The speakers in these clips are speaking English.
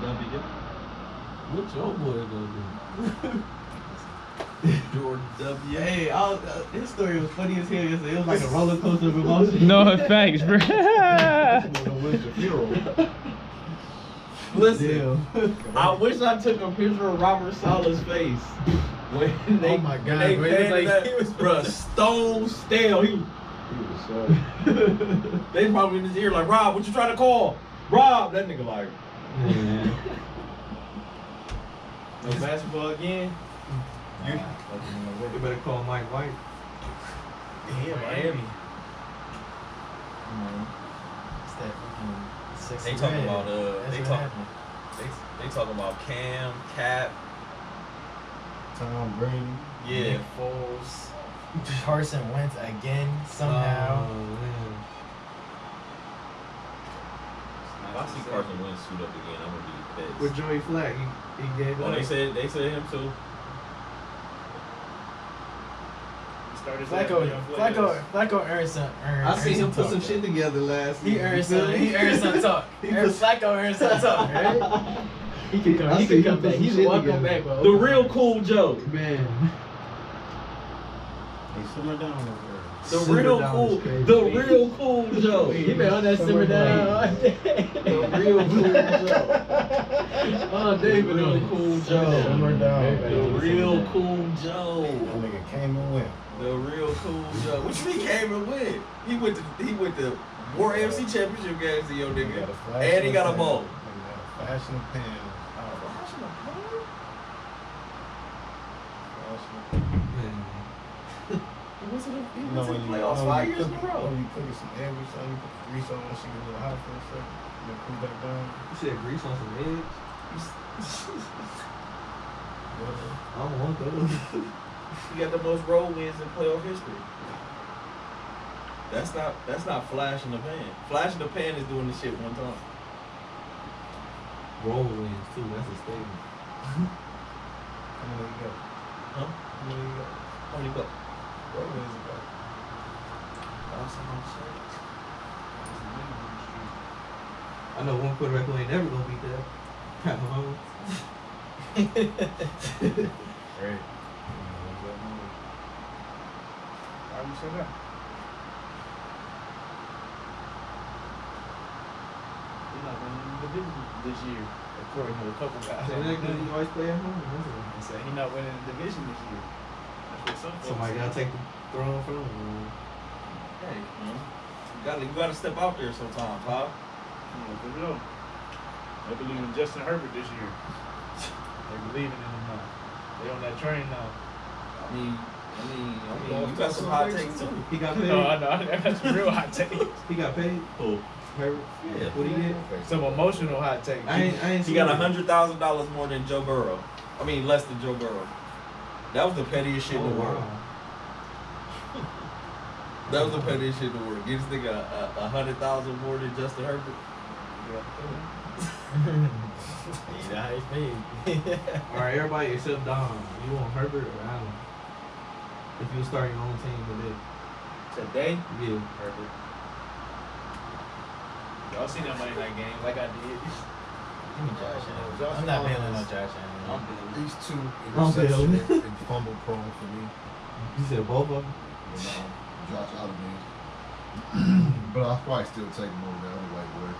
W. What your boy gonna do? George W. Hey, his story was funny as hell yesterday. It was like a roller coaster of emotions. No thanks, bro. Listen, I wish I took a picture of Robert Sala's face when they, Oh my God, when they bro, he was painted like- that, he was- bruh, stone stale. He was so. They probably in his ear like, Rob, what you trying to call? Rob, that nigga like. Man. No basketball again. You better call Mike White. Yeah, Miami. It's that fucking sexy They talking red. about That's they what talk happened. they talking about Cam, Cap, Tom Brady. yeah. Nick Foles. Carson Wentz again somehow. Oh, man. If I see Carson Wentz suit up again, I'm gonna be pissed. With Joey Flack, he gave Oh, up. they said him too. Flacco earned some. I seen him put some shit together last He week. earned some. He earned some talk. He put- Flacco earned some talk, right? He can come. I He seen can him come put back. some He shit should walk together. back, bro. The real Cool Joe. Man. Hey, simmer down over there. The Simmer real down cool. is crazy. The real Cool Joe. He been on that simmer down all day. The real Cool Joe. Oh, David on Cool Joe. Simmer down. The real Cool Joe. That nigga came and went. The real Cool Joe. What you mean came and went? He went to more AFC championship games than your nigga. And he got a ball. Flash in the pan. Man. He went to the You know when you playoffs 5 years in a row. When you cook some egg or something, you put the grease on that shit get a little hot for a second, then cool back down. You said grease on some eggs? I don't want those. He got the most road wins in playoff history. That's not flash in the pan. Flash in the pan is doing this shit one time. Roll wins too, that's a statement. How many you got? Huh? How many you got? How many bucks? Roll wins you got? I know one quarterback who ain't never gonna beat that. Pat Mahomes. Right. Why you say that? He's not winning the division this year, according to a couple guys. Say that 'cause you always play at home. That's He said he's not winning the division this year. That's what some it. folks Somebody say. gotta take the throne from him. Hey, man. You gotta step out there sometimes, Pop. For real. They believe in Justin Herbert this year. They believe in him now. They on that train now. I mean, you got some hot takes too. He got paid. No, I know. That's a real hot take. He got paid. Who? Herbert. Yeah. What he get? Some emotional hot take. I ain't He seen got it. $100,000 more than Joe Burrow. I mean, less than Joe Burrow. That was the pettiest shit in the Oh, world. wow. That was the pettiest shit in the world. Give this nigga $100,000 more than Justin Herbert. You know how he's paid. All right, everybody except Dom. You want Herbert or Allen? If you start your own team today. Today? Yeah. Herbert. Y'all seen that Monday night game like I did. Give me Josh Allen. I'm not bailing on Josh Allen. These two I'm feeling it. interception and fumble prone for me. You said both of them? You know, Josh Allen did. But I'll probably still take him over the other white boy.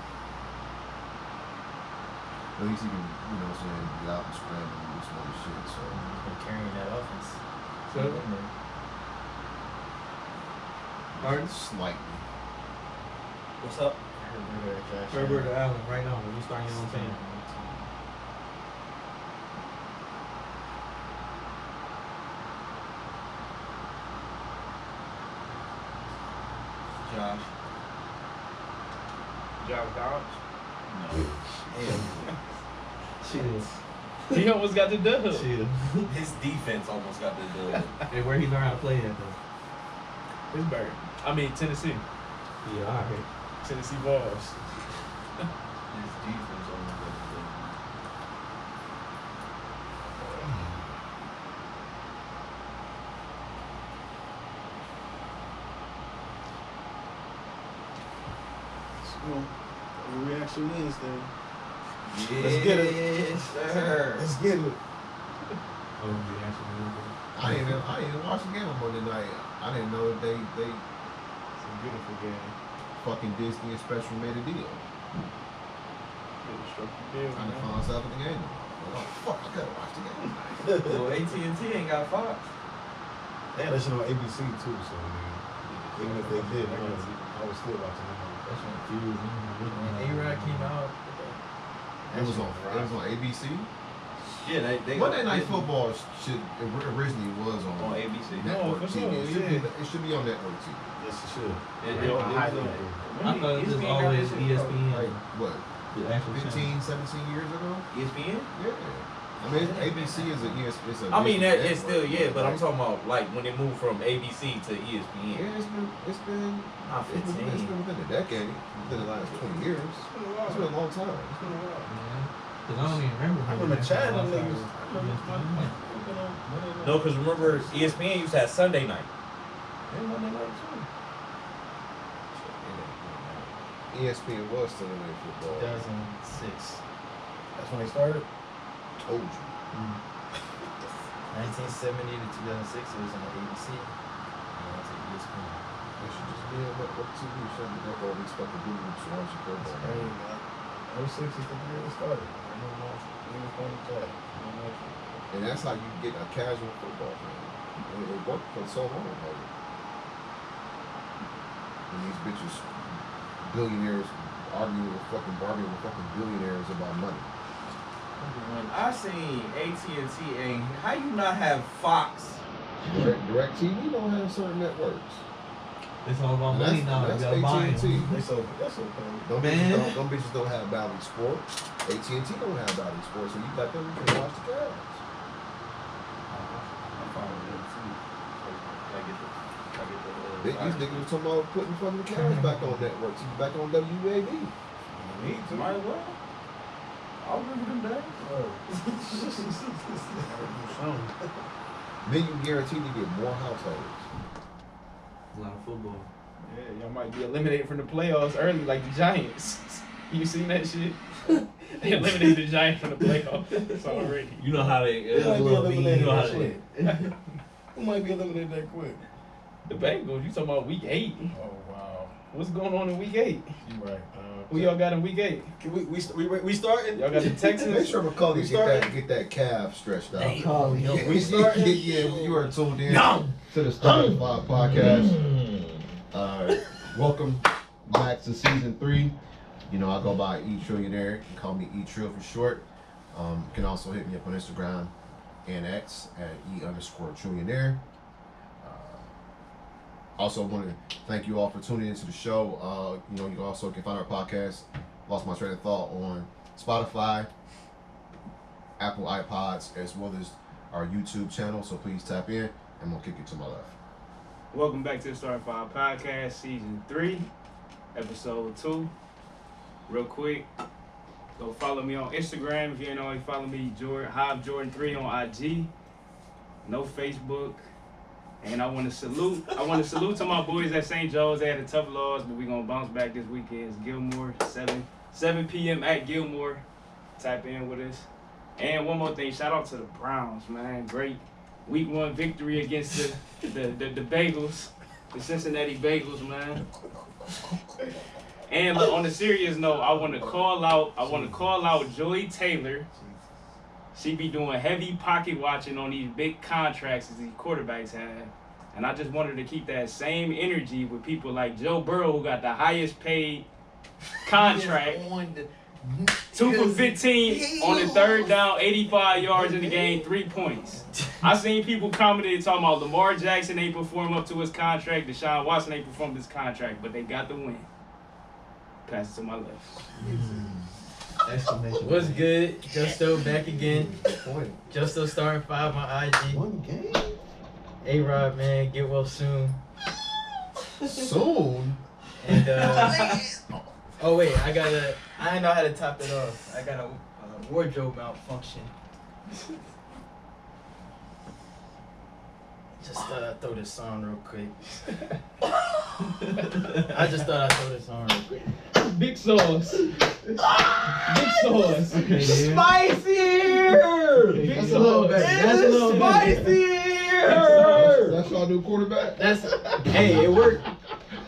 At least he can, you know what I'm saying, get out and scramble and do some other shit. So He's been carrying that offense. So, Harden? slightly. What's up? Herbert or Josh Herbert or Allen. Allen right now when you start your own team. Josh. Josh Dobbs. Chill. He almost got the dub. Chill. His defense almost got the dub. And where he learned how to play at though. Pittsburgh. I mean Tennessee. Yeah, alright. Tennessee Vols. His defense almost got the dub. So, reaction Wednesday. Let's get it. Yes, sir. Let's get it. Oh, you actually I didn't even watch the game on Monday night. I didn't know that they It's a beautiful game. fucking Disney and Special made a deal. Really struck the deal, Trying to man. find myself at the game. Oh fuck! I gotta watch the game tonight. Well, AT&T ain't got Fox. They had that shit on ABC too, so even if they did, I was still watching them. That's confusing. And A-Rod came out. It was on ABC. Yeah, they Monday Night Football should originally was on on ABC. network for TV. sure, It should be on network TV. Yes, it should. It was I highly thought it was always ESPN. Like what? The actual 15, 17 years ago? ESPN? Yeah. I mean, ABC is a I mean, Disney it's still, network, yeah, but I'm like, talking about like when it moved from ABC to ESPN. Yeah, it's been Not 15. within a decade, within the last 20 years. It's been a long time. Because I don't even remember. I remember Chad and them niggas. No, because remember, ESPN used to have Sunday night. ESPN was still in football. 2006. That's when they started. Told you. 1970 to 2006, it was on ABC. And it's at ESPN. They should just be on network TV. Shouldn't have all these fucking dudes watching football. Hey, 06 is the year it started. I know my funny Chad. And that's how you get a casual football fan. It worked for so long. Like, and these bitches, billionaires, bargaining with fucking billionaires about money. When I seen AT&T, and how you not have Fox? Direct TV don't have certain networks. It's all about money now. That's You gotta buy AT&T. them. That's okay. Them bitches don't have Bally Sports. AT&T don't have Bally Sports, so you got them, you can watch the Cavs. These niggas were talking about putting fucking Cavs back on networks, back on WAB. Need to. Might as well. I remember them days. Then you guaranteed to get more households. A lot of football. Yeah, y'all might be eliminated from the playoffs early, like the Giants. You seen that shit? They eliminated the Giants from the playoffs already. You know how they. Who might be eliminated You know how that they. quick? Who might be eliminated that quick? The Bengals, you talking about week 8? Oh wow. What's going on in week 8? You right. Who y'all got in week 8? Can we starting? Y'all got the Texans? Make sure McCauley We started? get that calf stretched out. Yo, we starting? Yeah, you are tuned in to the Starting Five podcast. Welcome back to season 3. You know, I go by E Trillionaire. You can call me E Trill for short. You can also hit me up on Instagram and X at E_Trillionaire. Also want to thank you all for tuning into the show. You know, you also can find our podcast, Lost My Train of Thought, on Spotify, Apple iPods, as well as our YouTube channel. So please tap in, and I'm going to kick it to my left. Welcome back to the Starting Five podcast, season 3, episode 2. Real quick, go follow me on Instagram. If you ain't already follow me, Jordan3 on IG. No Facebook. And I want to salute to my boys at St. Joe's. They had a tough loss, but we're going to bounce back this weekend. It's Gilmore, 7 p.m. at Gilmore. Tap in with us. And one more thing, shout out to the Browns, man. Great week 1 victory against the Bagels, the Cincinnati Bagels, man. And on a serious note, I want to call out Joy Taylor. She be doing heavy pocket watching on these big contracts that these quarterbacks have. And I just wanted to keep that same energy with people like Joe Burrow, who got the highest paid contract. 2 for 15 on the 3rd down, 85 yards in the game, 3 points. I seen people commenting talking about Lamar Jackson ain't perform up to his contract, Deshaun Watson ain't performed his contract, but they got the win. Pass it to my left. Exclamation. What's good? Justo back again. Justo starting 5 on IG. One game? A-Rod, man, get well soon. Soon? And oh wait, I didn't know how to top it off. I got a wardrobe malfunction. Just thought I'd throw this on real quick. I just thought I'd throw this on real quick. Big sauce. Big sauce. Okay, Spicier. Big That's a little sauce. bit. That's a little spicier. That's y'all new quarterback. That's hey, it worked.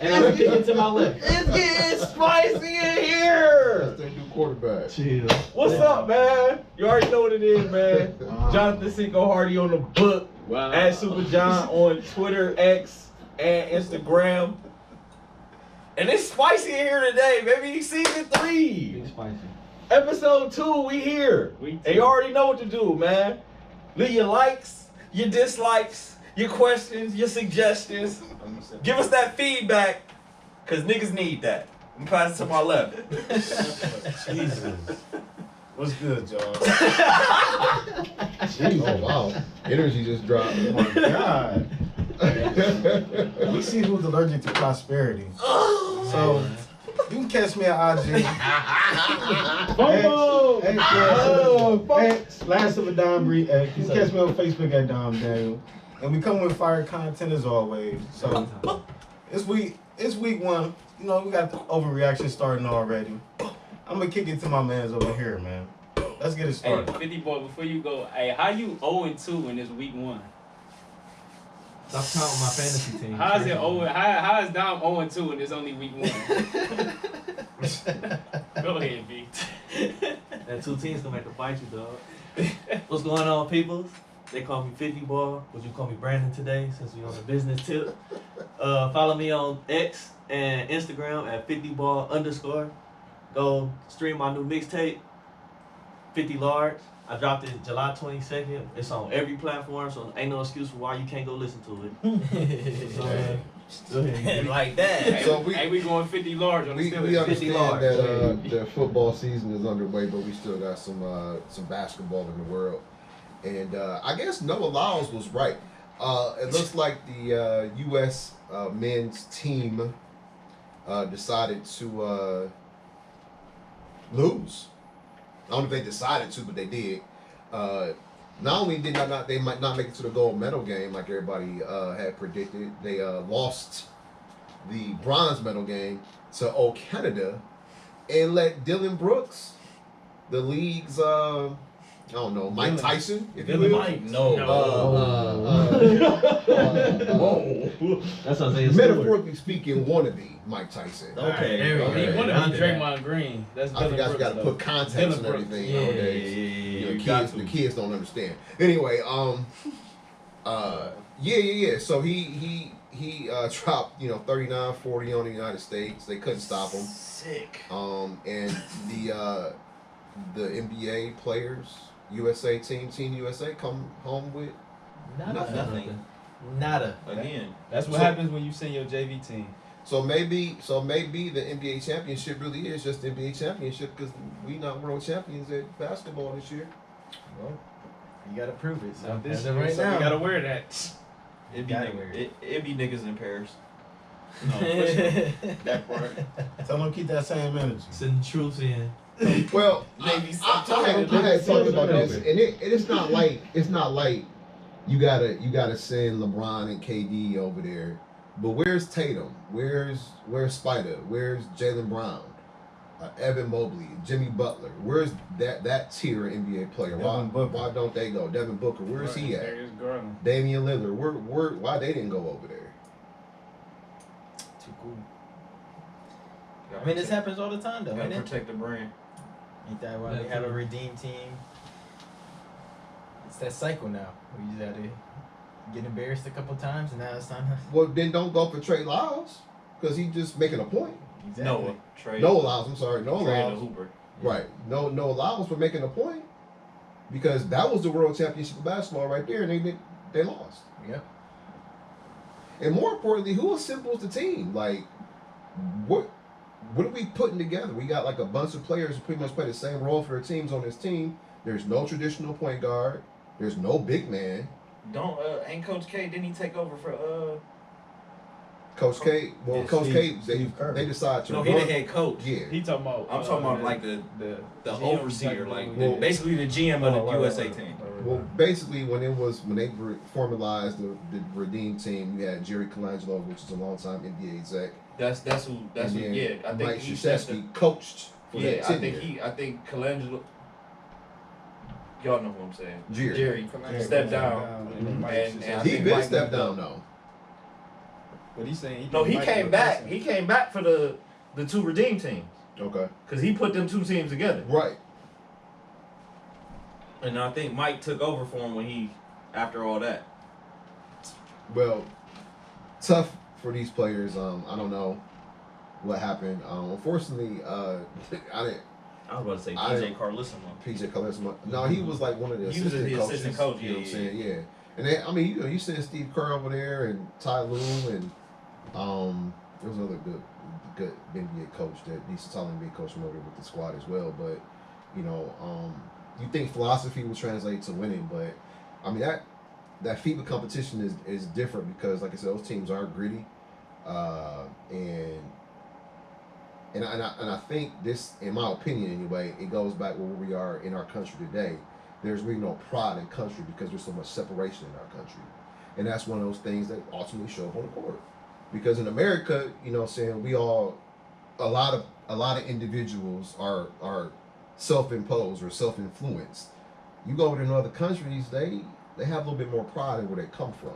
And I'm kicking to my left. It's getting spicy in here. That's their new quarterback. Chill. What's up, man? You already know what it is, man. Wow. Jonathan Cinco Hardy on the book. Wow. At Super John on Twitter, X, and Instagram. And it's spicy in here today, baby. Season 3. Big spicy. Episode 2, we here. We And you already know what to do, man. Leave your likes, your dislikes, your questions, your suggestions. Give us that feedback, because niggas need that. I'm passing to my left. Jesus. What's good, y'all? Jeez, oh wow. Energy just dropped. Oh my God. We see who's allergic to prosperity. So you can catch me at IG. Bobo! Hey, Last of a Dom Breed. You can catch me on Facebook at Dom Daniel. And we come with fire content as always. So it's week 1. You know, we got the overreaction starting already. I'm gonna kick it to my mans over here, man. Let's get it Hey, started. 50 boy, before you go, hey, how you 0-2 in this week 1? Stop counting my fantasy team. How is it 0? How is Dom 0-2 and it's only week 1? Go ahead, B. That 2 teams gonna make to fight you, dog. What's going on, peoples? They call me 50 Ball. Would you call me Brandon today, since we on the business tip? Follow me on X and Instagram at 50ball_. Go stream my new mixtape, 50 Large. I dropped it July 22nd. It's on every platform, so ain't no excuse for why you can't go listen to it. Go ahead. Like that. Hey, So we going 50 large on the We Steelers. understand large. that the football season is underway, but we still got some basketball in the world. And I guess Noah Lyles was right. It looks like the U.S. Men's team decided to lose. I don't know if they decided to, but they did. Not only did they might not make it to the gold medal game like everybody had predicted, they lost the bronze medal game to Old Canada and let Dylan Brooks, the league's I don't know, Mike Dylan. Tyson, if you Dylan will. Mike, no. Whoa. That's what I'm saying. Metaphorically speaking, wannabe Mike Tyson. Okay, There we go. okay. He wanted Onto to be that. Draymond Green. That's I Dylan forgot you Brooks, got to though. put context Dylan and Brooks. everything Yeah, nowadays. yeah, You know, You got the kids don't understand. Anyway, yeah. So he dropped 39-40 on the United States. They couldn't stop him. Sick. And the NBA players, USA Team USA come home with Nothing. Nada. Again. That's what So- happens when you send your JV team. So maybe the NBA championship really is just the NBA championship because we not world champions at basketball this year. Well, you gotta prove it. So Not this as of year, right so now. we gotta wear that. It be Gotta wear it. it be niggas in pairs. No, push that part. Tell them keep that same energy. Send the troops in. Well, Maybe I had talked about this, and it's not like you gotta send LeBron and KD over there. But where's Tatum? Where's Spider? Where's Jaylen Brown? Evan Mobley, Jimmy Butler. Where's that tier of NBA player? Devin Booker. Why don't they go? Devin Booker. Where's he at? Darius Garland. Damian Lillard. Why they didn't go over there? Too cool. I mean, this happens all the time, though, Gotta ain't it? protect the brand. Ain't that why we have a redeem team? It's that cycle now. We just gotta get embarrassed a couple times, and now it's time to. Well, then don't go for Trey Lyles because he's just making a point. Exactly. Noah. Trey. Noah Lyles. I'm sorry, Noah Trey the Lyles. Hooper. Right. Noah Lyles for making a point because that was the world championship of basketball right there, and they lost. Yep. And more importantly, who assembles the team? Like, what are we putting together? We got like a bunch of players who pretty much play the same role for their teams on this team. There's no traditional point guard. There's no big man. Ain't Coach K, didn't he take over for Coach K. Well, Yeah, Coach Steve- K. Steve Kerr. They decide to. No, he the run- head coach. Yeah. He talking about. I'm talking about like the GM overseer, type like dude. basically the GM of the USA team. Well, basically, when they formalized the Redeem team, you had Jerry Colangelo, which is a longtime NBA exec. That's who. That's and who. then Yeah, I think Mike he stepped. Krzyzewski coached for Yeah, that I think tenure. I think Colangelo. Y'all know who I'm saying. Jerry. Stepped down. And I He think been Mike stepped moved up. down though. But he's saying No, he came back. He came back for the two Redeem teams Okay. because he put them two teams together. Right. And I think Mike took over for him after all that. Well, tough for these players. I don't know what happened. Unfortunately, I didn't. I was about to say I- PJ Carlissimo. PJ Carlesimo. No, he was like one of the He was assistant the coaches. assistant coach, You know yeah, what I'm saying? Yeah. And then, I mean, you send Steve Kerr over there and Ty Lue and there was another good NBA coach that needs to tell him to be coach over there with the squad as well. But you think philosophy will translate to winning, but I mean that FIBA competition is different because, like I said, those teams are gritty, and I think this, in my opinion anyway, it goes back where we are in our country today. There's really no pride in country because there's so much separation in our country, and that's one of those things that ultimately show up on the court. Because in America, we all, a lot of individuals are self-imposed or self-influenced. You go over to other countries, they have a little bit more pride in where they come from,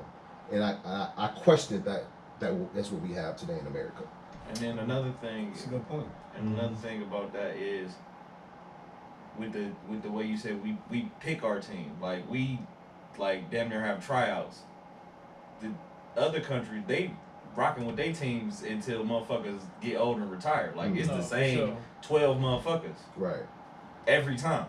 and I question that's what we have today in America. And then another thing, That's a good point. and another thing about that is with the way you said we pick our team, like we damn near have tryouts. The other countries, they rocking with their teams until motherfuckers get old and retire. Like it's No, the for same sure. 12 motherfuckers Right. every time.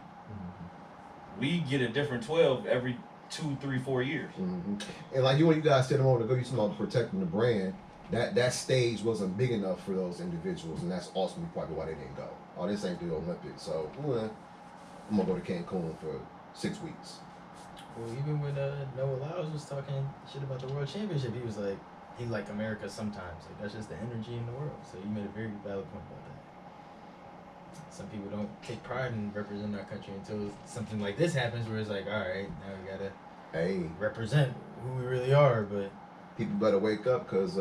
We get a different 12 every 2, 3, 4 years. Mm-hmm. And like you guys said a moment ago, you talking about protecting the brand. That stage wasn't big enough for those individuals, and that's ultimately probably why they didn't go. Oh, this ain't the Olympics, so I'm gonna go to Cancun for 6 weeks. Well, even when Noah Lyles was talking shit about the World Championship, he was like, he like America sometimes. Like that's just the energy in the world. So you made a very valid point about that. Some people don't take pride in representing our country until something like this happens, where it's like, all right, now we gotta Hey, represent who we really are. But people better wake up, because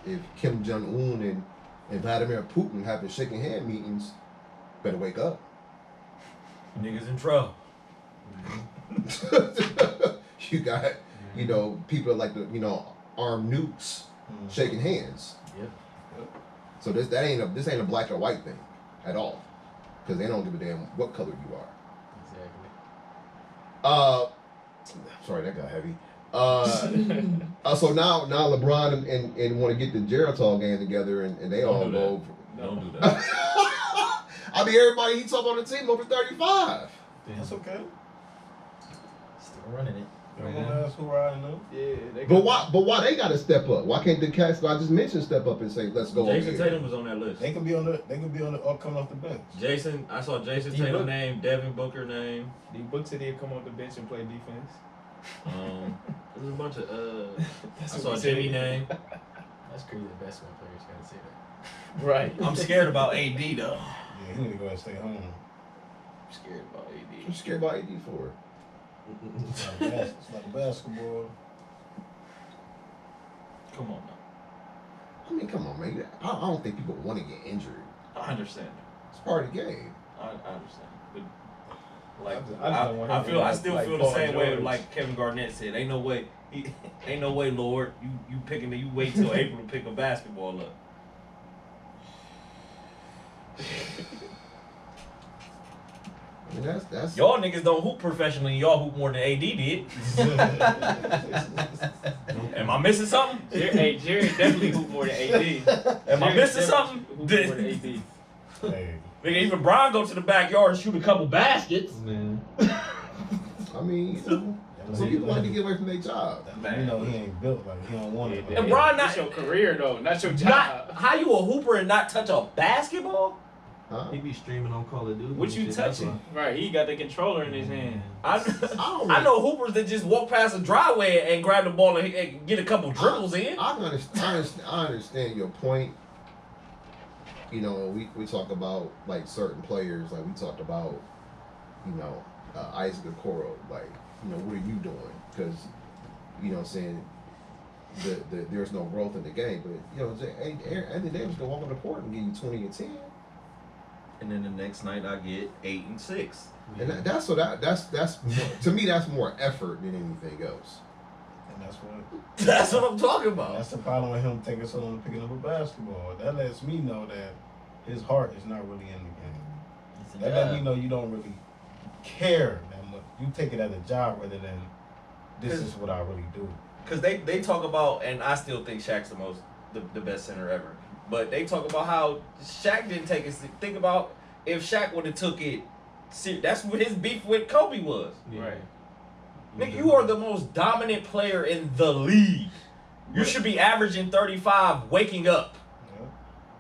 if Kim Jong Un and Vladimir Putin having shaking hand meetings, better wake up. Niggas in trouble. You got people like the armed nukes shaking hands. Yep. So this ain't a black or white thing at all, because they don't give a damn what color you are. Exactly. Sorry, that got heavy. So now LeBron and want to get the Geritol gang together, and they all Don't do go. Don't do that. I mean, everybody he talk on the team over 35. That's okay. Still running it. I'm gonna ask who I know. Yeah, they But why they got to step up? Why can't the cats I just mentioned step up and say, let's go? Jason over here? Tatum was on that list. They can be on the coming off the bench. I saw Jason D Tatum Book. name, Devin Booker name. The Book said he'd come off the bench and play defense. There's a bunch of That's I what saw he said. Jimmy name. That's crazy. The basketball players gotta say that. Right. I'm scared about AD though. Yeah, he need to go ahead and stay home. I'm scared about What you AD. scared about AD for? It's like basketball. Come on now. I mean, come on, man. I don't think people want to get injured. I understand. It's part of the game. I understand. But like I just don't want him to I be still like feel the Paul same way George. like Kevin Garnett said. Ain't no way Lord. You wait till April to pick a basketball up. I mean, that's Y'all niggas don't hoop professionally. Y'all hoop more than AD did. Am I missing something? Jerry definitely hooped more than AD. Am I Jerry missing definitely something? hooped more than AD. Hey, Nigga, even Brian go to the backyard and shoot a couple baskets. Man. I mean, some people like to get away from their job. you know he ain't built like he don't want it. And Brian That's your career though, not your job. Not how you a hooper and not touch a basketball? Huh? He be streaming on Call of Duty. What and you shit, that's touching? why. Right, he got the controller in his hand. I know hoopers that just walk past a driveway and grab the ball and get a couple dribbles in. I understand your point. You know, we talk about like certain players, like we talked about, you know, Isaac Okoro. Like, you know, what are you doing? Because, you know what I'm saying, there's no growth in the game. But, you know, Anthony Davis can walk on the court and give you 20 and 10. And then the next night I get 8 and 6. And that's more, to me, that's more effort than anything else. And That's what I'm talking about. that's the problem with him taking so long picking up a basketball. That lets me know that his heart is not really in the game. That lets me know you don't really care that much. You take it as a job rather than this is what I really do. Because they talk about, and I still think Shaq's the best center ever. But they talk about how Shaq didn't take it. Think about if Shaq would have took it. That's what his beef with Kobe was. Yeah. Right. Nigga, you are the most dominant player in the league. You should be averaging 35, waking up. Yeah.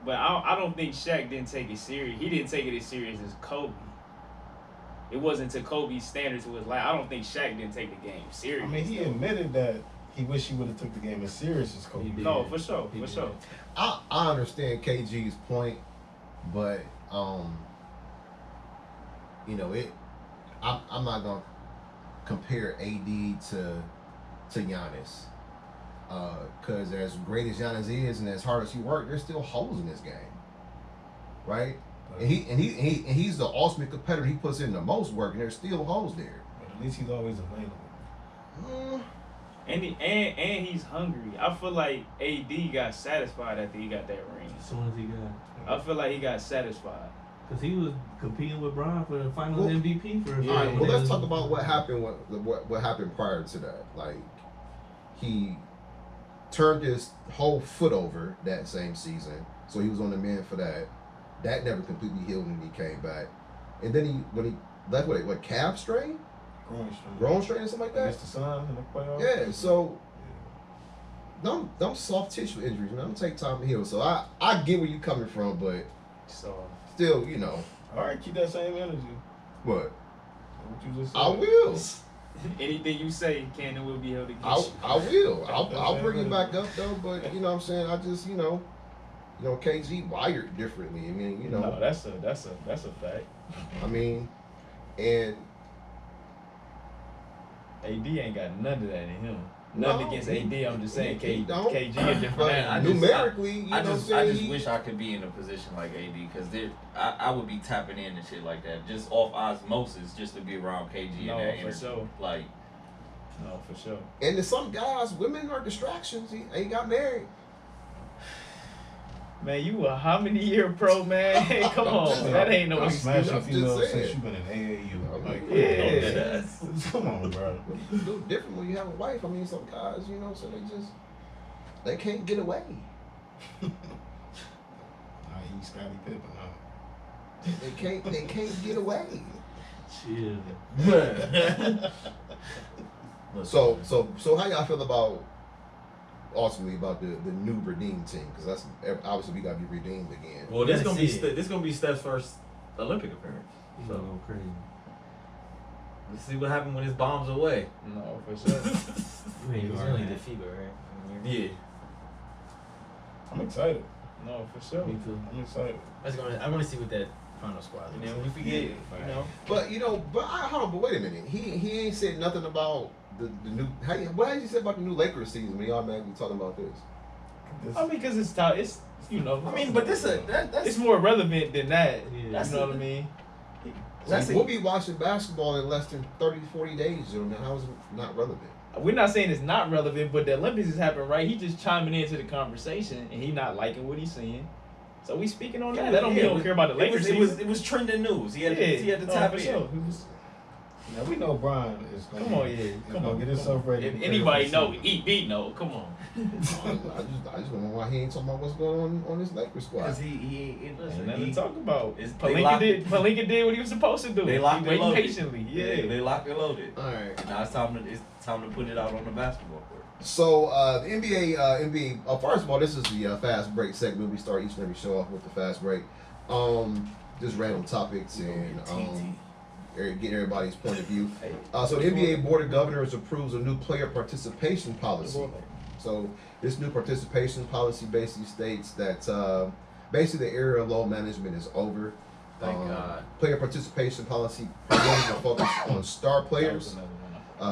But I don't think Shaq didn't take it serious. He didn't take it as serious as Kobe. It wasn't to Kobe's standards. It was like, I don't think Shaq didn't take the game serious. I mean, he admitted that he wished he would have took the game as serious as Kobe. He did. No, for sure, He for did. sure. I understand KG's point, but you know I'm not gonna compare AD to Giannis, because as great as Giannis is and as hard as he worked, there's still holes in this game, right? And he's the ultimate competitor. He puts in the most work, and there's still holes there. But at least he's always available. And he's hungry. I feel like AD got satisfied after he got that ring. As soon as he got, I feel like he got satisfied. because he was competing with Bron for the Finals Well, MVP for. All right, well, let's talk about what happened. What happened prior to that? Like, he turned his whole foot over that same season, so he was on the mend for that. That never completely healed, and he came back. And then when he left with what calf strain, groin strain, or something like that. Against the Suns in the playoffs. Yeah, so them soft tissue injuries, man, them take time to heal. So I get where you coming from, but So still, you know, All right, keep that same energy. what What you just said. I will. anything you say, Cannon will be held against you. I will. I'll bring it back up though, but you know what I'm saying, I just you know KG wired differently. I mean, you know, No, that's a fact. I mean, and AD ain't got none of that in him. Nothing No, against he- AD. I'm just saying he don't. KG a different but animal. numerically, you know I what I'm just saying. wish I could be in a position like AD because I would be tapping in and shit like that just off osmosis just to be around KG No, and that for energy. sure. Like No, for sure. And to some guys, women are distractions. He got married. Man, you a how many year pro, man? Come I'm on, just- that ain't no I'm excuse. Smashing I'm just females saying. since you've been in AAU. Like, Yeah. come on, bro. It's a little different when you have a wife. I mean, some guys, you know, so they can't get away. I eat Scottie Pippen. Huh? They can't get away. Chill. So how y'all feel about ultimately about the new redeemed team? Because that's obviously we gotta be redeemed again. well, this gotta gonna be see it. this gonna be Steph's first Olympic appearance. You So go crazy. let's see what happened when his bombs away. No, for sure. You ain't He's going only to the FIBA, right? Yeah. I'm excited. No, for sure. Me too. I'm excited. I want to see what that final squad And looks then like. we forget, you know. But wait a minute. He ain't said nothing about the new. What has he said about the new Lakers season when he automatically talking about this? This, I mean, because it's top. It's you know. I mean, but that's it's more relevant than that. Yeah. You know what I mean? We'll be watching basketball in less than 30, 40 days, gentlemen. How is it not relevant? We're not saying it's not relevant, but the Olympics is happening, right? He just chiming into the conversation, and he not liking what he's saying. So we speaking on that. That don't mean he don't care about the Lakers. It was trending news. He had to tap for in. sure. now we know Brian is gonna, Come on, yeah. he's Come gonna on. get himself ready. If anybody know, EB know. Come on. I just don't know why he ain't talking about what's going on this Lakers squad. Because he Ain't listen, nothing he, to talk about. They Palinka did what he was supposed to do. They locked He and waiting loaded. patiently. they locked and loaded. All right. Now it's time to put it out on the basketball court. So the NBA. First of all, this is the fast break segment. We start each and every show off with the fast break. just random topics and get everybody's point of view. So the NBA Board of Governors approves a new player participation policy. So this new participation policy basically states that basically the era of load management is over. Thank God. Player participation policy primarily will focus on star players.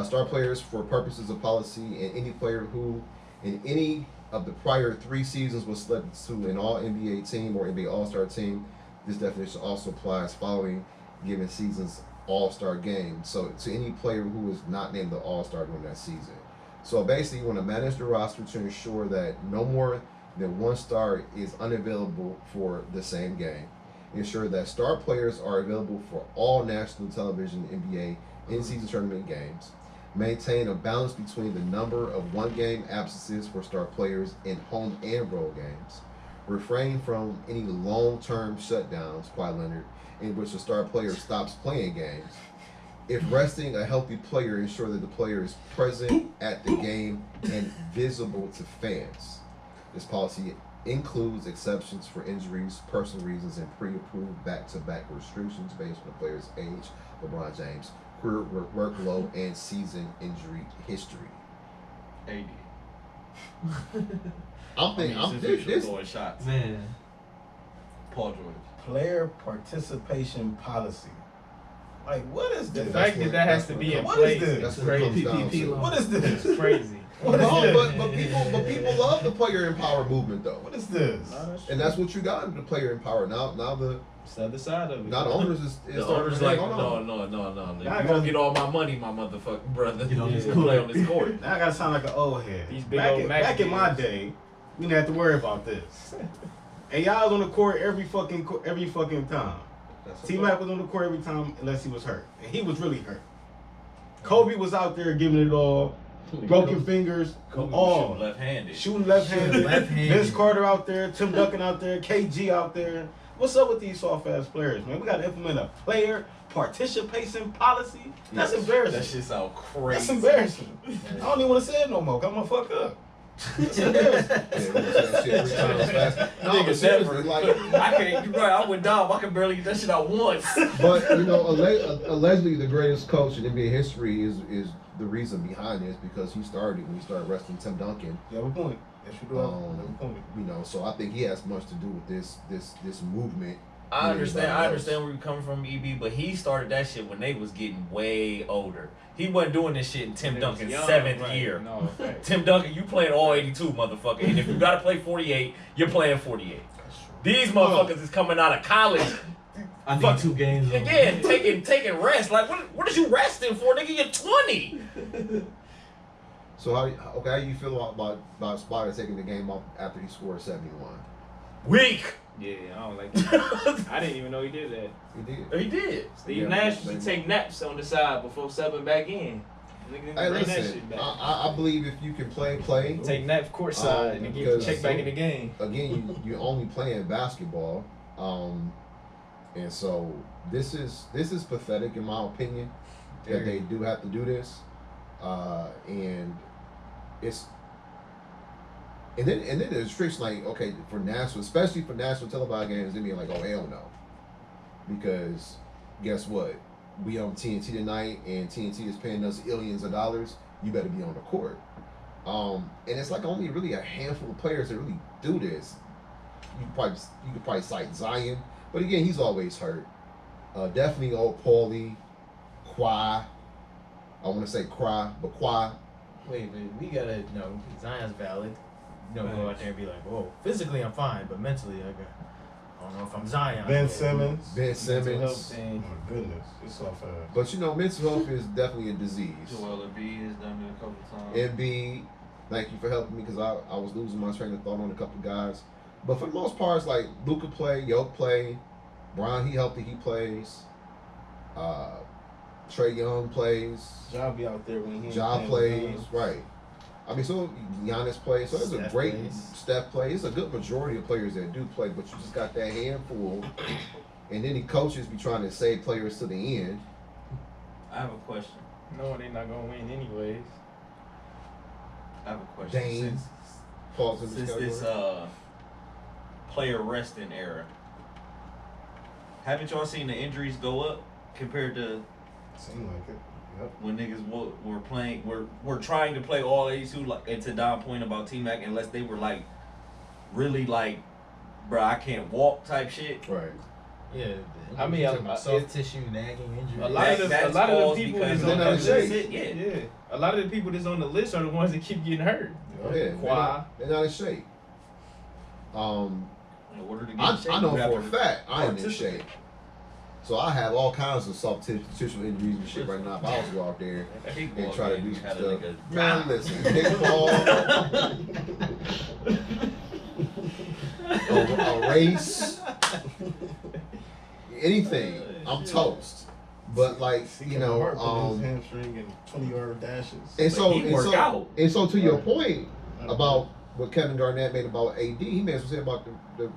Star players for purposes of policy, and any player who in any of the prior 3 seasons was selected to an All-NBA team or NBA All-Star team. This definition also applies following given season's All-Star game. So to any player who is not named the All-Star during that season. So basically, you want to manage the roster to ensure that no more than 1 star is unavailable for the same game. Ensure that star players are available for all national television NBA in-season tournament games. Maintain a balance between the number of 1-game absences for star players in home and road games. Refrain from any long-term shutdowns, Kawhi Leonard, in which a star player stops playing games. If resting a healthy player, ensure that the player is present at the game and visible to fans. This policy includes exceptions for injuries, personal reasons, and pre-approved back-to-back restrictions based on the player's age. LeBron James, career workload, and season injury history. AD. I'm thinking, this throwing shots. Man, Paul George. Player participation policy. Like, what is The this? fact that has to be in What is place this? That's is what it comes crazy. down to. What is this? It's crazy. What is No, this? but people love the player empower movement though, What is this? and that's what you got in the player empower. Now It's the other side of it. the owners is The starting owner's to like, hang on. no. Now You I gonna gotta- get all my money, my motherfucking brother. Get on this You court. play on this court. Now I gotta sound like an old head. These big back old in, Mac back in my deals. day, we didn't have to worry about this. And y'all was on the court every fucking time. T-Mac was on the court every time unless he was hurt. And he was really hurt. Kobe was out there giving it all. Broken fingers. Kobe all. was left-handed. Shooting left-handed. Left-handed. Vince Carter out there. Tim Duncan out there. KG out there. What's up with these soft-ass players, man? We got to implement a player participation policy. That's embarrassing. That shit sound crazy. That's embarrassing. I don't even want to say it no more. 'Cause I'm going to fuck up. It's embarrassing. Yeah, we said that shit 3 times fast. No, Nigga, but seriously, never. like, I can't. You're right. I went down. I can barely get that shit out once. but you know, allegedly the greatest coach in NBA history is the reason behind this because he started when he started wrestling Tim Duncan. You have a point. Yes, you do have a point. You know, so I think he has much to do with this movement. I understand where you're coming from, EB, but he started that shit when they was getting way older. He wasn't doing this shit in Tim When they was Duncan's young, 7th right. year. No, fact. Tim Duncan, you playing all 82, motherfucker. And if you gotta play 48, you're playing 48. These motherfuckers is coming out of college. I need Fuck. 2 games. Again, taking rest. Like, what is you resting for, nigga? You're 20. So how you feel about Spider taking the game off after he scored 71? Weak. Yeah, I don't like that. I didn't even know he did that. He did. He did. Steve Yeah, Nash but- used to take naps on the side before subbing back in. Nigga, Hey, bring that listen, shit back. I believe if you can play. Take naps courtside and get your because- check back in the game. Again, you only playing basketball, and so this is pathetic in my opinion that they do have to do this, and it's and then there's restrictions like okay for national, especially for national televised games, they be like oh hell no, because guess what, we on TNT tonight and TNT is paying us millions of dollars. You better be on the court. And it's like only really a handful of players that really do this. You could probably cite Zion, but again, he's always hurt. Definitely old Paulie, Kawhi. I want to say Kawhi, but Kawhi. Wait, we gotta know Zion's valid. You know, go out there and be like, whoa, physically I'm fine, but mentally I don't know if I'm Zion. Ben Simmons. Ben Simmons. Oh my goodness, it's so fast. But you know, mental health is definitely a disease. Joel Embiid has done it a couple times. Embiid, thank you for helping me because I was losing my train of thought on a couple guys. But for the most part, it's like Luka play, Yoke play, Bron he healthy, he plays. Trae Young plays. Ja be out there when he ain't Ja playing plays, with right. I mean, so Giannis plays. So there's a Steph great plays. Steph plays. It's a good majority of players that do play, but you just got that handful. And then the coaches be trying to save players to the end. I have a question. Knowing they're not gonna win anyways. I have a question. Dame falls in the Since category. this player resting era, Haven't y'all seen the injuries go up compared to Seem like it. Yep. when niggas were playing, were trying to play all 82, like, and to Don's point about T-Mac, unless they were like really like, bro, I can't walk type shit. Right. Yeah, I mean, soft tissue nagging injury. A lot of the people that's on the list, yeah. A lot of the people that's on the list are the ones that keep getting hurt. Yeah. Kawhi. They're not in shape. In order to get I in shape, know you have for a to fact I am in participate. shape. So I have all kinds of soft tissue injuries and shit right now. If I was to go out there Kickball and try to game, do some had a stuff. nigga Man, die. listen, kickball, a race, anything, I'm toast. But like, you know, hamstring and 20-yard dashes. and so he work out. and so to your point about what Kevin Garnett made about AD, he may as well say about the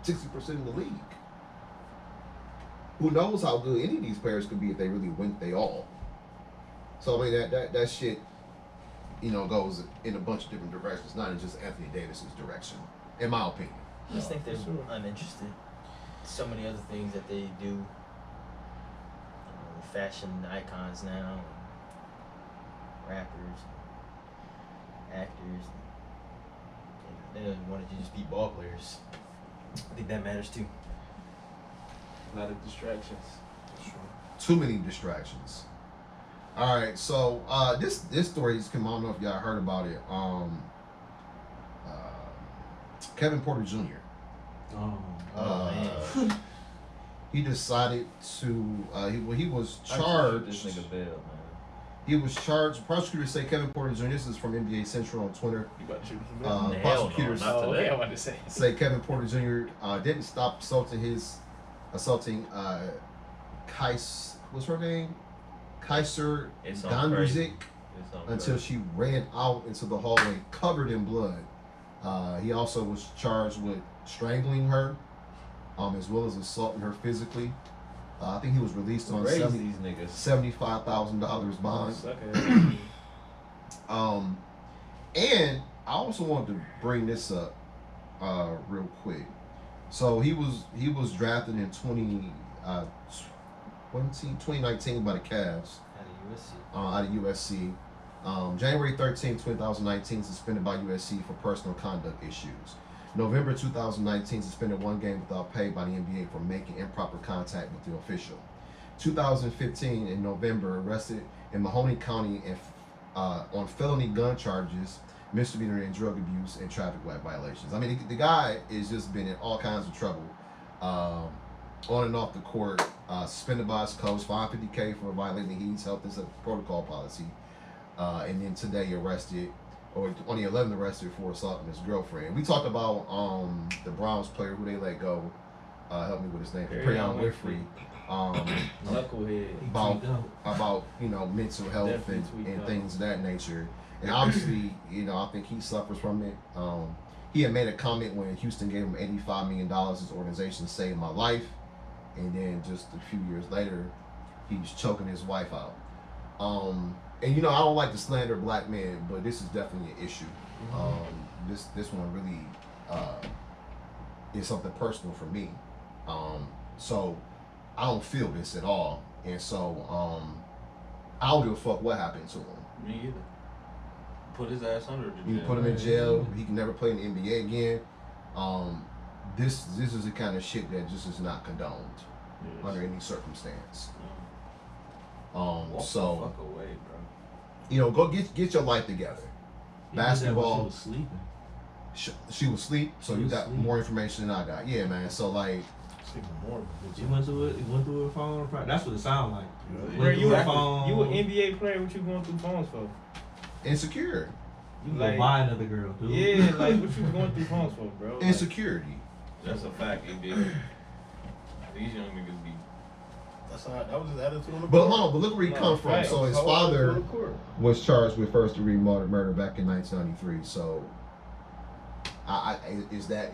60% of the league. Who knows how good any of these players could be if they really went they all. So I mean that shit, goes in a bunch of different directions, not in just Anthony Davis's direction, in my opinion. I just think they're uninterested. So many other things that they do. Fashion icons now, rappers, actors. They don't want to just be ball players. I think that matters too. A lot of distractions. Too many distractions. All right, so this story is come. I don't know if y'all heard about it. Kevin Porter Jr. Man. He decided to. He was I charged. shoot this nigga bail, man. He was charged. Prosecutors say Kevin Porter Jr. This is from NBA Central on Twitter. You about to shoot this Hell no, Prosecutors not Oh, today. okay, I'm about to say. say Kevin Porter Jr. Didn't stop assaulting what's her name? Kaiser It's something crazy. Gondruzik It's something until crazy. she ran out into the hallway covered in blood. He also was charged with strangling her, as well as assaulting her physically. I think he was released on Raise these niggas. $75,000 bond. And I also wanted to bring this up real quick. So he was drafted in 2019 by the Cavs out of USC. January 13, 2019, suspended by USC for personal conduct issues. November 2019, suspended 1 game without pay by the NBA for making improper contact with the official. 2015, in November, arrested in Mahoney County on felony gun charges, misdemeanor and drug abuse, and traffic violations. I mean, the guy has just been in all kinds of trouble on and off the court. Suspended by his coach, fined $50K for violating the Heat's health and safety protocol policy. And then today arrested, or 2011 arrested for assaulting his girlfriend. We talked about the Browns player who they let go. Help me with his name. Perion Winfrey. Knucklehead. About mental health Definitely tweaked and out. things of that nature. And obviously, I think he suffers from it. He had made a comment when Houston gave him $85 million. His organization saved my life. And then just a few years later, he's choking his wife out. And I don't like to slander black men, but this is definitely an issue. This one really is something personal for me. So I don't feel this at all, and so I don't give a fuck what happened to him. Me either. Put his ass under the You jail. put him in jail. He can never play in the NBA again. This is the kind of shit that just is not condoned under any circumstance. Walk the So fuck away, bro. go get your life together. Basketball. She was sleeping. She was asleep, so She you was got asleep. more information than I got. Yeah, man. So like, She went through her phone. That's what it sounded like. Bro, Went you through her an phone. NBA player? What you going through phones for? insecure, You like- go buy another girl, dude. Yeah, like what you going through phones for, bro? Like, insecurity. That's a fact, AB. These young niggas be. That was his attitude on the But court. hold on, but look where he No, come from. right. So his How was he on father the court? was charged with first degree murder back in 1993. So, is that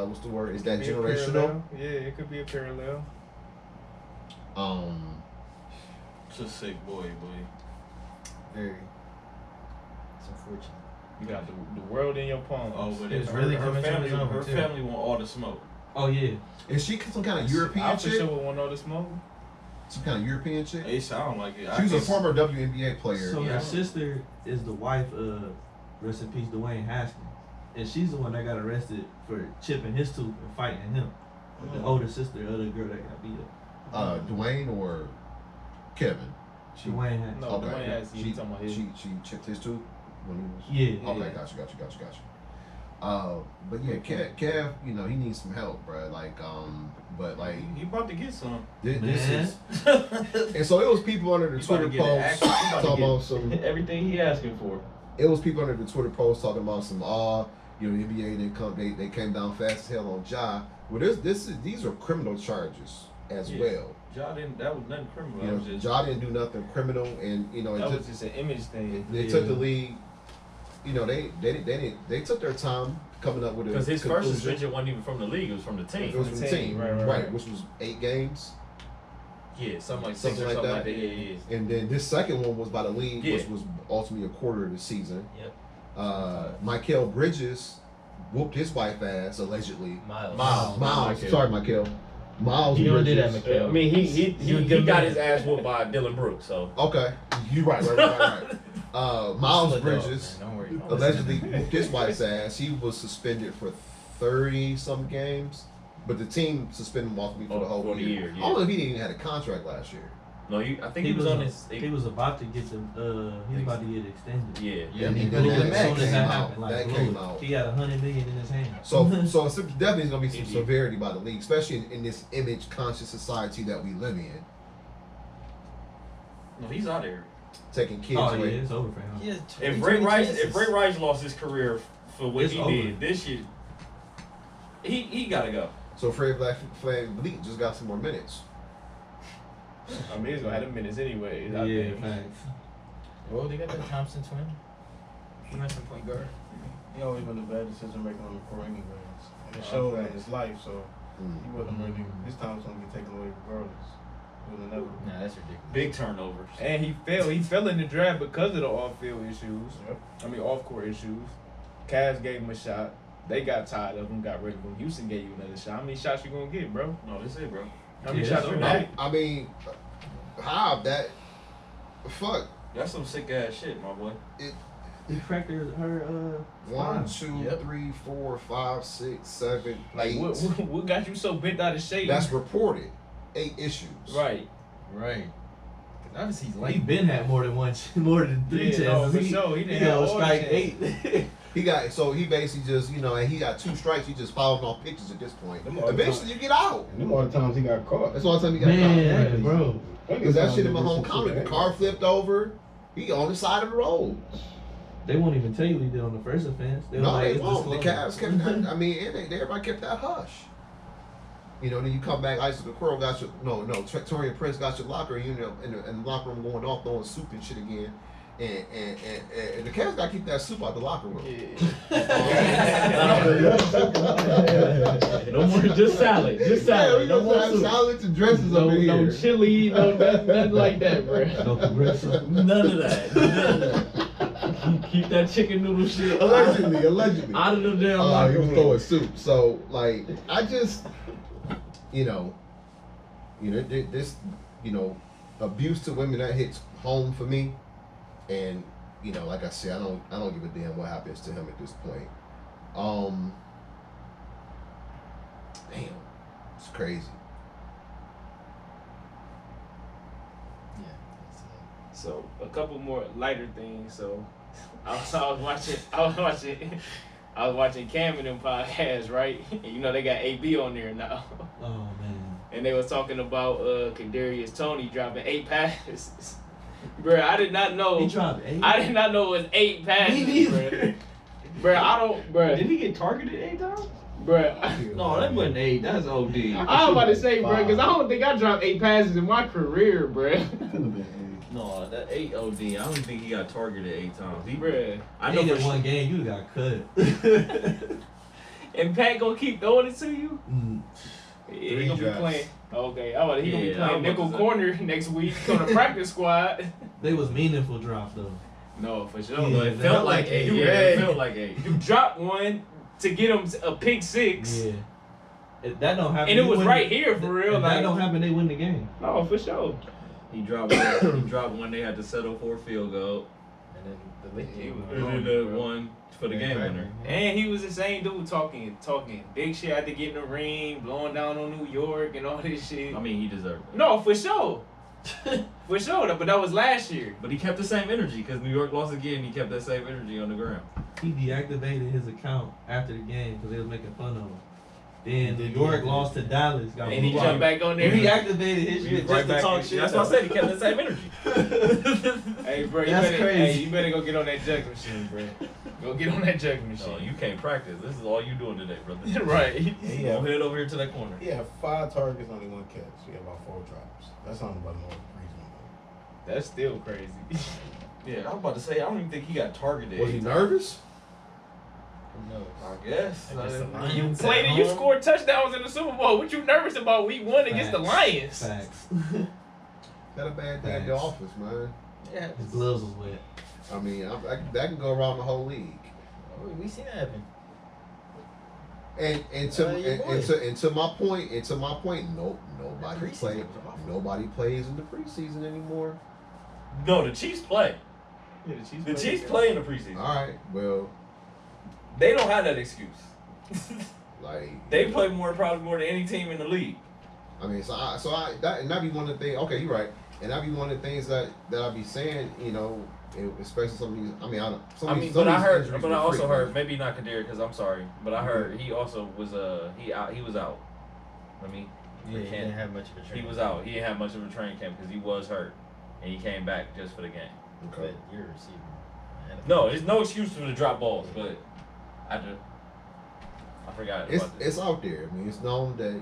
what's the word? Is that be a generational? parallel. Yeah, it could be a parallel. It's a sick boy. Very. It's unfortunate. You got the world in your palm. Oh, but It it's was really her coming to family. his own, Her too. family want all the smoke. Oh yeah. Is she some kind of European I for chick? sure would want all the smoke. Some kind of European chick? It sound like it. She was a former WNBA player. So Yeah. her sister is the wife of, rest in peace, Dwayne Haskins. And she's the one that got arrested for chipping his tooth and fighting him. The older sister of the girl that got beat up. Dwayne or Kevin? Dwayne Haskins. No, Okay. Dwayne has She, he talking about his. she chipped his tooth when he was. Yeah. Okay, yeah. gotcha. But yeah, Kev, you know, he needs some help, bro. Like, but like, He about to get some. this Man. is. And so it was people under the He about to Twitter get an post action. He about to talking get about some. everything he asking for. It was people under the Twitter post talking about some. You know, the NBA they came down fast as hell on Ja. Well, these are criminal charges as Yeah. well. Ja didn't. That was nothing criminal. You That know, was just. Ja didn't do nothing criminal, and you know, it That took, was just an image thing. they took the league. You know, they took their time coming up with a Because his first conclusion. suspension wasn't even from the league; it was from the It team. was from the team, right. which was 8 games, Yeah, something like Something six or like something that. like that. Yeah. and then this second one was by the league, Yeah. which was ultimately a quarter of the season. Yep. Michael Bridges whooped his wife ass allegedly. Miles. Miles, Mikal. sorry, Michael. Miles You don't do Bridges. that, Mikal. I mean, You he good got man. his ass whooped by Dylan Brooks. So Okay, you right. Miles Still a dog, Bridges man. Don't worry. Don't allegedly listen. whooped his wife's ass. He was suspended for 30-some games, but the team suspended him ultimately for the whole for the year. year, yeah. I don't know if he didn't even had a contract last year. no, I think he was on his. He was about to get the. He was about to get extended. Yeah. Yeah, And he then did. that As soon as came that out. happened, like, That bro, came out. he had $100 million in his hand. So it's definitely gonna be some Indeed. severity by the league, especially in this image conscious society that we live in, No, he's out there. taking kids Oh yeah, away. it's over for him. He has If 20 Ray Rice, chances. if Ray Rice lost his career for what It's he over. did this year, he gotta go. So Fred VanVleet just got some more minutes. I mean, he's gonna have the minutes anyway. I Yeah, think. facts. Well, they got that Thompson twin. He went from point guard. He always been a bad decision maker on the court anyways. And it Oh, showed in facts. his life, so he wasn't really, his time's gonna get taken away regardless. It was inevitable. Nah, that's ridiculous. Big turnovers. And he fell in the draft because of the off-field issues. Yep. I mean, off-court issues. Cavs gave him a shot. They got tired of him, got rid of him. Houston gave you another shot. How many shots you gonna get, bro? No, this is bro. How many Yeah, shots that's you all get? I mean, how that? Fuck. That's some sick ass shit, my boy. He cracked her 1, spine. 2, Yep. 3, 4, 5, 6, 7, Like, 8. what got you so bent out of shape? That's reported. 8 issues. right. Right. Because obviously he's He like been had more than 3 Yeah, no, chances. for sure. He didn't got have all the strike chances. 8. He basically just, and he got 2 strikes. He just fouled off pitches at this point. Them all the Eventually, you get out. And them all the times he got caught. That's all the time he got Man, caught. bro. Because that shit in my home county, the car flipped over. He on the side of the road. They won't even tell you what he did on the first offense. They were No, like, they it's won't. The disclosed. Cavs kept that. I mean, everybody kept that hush. Then you come back, Isis McQuarrie got your Torian Prince got your locker, in the locker room going off throwing soup and shit again. And the Cavs got to keep that soup out the locker room. No more, just salad. Just Yeah, salad. we No gonna more have soup. salads and dresses No, over no here. chili, nothing like that, bro. No progressive. None of that. None of that. Keep that chicken noodle shit Allegedly. out of the damn He locker was room. throwing soup. So I just, this, abuse to women that hits home for me, and like I said, I don't give a damn what happens to him at this point. Damn, it's crazy. yeah. So a couple more lighter things. So I was watching Cam and them podcasts, right? And they got AB on there now. Oh, man. And they was talking about Kadarius Toney dropping 8 passes. Bro, I did not know. He dropped 8. I did not know it was 8 passes, Me neither. bro. I don't, bro. Did he get targeted 8 times? Bro, No, that wasn't 8. That's OD. I was about to say, bro, because I don't think I dropped 8 passes in my career, bro. No, that 8 OD. I don't think he got targeted 8 times. He, Bro. I know in for one sure. game, you got cut. And Pat gonna keep throwing it to you? Mm. He gonna be drafts. playing. Okay, he gonna be Yeah, I playing was nickel about to say. corner next week on the practice squad. They was meaningful drops, though. No, for sure. Yeah, But it that felt was like 8. you Yeah, read. it felt like 8. You dropped one to get him a pick 6. Yeah. If that don't happen, And it you was win- right here for real. If Like, that don't happen, they win the game. no, for sure. He dropped one they had to settle for a field goal. And then the league. He was And then the one for the game winner. And he was the same dude talking big shit after getting the ring, blowing down on New York and all this shit. I mean, he deserved it. No, for sure. For sure. But that was last year. But he kept the same energy because New York lost again. He kept that same energy on the ground. He deactivated his account after the game because they was making fun of him. Then New Did York he? lost to Dallas. Got And he blew jumped out. back on there. He reactivated his He shit was just right to back. talk shit. That's why I said he kept the same energy. Hey, bro, That's crazy. you better go get on that jug machine, bro. Go get on that jug No, machine. you can't practice. This is all you doing today, brother. Right. Yeah, Go head over here to that corner. he had 5 targets, only 1 catch. He had about 4 drops. That's not about more reasonable. That's still crazy. Yeah, I was about to say, I don't even think he got targeted. Was he nervous? Who knows? I guess. Against the I- Lions. You played and you scored touchdowns in the Super Bowl. What you nervous about week 1 against the Lions? Facts. Had a bad day at the office, man. Yeah. His gloves was wet. I mean, that can go around the whole league. Oh, we seen that happen. And to your boy. and to my point, nobody preseason plays. was awful. Nobody plays in the preseason anymore. No, the Chiefs play. Yeah, The Chiefs play in the preseason. All right, well, They don't have that excuse. like They play probably more than any team in the league. I mean, that be one of the things. Okay, you're right, and that be one of the things that I be saying. You know, especially some of these. I mean, But I also heard maybe not Kadiri because I'm sorry, but I heard he also was he was out. I mean, Yeah, he didn't have much of a he training. was out. He didn't have much of a training camp because he was hurt, and he came back just for the game. But you're a receiver. No, there's no excuse for the drop balls, but I forgot It's about this. it's out there. I mean, it's known that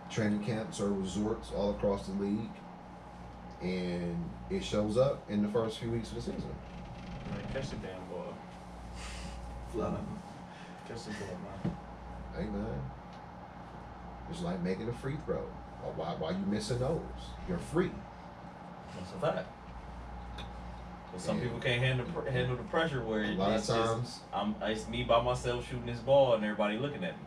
training camps are resorts all across the league, and it shows up in the first few weeks of the season. Man, catch the damn ball. Catch the ball, man. Hey man, it's like making a free throw. Why you missing those? You're free. That's a fact. But some Yeah. people can't handle the pressure where A lot of it's just times. it's me by myself shooting this ball and everybody looking at me.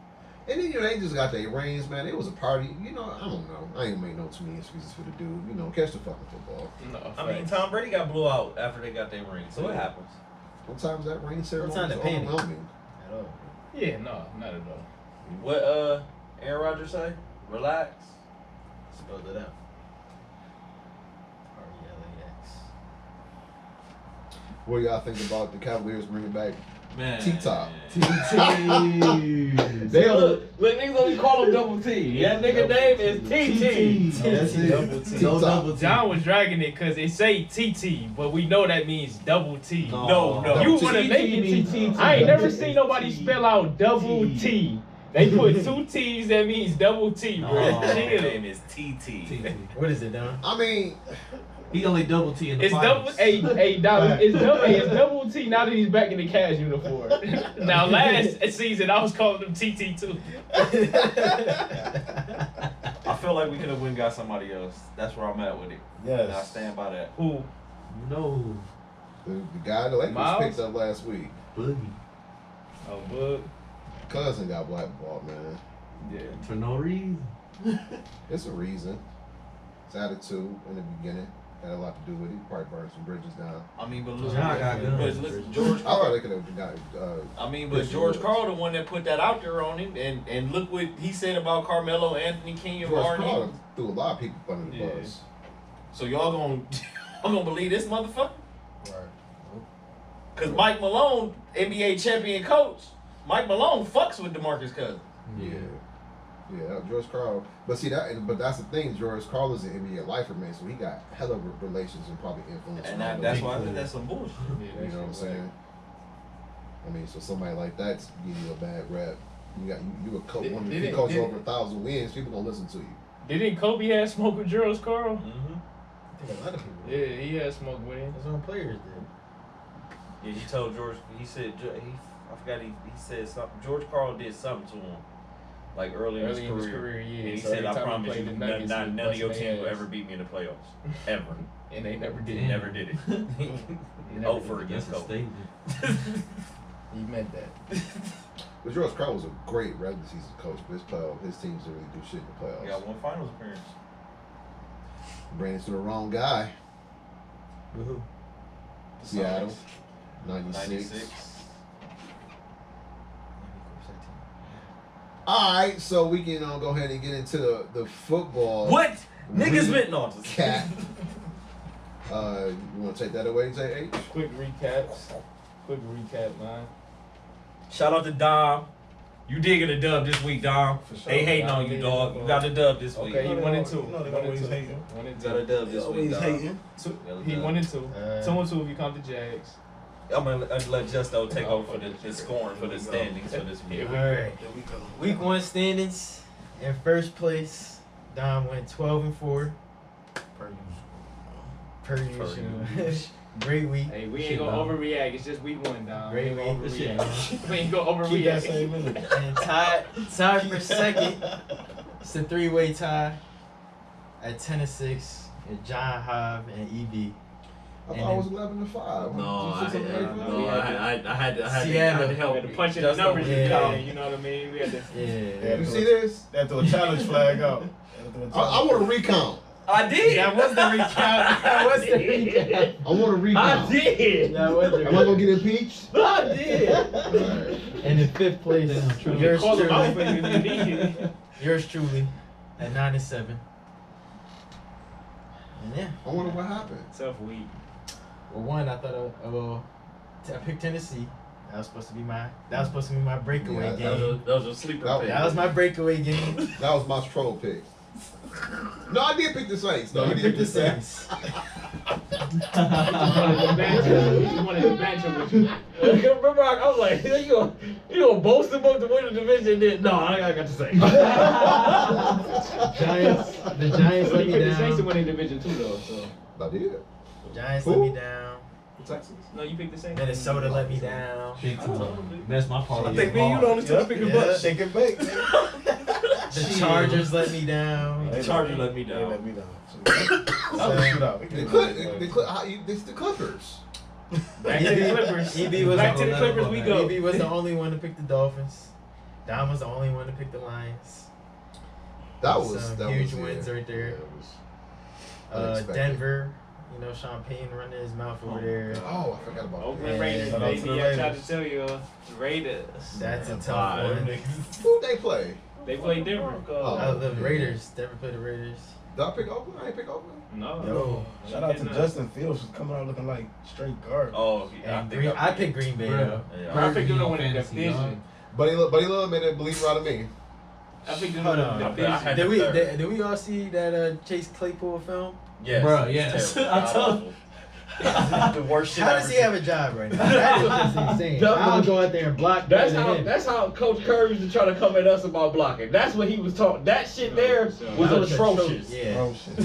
And then they just got their rings, man. It was a party. I don't know. I ain't make no too many excuses for the dude. Catch the fucking football. No, I mean, facts. Tom Brady got blew out after they got their ring, so it happens. Sometimes that ring ceremony Sometimes is they panic. overwhelming. At all. Yeah, no, not at all. What Aaron Rodgers say? Relax. Spelled it out. RELAX. What do y'all think about the Cavaliers bringing back Man. T-Top? They look, niggas only call him Double T. That nigga name is TT. That's it. Double T. No T-top. double T. John was dragging it because it say TT, but we know that means double T. No. You T. want to make it T? I ain't never seen nobody spell out double T. They put 2 T's, that means double T, bro. No. His Chill. name is TT. T. What is it, Don? I mean, He only double T in the It's double, finals. hey, Dollar, it's double T now that he's back in the Cavs uniform. Now, last season, I was calling him TT too. I feel like we could have got somebody else. That's where I'm at with it. And I Yes. stand by that. Who? No. the guy the Lakers Miles? picked up last week, Boogie. Oh, Bug. cousin got blackballed, man. Yeah. For no reason. It's a reason. It's attitude in the beginning. Had a lot to do with it. Probably burned some bridges down. I mean, but look, John got guns. but listen, George. I thought they could have got. I mean, but Christian George Woods. Carl, the one that put that out there on him, and look what he said about Carmelo Anthony King and George Barney. Carl threw a lot of people under the Yeah. bus. So y'all gonna believe this motherfucker? Right. Cause Mike Malone, NBA champion coach, Mike Malone fucks with DeMarcus Cousins. Yeah, George Carl. But see but that's the thing. George Carl is an NBA lifer, man. So he got hella relations and probably influence. And around that's the why I league. think that's some bullshit. You know what I'm saying? I mean, so somebody like that's give you a bad rap. You a coach. One of the Did- coach did- over 1,000 wins. People gonna listen to you. Didn't Kobe have smoke with George Carl? Mm-hmm. I think a lot of people. Yeah, he had smoke with him. His own players did. Yeah, he told George. He said I forgot. He said something. George Carl did something to him, like early in his career. Yeah. And he So said, every "I time he promise played you, the Nuggets, he none of your busted team will their ever ass. beat me in the playoffs, ever." And they never did. He never did it. He never Over did. against That's a Kobe. statement. He meant that. But George Crown was a great regular season coach, but his teams didn't really do shit in the He playoffs. got one finals appearance. Ran into the wrong guy. Woohoo. The Seattle, Sonics. 96. All right, so we can go ahead and get into the football. What? Niggas been on this. Cat. You want to take that away, JH? Quick recaps. Man. Shout out to Dom. You did get a dub this week, Dom. For sure. They hating on you, dog. You got a dub this week. Okay, he 1 and 2. You know they always hating. 1 and You got a 2. dub this week, dog. He 1 and 2. 2 Uh, and 2 if you count the Jags. I'm gonna let Justo take over for the scoring for the standings for this week. All right. Week 1 standings. In first place, Dom went 12-4 per usual. Great week. Hey, we Shit, ain't gonna Dom. overreact. It's just week 1, dog. We Great ain't gonna week. overreact. We ain't gonna Keep that overreact. same energy. And tied for second. It's a 3-way tie at 10-6 with John Hobb and EB. I thought it was 11-5. No, I had to Seattle. help. We had to punch in the Just numbers. yeah. Yeah, you know what I mean? We had to. Yeah. You see this? They have to throw a challenge flag out. I want a recount. I did. That was the recount. That was the recount. I want a recount. did. That was the Am I gonna get impeached? I did. Alright. And in fifth place, Damn, yours Call them out for truly, you if you need it. yours truly, at 9-7. And yeah, I wonder what happened. Tough week. well, one I thought I picked Tennessee. That was supposed to be my breakaway Yeah, game. That was a sleeper That pick. That was my breakaway game. That was my troll pick. No, I did pick the Saints. No, I he did picked pick the the Saints. Saints. He wanted to match up with you. Remember, I was like, you gonna boast him up to win the division? Then no, I got to say. The Giants let You me picked the Saints to down. win in Division 2 though. So I did. Giants Who? let me down. Texas. no, you picked the Saints. Minnesota let me down. Big time. That's my part. I think me and you the only two that pick a butt. Shake and bake. The Chargers let me down. The Chargers let me They down. let me down. That was a shootout. It's the Clippers. Back to the Clippers. EB was Back the to the Clippers we go. EB was the only one to pick the Dolphins. Dom was the only one to pick the Lions. That was Some that huge was, wins right there. Yeah, it was unexpected. Denver, Sean Payne running his mouth over there. Oh, I forgot about Oakland Yeah. Raiders, Shout out to baby. the I tried Raiders. to tell you. Raiders. That's a tough Five. one. that. Who they play? They played Denver. Oh. The Raiders. Denver played the Raiders. Did I pick Oakland? I ain't pick Oakland. No. Yo. Shout out to Justin Fields for coming out looking like straight guard. Oh, And I picked Green Bay. Bruh. Though. I picked them to win the Fantasy, division. Buddy Love made a believer out of me. I picked them Hold to on. win the I had division. Did we all see that Chase Claypool film? Yes. Bruh, it's yes. terrible. I told- God-awful. The worst shit How ever does he have a job right now? That is just insane. That I'll was- go out there and block That's better than him. that's how Coach Curry used to try to come at us about blocking. That's what he was talking. That shit there was That was atrocious. Yeah. Oh shit.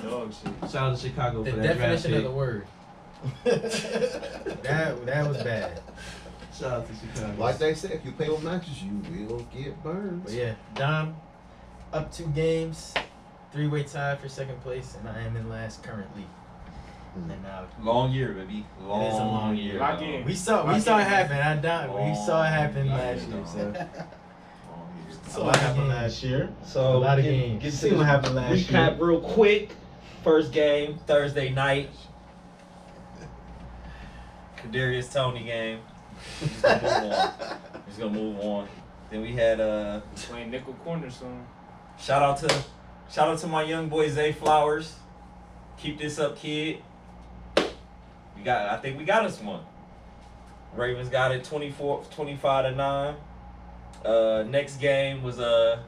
Dog shit. Shout out to Chicago The for that draft definition of pick. the word. That was bad. Shout out to Chicago. Like they said, if you play with matches, you will get burned. But yeah, Dom, up 2 games, 3-way tie for second place, and I am in last currently. And Long year, baby. Long, It is a long year. Lock dog. in. we saw it happen. We saw it happen last year. So So what happened last year? So A lot of get- games. Get See to what the happened last recap year. real quick. First game Thursday night. Kadarius Toney game. We're just gonna move on. Then we had Playing nickel corner soon. shout out to my young boy Zay Flowers. Keep this up, kid. I think we got us one. Ravens got it 25-9. Next game was the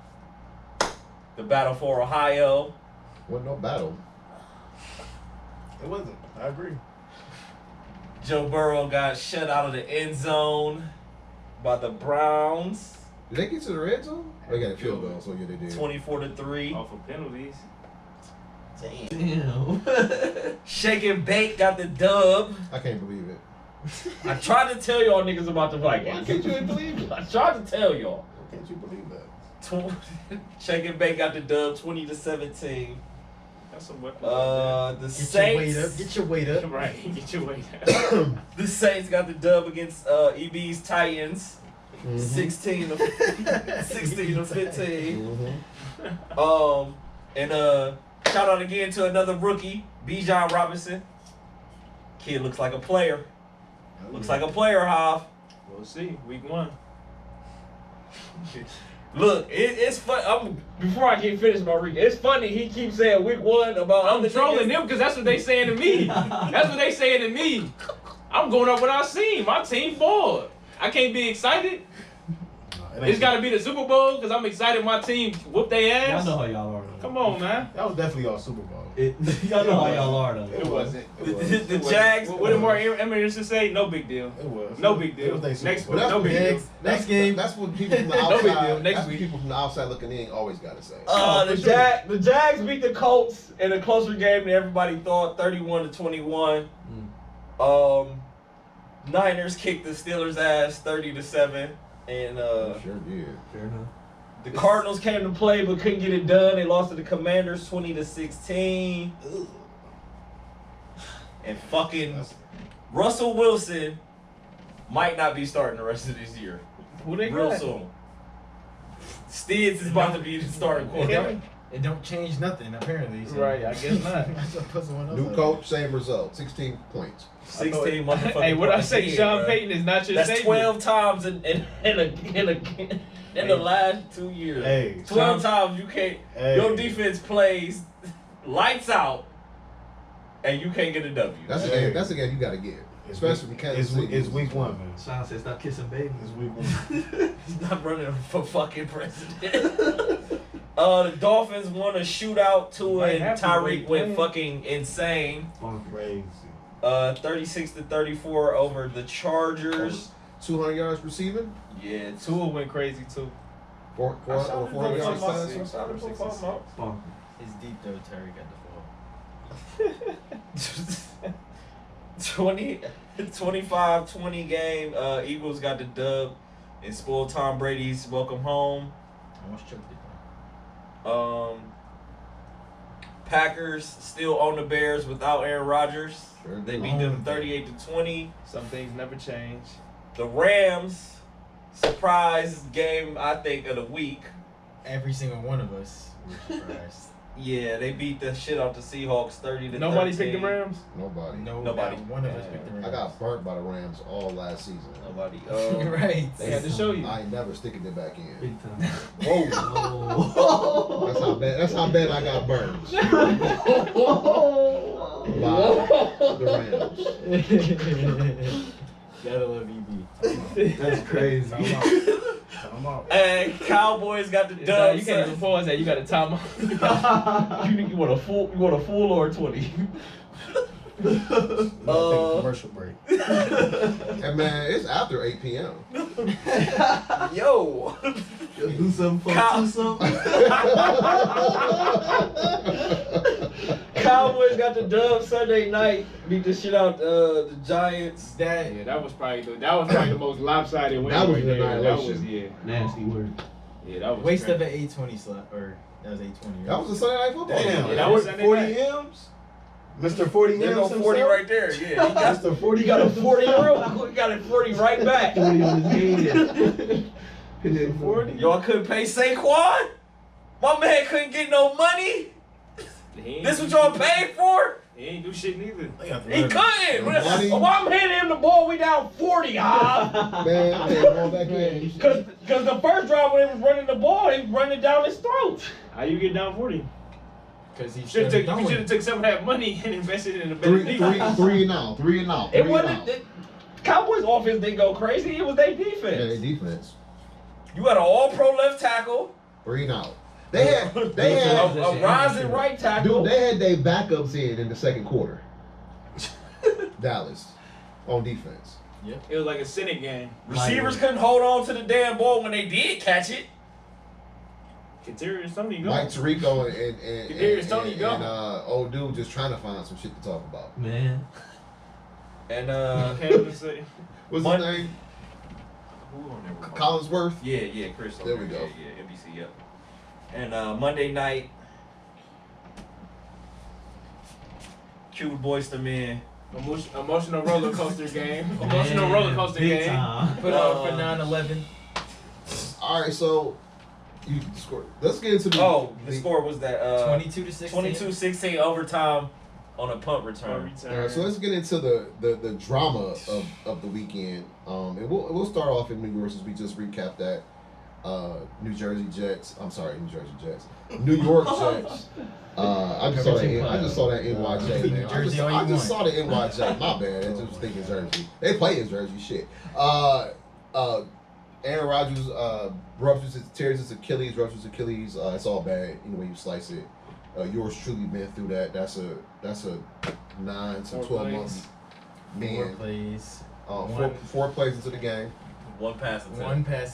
battle for Ohio. Wasn't no battle. It wasn't. I agree. Joe Burrow got shut out of the end zone by the Browns, Did they get to the red zone? They got a field goal, so yeah, they did. 24-3. Off of penalties. Damn. Shake and Bake got the dub. I can't believe it. I tried to tell y'all niggas about the Vikings. Why can't you believe it? I tried to tell y'all. Why can't you believe that? Shake and Bake got the dub 20-17. That's a weapon. The get your weight up. Saints. Get your weight up. Right. Get your weight. The Saints got the dub against EB's Titans. Mhm. 16 to 15. Mhm. And shout out again to another rookie, Bijan Robinson. Kid looks like a player. Looks like a player, Hoff. We'll see. Week 1. Look, it's fun. Before I get finished, Maurice, it's funny he keeps saying week 1 about I'm other trolling niggas. them because that's what they saying to me. That's what they saying to me. I'm going up what I seen. My team bored. I can't be excited. It's got to be the Super Bowl because I'm excited my team whoop their Y'all ass. know how y'all are. Though. Come on, man. That was definitely all Super Bowl. Y'all know how y'all are though. It wasn't. The Jags. What did Mark Emmons just say? No big deal. It was. No big deal. It was their Super Next Bowl. week, no big deal. Next game. That's what people from the No big outside. deal. Next That's what week. people from the outside looking in always gotta say. The Jags beat the Colts in a closer game than everybody thought, 31-21. Niners kicked the Steelers' ass 30-7, and Sure did. Fair enough. the Cardinals came to play but couldn't get it done. They lost to the Commanders 20-16. And fucking Russell Wilson might not be starting the rest of this year. Who they Real got? soon. Stids is about to be the starting quarterback. It don't change nothing apparently. So. Right, I guess not. That's what put someone else New on. coach, same result. 16 points. 16 motherfucking Hey, what I say? points. Sean bro. Payton is not your That's savior. 12 times in the last 2 years. Hey, 12 times you can't. Hey. Your defense plays lights out, and you can't get a W. That's a Hey. game. That's a game you gotta get, especially from Kansas City. It's week 1, man. Sean said stop kissing babies. It's week 1. He's not running for fucking president. The Dolphins won a shootout. Tua Might and have to Tyreek wait, went man. fucking insane. Crazy. 36-34 over the Chargers. 200 yards receiving. Yeah, Tua went crazy too. Over 400 yards passing. Bonk. It's deep though. Terry got the ball. 25-20 game. Eagles got the dub and spoiled Tom Brady's welcome home. Almost choked it. Packers still own the Bears without Aaron Rodgers. Sure They do. beat them 38-20. Some things never change. The Rams, surprise game, I think, of the week. Every single one of us were surprised. Yeah, they beat the shit out the Seahawks 30-13. Nobody picked the Rams. Nobody. Nobody. Not one of us picked the Rams. I got burnt by the Rams all last season. Nobody. Right. They had to show you. I ain't never sticking it back in. Big time. Whoa. Oh. That's how bad I got burned by the Rams. Gotta love EB. That's crazy. I'm out. And Cowboys got the Nah, dub. you can't even pause that. You got to time out. You want a full or 20? Take a commercial break. And man, it's after 8 p.m. Yo. Do something for Cow- do something. Cowboys got the dub Sunday night. Beat the shit out the Giants. That Yeah, that was probably the most lopsided win. That was right an there. That was annihilation. Nasty word. yeah, that was waste crazy. of an 820 slot, or that was 820. That was a Sunday night football. Damn, game. Yeah, that was was Sunday 40 night. M's? Mr. 40 There M's go 40 himself? right there. Yeah, he got Mr. 40 he got a 40 real. He got a 40 right back. 40 on his head. 40. Y'all couldn't pay Saquon? My man couldn't get no money? This what y'all paid for? He ain't do shit neither. He couldn't. Money. Why I'm handing him the ball? We down 40, huh? Man, I ain't going back in. Cause the first drive when they was running the ball, he was running down his throat. How you get down 40? Because he You should should have have took some of that money and invested in a better defense. Three and out. Three and out. It Three and wasn't. out. The Cowboys offense didn't go crazy. It was their Yeah, defense. their defense. You got an all-pro left tackle, 3 and out. They had a rising right tackle. dude, they had their backups in the second quarter. Dallas on defense. It was like a Senate game. Receivers couldn't hold on to the damn ball when they did catch it. Kadarius Toney go. Mike Tirico Kadarius Toney go. and old dude just trying to find some shit to talk about. Man. And Can't even say. What's Mon- his name? who on there? Collinsworth. Yeah, Chris. There we go. Yeah, NBC. Yep. And Monday night, Cube Boys to Men. Emotional roller coaster game. Emotional roller coaster Big game. time. put on for 9/11. All right, so you scored. Let's get into the. Oh, the score was that 22-16. 22-16 overtime on a punt return. All right, so let's get into the drama of the weekend. And we'll start off in New York since we just recapped that. New Jersey Jets. I'm sorry, New Jersey Jets. New York Jets. I just saw that NYJ, man. I just saw the NYJ. My bad. I just thinking Jersey. They play in Jersey. Shit. Aaron Rodgers tears his Achilles. It's all bad. You know when you slice it. Yours truly been through that. That's a 9 to 12 month man. 4 plays. Four plays into the game. One pass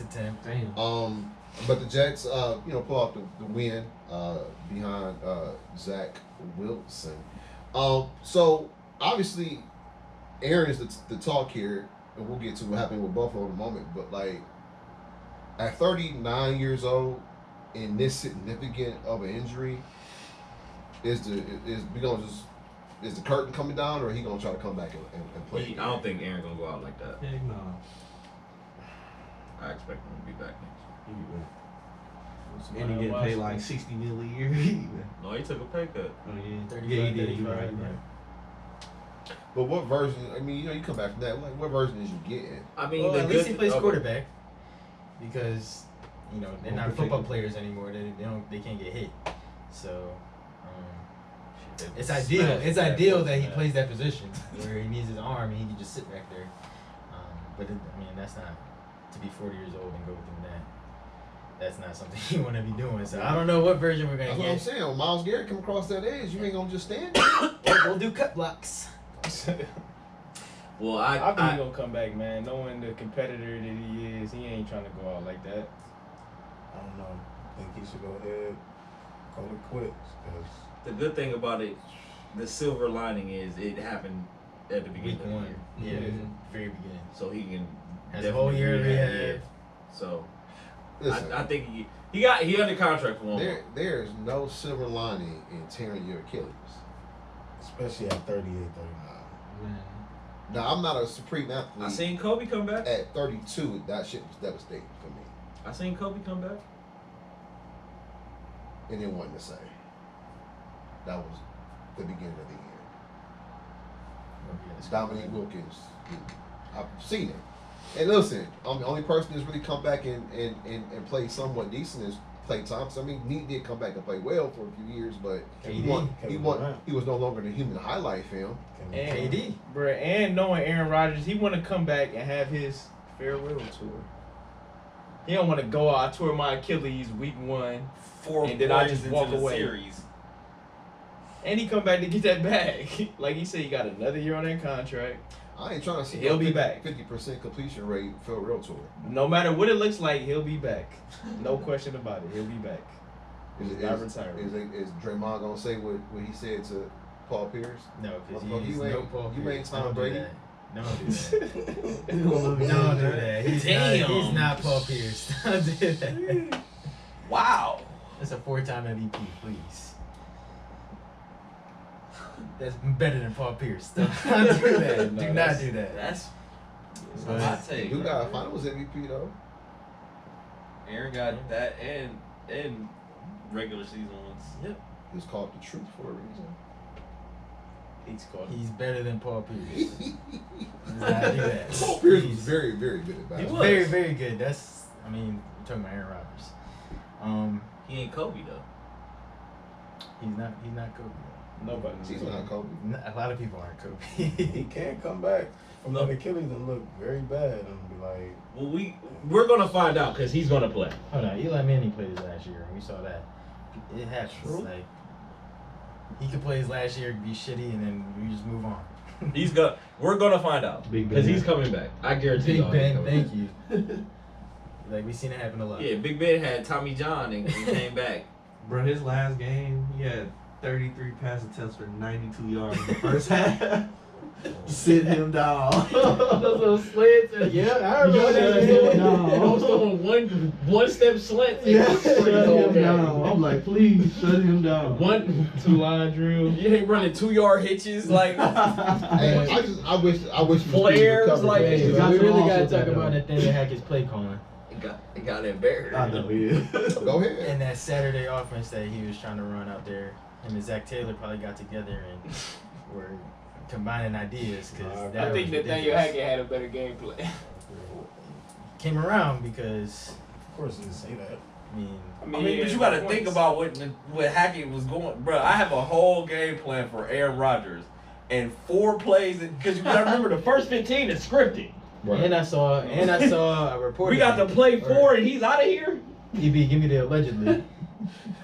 attempt. Damn. But the Jets, pull out the win behind Zach Wilson. So obviously, Aaron is the talk here, and we'll get to what happened with Buffalo in a moment. But like, at 39 years old, in this significant of an injury, is the curtain coming down, or he gonna try to come back and play? I don't think Aaron gonna go out like that. Heck no. I expect him to be back next year. And he getting paid like $60 million a year. No, he took a pay cut. Oh, yeah. 35, Yeah, he did. 35, You're right. yeah. But what version? I mean, you come back from that. Like, what version is you getting? I mean, Well, the at least good he plays okay. quarterback because they're More not protected. football players anymore. They can't get hit. So it's ideal. It's ideal that he plays that position where he needs his arm and he can just sit back there. That's not to be 40 years old and go through that. That's not something you want to be doing. So I don't know what version we're gonna That's what I'm get. saying. When Myles Garrett come across that edge, you ain't gonna just stand. We'll do cut blocks. Well, I think I he's gonna come back, man. Knowing the competitor that he is, he ain't trying to go out like that. I don't know. I think he should go ahead, call it quits. Cause the good thing about it, the silver lining is it happened at the beginning Week of the 1. year. Yeah, Mhm. very beginning. So he can Has a whole year of rehab, rehab. yeah. So Listen, I think he under contract for one more. there is no silver lining in tearing your Achilles. especially at 38, 39. Man. Now, I'm not a supreme athlete. I seen Kobe come back. At 32, that shit was devastating for me, I seen Kobe come back. and it wasn't the same. That was the beginning of the year. Dominique Wilkins, I've seen it. And listen, I'm the only person that's really come back and played somewhat decent is Klay Thompson. I mean, Neat did come back and play well for a few years, but he was no longer the human highlight film. And KD. bruh, and knowing Aaron Rodgers, he want to come back and have his farewell tour. He don't want to go out. I tore my Achilles week 1, 4 And then I wins just into walk the away. Series. and he come back to get that bag. Like he said, he got another year on that contract. I ain't trying to see He'll be back. 50% completion rate farewell tour. No matter what it looks like, he'll be back. No question about it. He'll be back. He's not retiring. Is Draymond gonna say what he said to Paul Pierce? No, because Well, he's you no ain't- Paul you Pierce. ain't Tom Don't do Brady. that. Don't do that. Don't do that. He's not Paul Pierce. Don't do that. Wow. That's a 4-time MVP, please. That's better than Paul Pierce. Don't do that. No, Do not do that. That's But- a hot take. You got a Finals MVP though. Aaron got that and regular season ones. It's called the truth for a reason. He's called. He's better than Paul Pierce. Do not do that. Paul Pierce was Please. very, very good at He basketball. was. Very, very good. That's, we're talking about Aaron Rodgers. He ain't Kobe though. He's not Kobe. Nobody. He's not Kobe. A lot of people aren't Kobe. He can't come back from that Achilles and look very bad and be like, Well, we're gonna find out because he's gonna play. Hold on, Eli Manning played his last year, and we saw that. It happens. True. Like, he could play his last year, be shitty, and then we just move on. We're gonna find out Big because Ben. he's coming back. I guarantee Big y'all. he's Ben, coming thank you. Like, we seen it happen a lot. back. Yeah, Big Ben had Tommy John and came back. Bro, his last game, he had 33 pass attempts for 92 yards in the first half. Sit him down. Those little slants. Yeah, I remember that. Those little one step slants. Shut him down. I'm like, please shut him down. 1-2 drill. You ain't running 2-yard hitches like. Hey, I wish Flares, recovered like- that. Hey, You got we to really also gotta that, talk about though. Nathaniel Hackett's play calling. He got embarrassed. I know he is. Go ahead. And that Saturday offense that he was trying to run out there, him and Zach Taylor probably got together and were combining ideas because I think Nathaniel Hackett had a better game plan. came around because Of course, he didn't say that. I mean I mean, but you got to think about what Hackett was going. Bro, I have a whole game plan for Aaron Rodgers, and 4 plays because you got to remember The first 15 is scripted. and I saw a report. We got to play 4 and he's out of here. EB, give me the allegedly.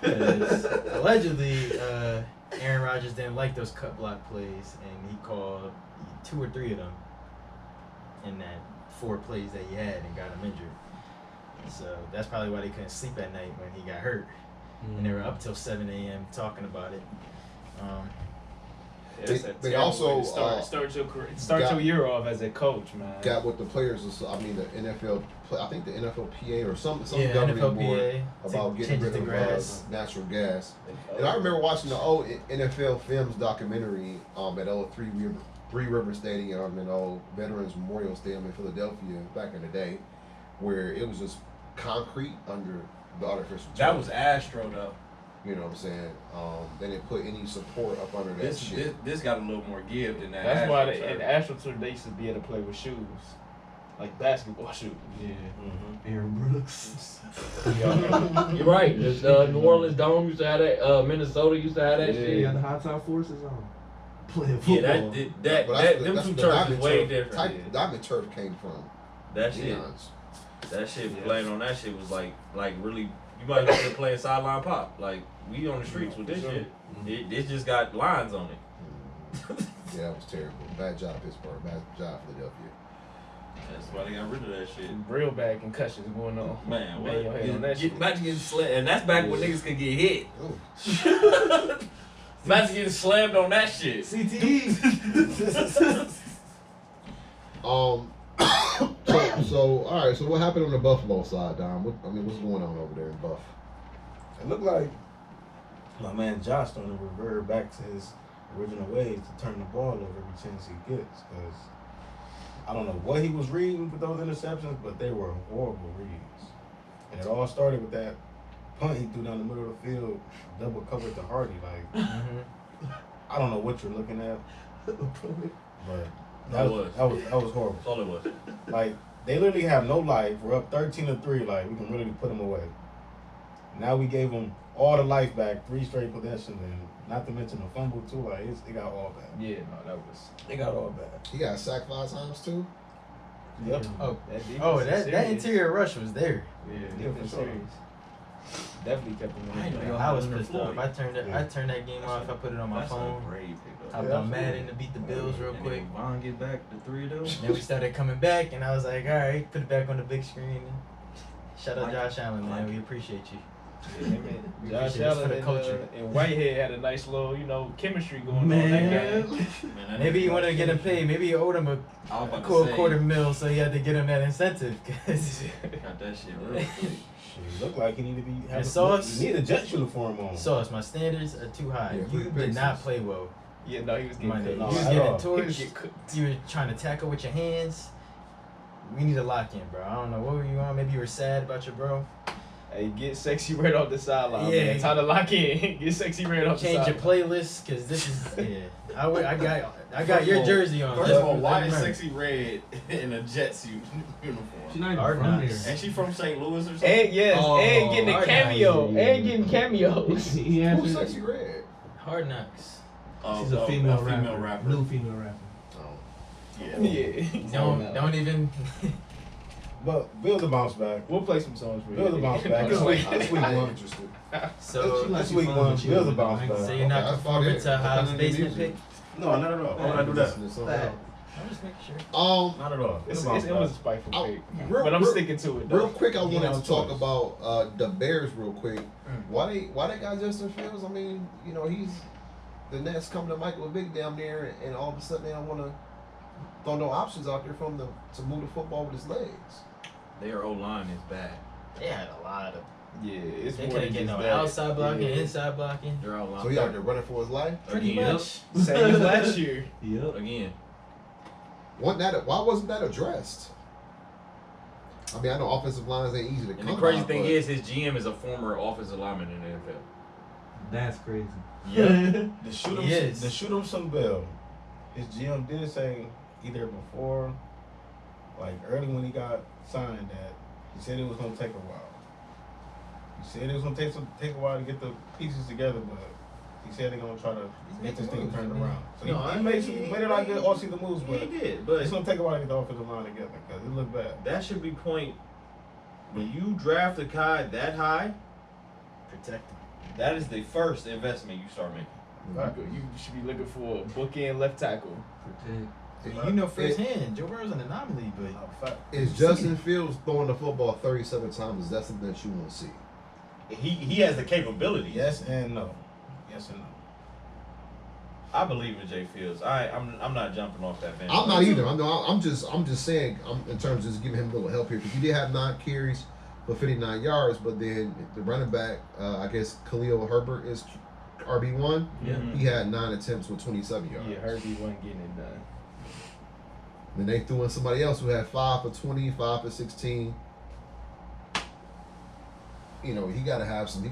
'Cause allegedly, Aaron Rodgers didn't like those cut block plays, and he called 2 or 3 of them in that 4 plays that he had and got him injured. So that's probably why they couldn't sleep at night when he got hurt, and they were up till 7 a.m. talking about it. They also start your year off as a coach, man. got with the players. I mean, the NFL. I think the NFLPA or some Yeah, governing board NFLPA about getting changes rid the of grass. natural gas. And I remember watching the old NFL Films documentary at old Three River Stadium and old Veterans Memorial Stadium in Philadelphia back in the day, where it was just concrete under the artificial turf. that was Astro though. You know what I'm saying? They didn't put any support up under that shit. This got a little more give than that. That's why Astro in turf. AstroTurf they used to be able to play with shoes, like basketball shoes. Yeah. Mm-hmm. Aaron Brooks. You're right. The New Orleans Dome used to have that. Minnesota used to have that He shit. got the high top forces on. Playing Yeah, football. them two turfs is way different. Type diamond turf came from. That shit, Eons. playing on that shit was like really. You might as well be playing sideline pop. Like we on the streets with this shit. It just got lines on it. Yeah, it was terrible. Bad job, Pittsburgh. Bad job, Philadelphia. That's why they got rid of that shit. Real bad concussions going on. Man, Bang your head on that shit. imagine getting slammed, and that's back when niggas could get hit. Ooh. Imagine getting slammed on that shit. CTE. So all right. So what happened on the Buffalo side, Dom? What's going on over there in Buff? It looked like my man Josh starting to revert back to his original ways to turn the ball over every chance he gets. Because I don't know what he was reading with those interceptions, but they were horrible reads. And it all started with that punt he threw down the middle of the field, double covered to Hardy. Like, I don't know what you're looking at, but that was horrible. That's all it was. Like, they literally have no life. We're up 13-3. Like, we can really put them away. Now we gave them all the life back, 3 straight possessions, and not to mention the fumble too. Like, it got all bad. Yeah, no, that was. It got all bad. He got sacked 5 times too. Yep. That interior rush was there. Yeah, for sure. Definitely kept him I in. know there. y'all I was having pissed a off. Floyd. I turned that game off. I put it on my That's phone. a great pickup. Hopped on Madden to beat the Bills real And quick. then Vaughn get back the 3 of those. Then we started coming back, and I was like, all right, put it back on the big screen. Shout out Like Josh Allen, man. like We appreciate you. Yeah, man. We Josh appreciate this for Allen the culture. and Whitehead had a nice little, chemistry going on that game. Man, that Maybe nigga you wanted to get him shit. paid. Maybe you owed him a I was about to cool say, $250,000, so you had to get him that incentive. 'Cause got that shit real quick. Shit, looked like he needed to be. And Sauce? He need a Jets uniform on. Sauce, my standards are too high. Yeah, You quick did not fixes. play well. Yeah, no, he was getting Monday. cooked. You No, was at getting all. He was torched. getting cooked. You were trying to tackle with your hands. We need a lock in, bro. I don't know. What were you on? Maybe you were sad about your bro. Hey, get sexy right off the sideline, Yeah. man. Time to lock in. Get sexy right off the Change your sideline. playlist, because this is, yeah. I got your jersey on. First of all, why Let is me learn. Sexy Red in a Jets uniform? She's not even Hard from knocks. there. And she from St. Louis or something? And yes, Oh, and getting a hard cameo. knocks. And getting cameos. He answered. Who's Sexy Red? Hard knocks. Oh, She's a oh, female female rapper. rapper. New female rapper. Oh. Yeah. Yeah. Don't even. But Bill the bounce back. We'll play some songs for you. Bill the bounce back. I'm This week not one. interested. So, This week one. Bill's a bounce back. so you're not Okay, I conforming thought to it- Hobbs' I basement music. pick? No, not at all. Why would I do that? I'm just making sure. Not at all. It bounce was a back. spiteful Oh, pick. real- But I'm real- sticking to it, Real though. quick, I You wanted know, to talk choice. about the Bears real quick. Mm. Why they got Justin Fields? I mean, he's the Nets coming to Michael Vick down there, and all of a sudden they don't want to throw no options out there for him to move the football with his legs. Their O-line is bad. They had a lot of. Yeah, it's They more couldn't than get just no that. outside blocking, Yeah. inside blocking. Their O-line. So he out there running for his life. Pretty Again. much. Same as last year. Yep. Again. Why wasn't that addressed? I mean, I know offensive lines ain't easy to come And the crazy by, thing but is, his GM is a former offensive lineman in the NFL. That's crazy. Yeah. To shoot him some bill. His GM did say either before, like early when he got signed, that he said it was gonna take a while. He said it was gonna take a while to get the pieces together, but he said they're gonna try to get this thing turned around. So he made a lot of good all-season moves, but He did, but it's gonna take a while to get the offensive line together because it looked bad. that should be point. When you draft a guy that high, Protect him. that is the first investment you start making. You should be looking for a bookend left tackle. And you know firsthand, Joe Burrow's an anomaly, but is Justin Fields throwing the football 37 times? Is that something that you want to see? He has the capability. Yes and no. Yes and no. I believe in Jay Fields. I'm not jumping off that bench. I'm not either. I'm just saying. In terms of just giving him a little help here because he did have 9 carries for 59 yards, but then the running back, I guess Khalil Herbert is RB1. yeah. He had 9 attempts with 27 yards. Yeah, Herbie wasn't getting it done. Then they threw in somebody else who had 5 for 20, 5 for 16. You know, he gotta have some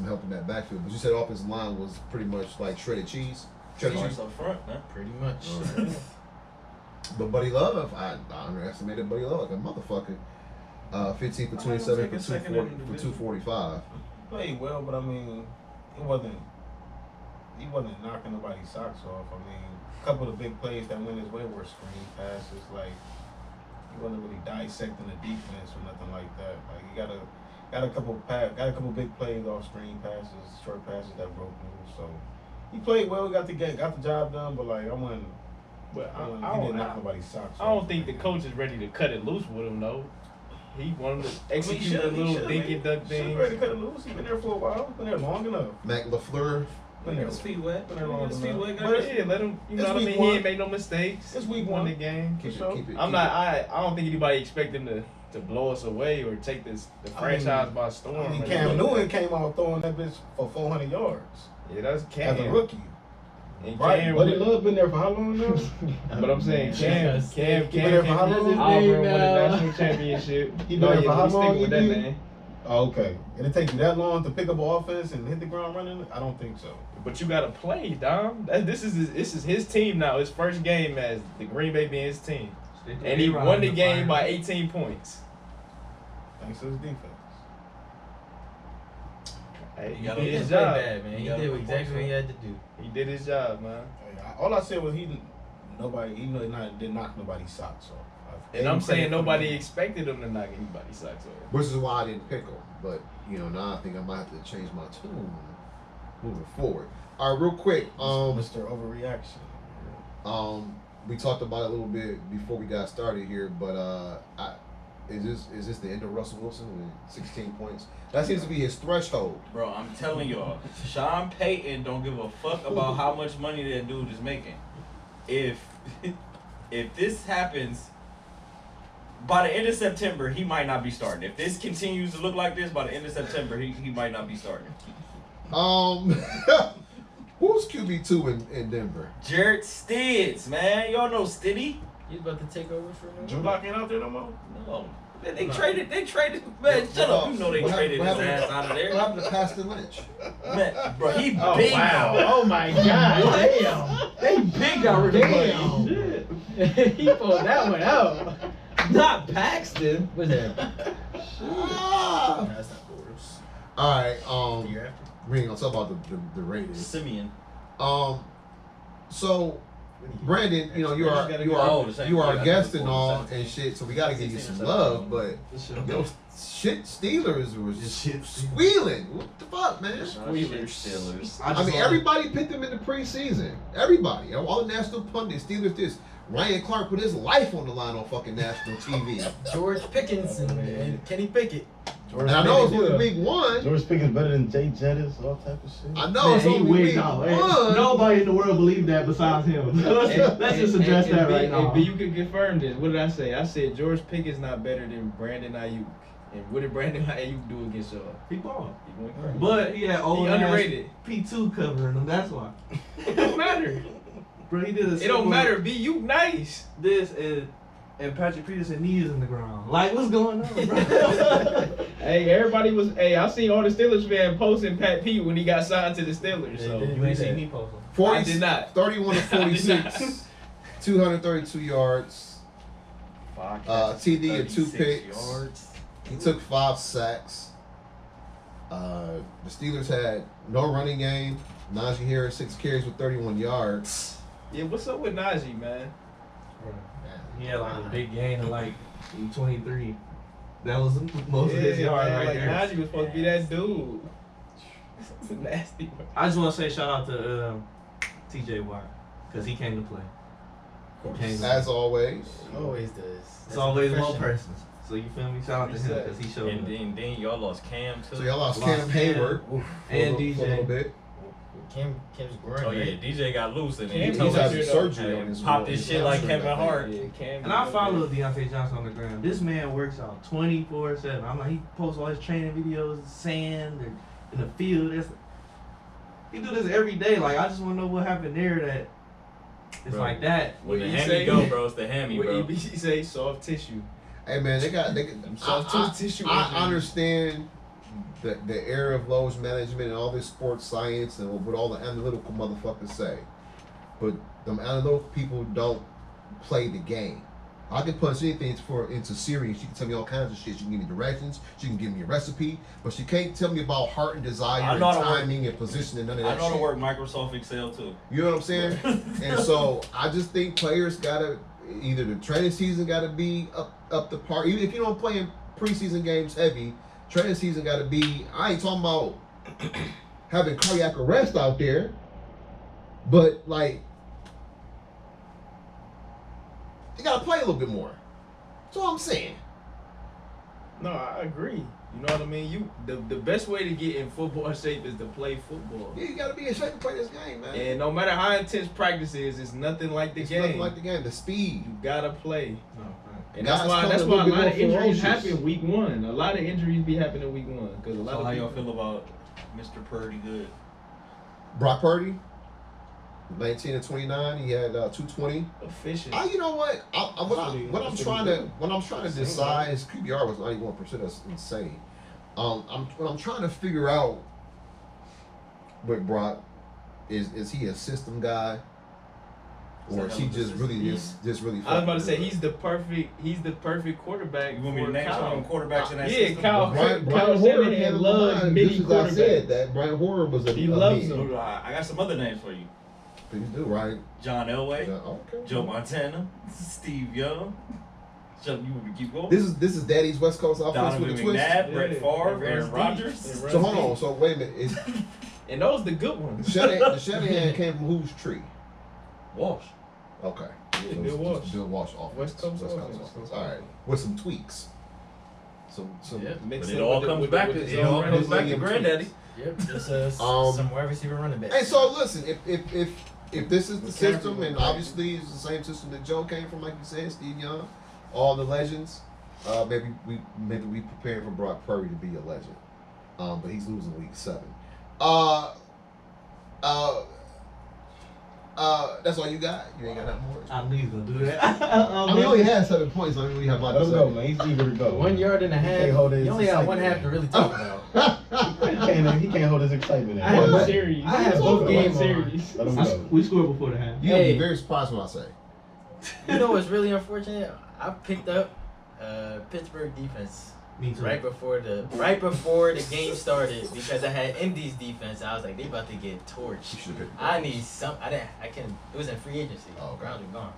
help in that backfield. But you said offensive line was pretty much like shredded cheese. Shredded cheese. up front, man. Pretty much. Alright. But Buddy Love, I underestimated Buddy Love like a motherfucker. 15 for 27 for 245. Played well, but I mean, he wasn't knocking nobody's socks off. I mean, a couple of the big plays that went his way were screen passes. Like, he wasn't really dissecting the defense or nothing like that. Like, he got a couple big plays off screen passes, short passes that broke through. So he played well, got the job done. But like, But he didn't knock nobody's socks I off. don't think the coach is ready to cut it loose with him though. He wanted to execute should- a he little should, dink and dunk He's thing. ready to cut it loose. He's been there for a while. Been there long enough. Mac LaFleur, Been there. His feet wet. Been there long His feet enough. wet. But Yeah, let him. You know It's what I week mean. one. He ain't make no mistakes. It's week Won one. the game. keep sure. it, keep it. I'm keep not. it. I don't think anybody expect him to blow us away or take the franchise by storm. I mean, or Cam anything. Newton came out throwing that bitch for 400 yards Yeah, that's as a Cam. rookie. And Right, Cam, Buddy Love been there for how long now? but I'm saying Cam been there for how long? Auburn won the national championship. He been there for how we long, sticking with that EB? name. Oh, okay. And it take you that long to pick up an offense and hit the ground running? I don't think so. But you gotta play, Dom. This is his team now. His first game as the Green Bay being his team, and he won the game by 18 points. Thanks to his defense. Hey, You he gotta did He his didn't play job. bad, man. He You gotta did perform exactly what he had to do. He did his job, man. All I said was he didn't knock nobody's socks off. And I'm saying nobody expected him to knock anybody's socks off. Which is why I didn't pick him. But, you know, now I think I might have to change my tune moving forward. All right, real quick. Mr. Overreaction. We talked about it a little bit before we got started here, but is this the end of Russell Wilson with 16 points? That seems to be his threshold. Bro, I'm telling y'all, Sean Payton don't give a fuck about how much money that dude is making. If this happens, by the end of September, he might not be starting. If this continues to look like this, by the end of September, he might not be starting. Who's QB2 in Denver? Jarrett Stidds, man. Y'all know Stiddy? He's about to take over for him. Drew Lock ain't out there no more? No. They traded, man, shut up. You know they traded his ass out of What there. happened to Paston Lynch? Man, bro, he big. Oh wow! Oh my God! Damn! They big already. Damn! He pulled that one out. Not Paxton. What's that? Ah! No, that's not Boros. All right, The year after. we ain't gonna talk about the Raiders. Simeon. So Brandon, you know you are a guest and all and shit, so we gotta give you some love. But yo, shit, Steelers was just squealing. What the fuck, man? Steelers. I mean, everybody picked them in the preseason. Everybody, all the national pundits, Steelers. This Ryan Clark put his life on the line on fucking national TV. George Pickens and Kenny Pickett. And I know it's only week one. George Pickens better than Jay Jettis, all type of shit. I know it's only week one. Nobody in the world believed that besides him. Let's just address that right now. But you can confirm this. What did I say? I said George Pickett's not better than Brandon Ayuk. And what did Brandon Ayuk do against y'all? He balled. He went crazy. But he had old He underrated. P2 covering him. That's why. It don't matter. Bro, he did a It don't matter. B, you nice. This is and Patrick Peterson knees in the ground. Like, what's going on, bro? Hey, everybody was. Hey, I seen all the Steelers fans posting Pat Pete when he got signed to the Steelers. So You ain't seen me post him. 40, I did not. 31 to I did not. 46, 232 yards. TD and 2 picks. Yards. He took 5 sacks. The Steelers had no running game. Najee Harris 6 carries with 31 yards. Yeah, what's up with Najee, man? He had like a big gain of like 23. That was most of his yards man, right like there. Najee was supposed to be that dude. It's nasty. I just want to say shout out to TJ Watt because he came to play. He came to As always. Always does. It's always one person. So you feel me? Shout out to him because he showed And up. then y'all lost Cam too. So y'all lost Lost Cam Cam. Hayward And for a little DJ. bit. Kim's groin. Oh yeah, right? DJ got loose and Cam, then He's He's having out surgery there, on his popped his shit like hamstring, Kevin I think. Hart. Yeah, Cam And I follow Deontay Johnson on the gram. This man works out 24/7. I'm like, he posts all his training videos, sand, and in the field. He do this every day. Like, I just want to know what happened there that it's Bro. like that. When the What you hammy say? go, bro, it's the hammy, What bro. EBC say? Soft tissue. Hey man, they got Soft tissue I injury. understand the era of load management and all this sports science and what all the analytical motherfuckers say, but them analytical people don't play the game. I can punch anything into Siri and she can tell me all kinds of shit. She can give me directions, she can give me a recipe, but she can't tell me about heart and desire I and know how to work- timing and position and none of I that know how shit. to work Microsoft Excel too. You know what I'm saying? And so I just think players gotta either the training season gotta be up the par. Even if you don't play in preseason games heavy, training season gotta be. I ain't talking about having cardiac arrest out there, but like you gotta play a little bit more. That's all I'm saying. No, I agree. You know what I mean? The best way to get in football shape is to play football. Yeah, you gotta be in shape to play this game, man. And no matter how intense practice is, it's nothing like the It's game. nothing like the game. The speed. You gotta play. No, And Guys that's why come that's a why a little bit lot of more injuries ferocious. happen week one. A lot of injuries be happening week one because a lot So of how y'all people. feel about Mr. Purdy good? Brock Purdy, 19 and 29. He had 220. Efficient. You know what? When I'm trying to decide, his QBR was 91%. That's insane. When I'm trying to figure out with Brock, is he a system guy, or is he just really just really? I was about to say fucking he's the perfect quarterback. You want me to for name some Kyle. quarterbacks in that Yeah, system? Kyle. Brian Kyle Hoyer Shanahan handled loves mine mini just as I said quarterbacks. that Brian Hoyer was a He loves mid. them. I got some other names for you. Please do, right? John Elway, Okay. Joe Montana, Steve Young. You want me to keep going? This is Daddy's West Coast offense Donovan with a twist. McNabb, Brett Yeah, Favre, it runs Aaron deep. Rodgers. It runs So hold deep. on. So wait a minute. Is And those the good ones. the Shanahan came from whose tree? Walsh. Okay. Yeah, So Bill it's Walsh. just Bill Walsh offense. West Coast offense. All right. With some tweaks. Some Yeah, Mix but it it all with the- comes with back the- to with it the all zone comes back running to game. Granddaddy. Yep, just some wide receiver running back. And so listen, if this is the system, and obviously it's the same system that Joe came from, like you said, Steve Young, all the legends, maybe we preparing for Brock Purdy to be a legend. But he's losing week 7. That's all you got? You ain't got nothing more? I knew he was gonna do that. I mean, he only had 7 points. I mean, we have Let about him to go, say. man. He's eager to go. 1 yard and a half. can't hold his You only got one excitement. half to really talk about. He can't hold his excitement in. I have What? a series. I have both both game games series. Let him go. We scored before the half. You'll be Hey. very surprised when I say. You know what's really unfortunate? I picked up Pittsburgh defense Me too. right before the game started because I had Indy's defense. I was like, they about to get You torched. should have picked. I need some. I couldn't. It was in free agency. Oh, okay. Browns were gone.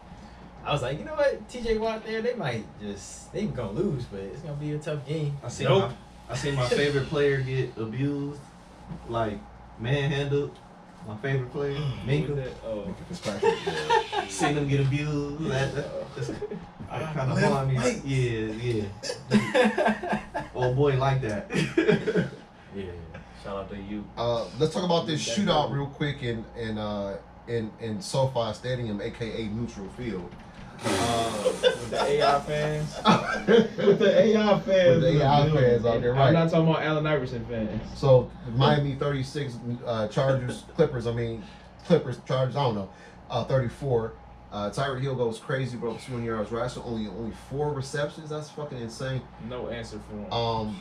I was like, you know what? TJ Watt there, they gonna lose, but it's gonna be a tough game. I seen Nope. I seen my favorite player get abused, like manhandled. My favorite player, Who was Minka. that? Oh. Minka Fitzpatrick. Seen him get abused. That kind of harmed me. Yeah. Oh boy, like that. Yeah. Shout out to you. Let's talk about this shootout real quick in SoFi Stadium, aka Neutral Field. With the AI fans. With the AI fans. With the AI fans out there, I'm right? not talking about Allen Iverson fans. So Miami 36, Chargers, Clippers. Chargers. I don't know. 34. Tyreek Hill goes crazy, bro. 200 yards rushing, only 4 receptions. That's fucking insane. No answer for him.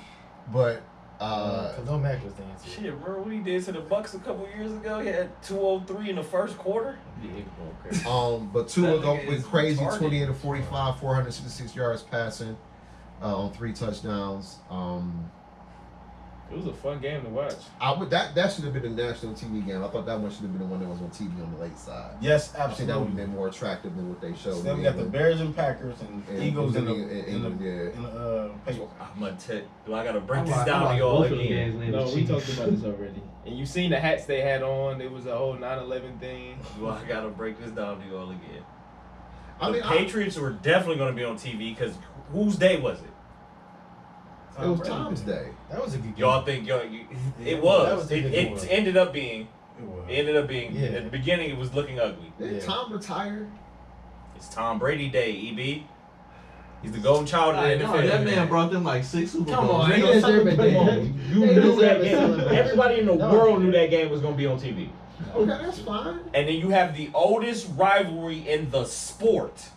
But Khalil Mack was the answer. Shit, remember what he did to the Bucks a couple years ago? He had 203 in the first quarter. but Tua That go nigga went is crazy, retarded. 28 of 45, 466 yards passing, on 3 touchdowns. It was a fun game to watch. That should have been a national TV game. I thought that one should have been the one that was on TV on the late side. Yes, I think that would have absolutely. been more attractive than what they showed. Then we got the Bears and Packers and Eagles in the paper. I'm gonna tell. Do I gotta break I this watched down to y'all both of them again? games, man. No, The we Chiefs. talked about this already. And you seen the hats they had on. It was a whole 9/11 thing. Do I gotta break this down to y'all again? I mean, The Patriots were definitely gonna be on TV because whose day was it? it was Tom's day. That was a good game. Y'all think that it was? was a good It one. ended up being. It was. It ended up being. Yeah. At the beginning, it was looking ugly. Did Yeah. Tom retire? It's Tom Brady Day, EB. He's the golden child of the Like, no, NFL. that man brought them like 6 Super Bowls. Come on, They ain't no deserve a Come day. on. You They knew deserve that a game. celebration. Everybody in the No. world knew that game was gonna be on TV. Okay, that's fine. And then you have the oldest rivalry in the sport.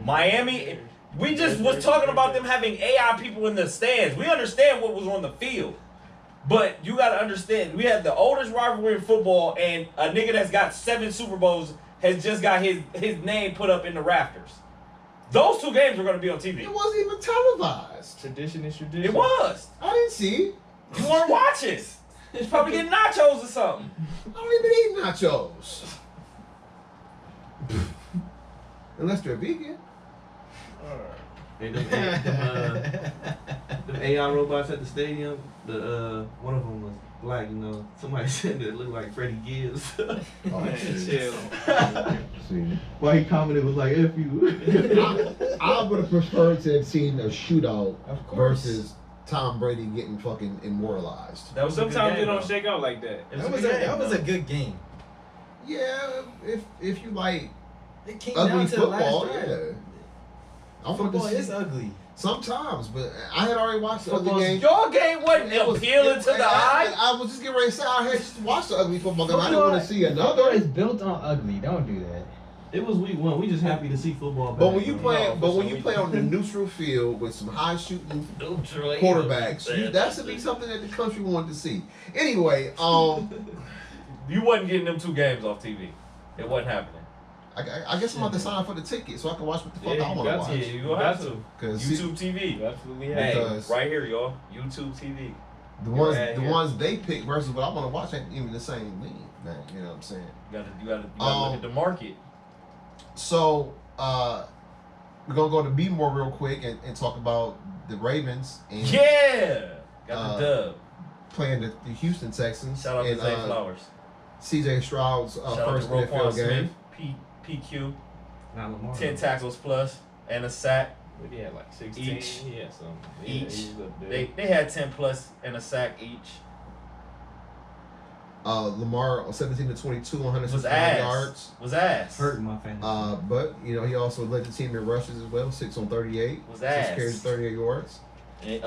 Miami, we just was talking about them having AI people in the stands. We understand what was on the field. But you got to understand, we have the oldest rivalry in football, and a nigga that's got 7 Super Bowls has just got his name put up in the rafters. Those 2 games are going to be on TV. It wasn't even televised. Tradition is tradition. It was. I didn't see it. You weren't watching. It's probably getting nachos or something. I don't even eat nachos. Unless they're vegan. Hey, them AI robots at the stadium, one of them was black, you know. Somebody said that it looked like Freddie Gibbs. Oh, Chill. See, Why he commented was like, F you. I would have preferred to have seen a shootout Of course. versus Tom Brady getting fucking immortalized. That was a good Sometimes game, it don't though. shake out like that. It That a was good a game, that was though. a good game. Yeah, if you like It came ugly down to the last football, drive. yeah. I wanted Football to is see ugly. sometimes, but I had already watched the ugly game. Your game wasn't appealing to the eye. I was just getting ready to say I had just watched the ugly football game. I didn't Football- want to see Football another. is built on ugly. Don't do that. It was week 1. We just happy to see football back. But when you bro. play, No, but for when some you play on the neutral field with some high shooting quarterbacks, that should be something that the country wanted to see. Anyway, You wasn't getting them 2 games off TV. It wasn't happening. I guess I'm about to sign for the ticket so I can watch what the fuck Yeah, I you want to got watch. to. Yeah, you gonna have to. Because YouTube TV. You absolutely have. Hey, Because- right here, y'all. YouTube TV. the Yeah. ones they pick versus what I want to watch ain't even the same league, man. You know what I'm saying? You gotta look at the market. So we're gonna go to B more real quick and talk about the Ravens and Yeah, got the dub. playing the Houston Texans. Shout out to and, Zay Flowers. CJ Stroud's Shout out first to Roquan NFL Smith. game. PQ, Not Lamar. 10 tackles plus and a sack. He had like 16. Each. He had some. Each. Yeah, he was up there. They had 10 plus and a sack each. Lamar 17 to 22, Was 169 ass. yards. Was ass. Hurting my fantasy. But you know he also led the team in rushes as well, 6 on 38. Was 6 ass. carries, 38 yards. And,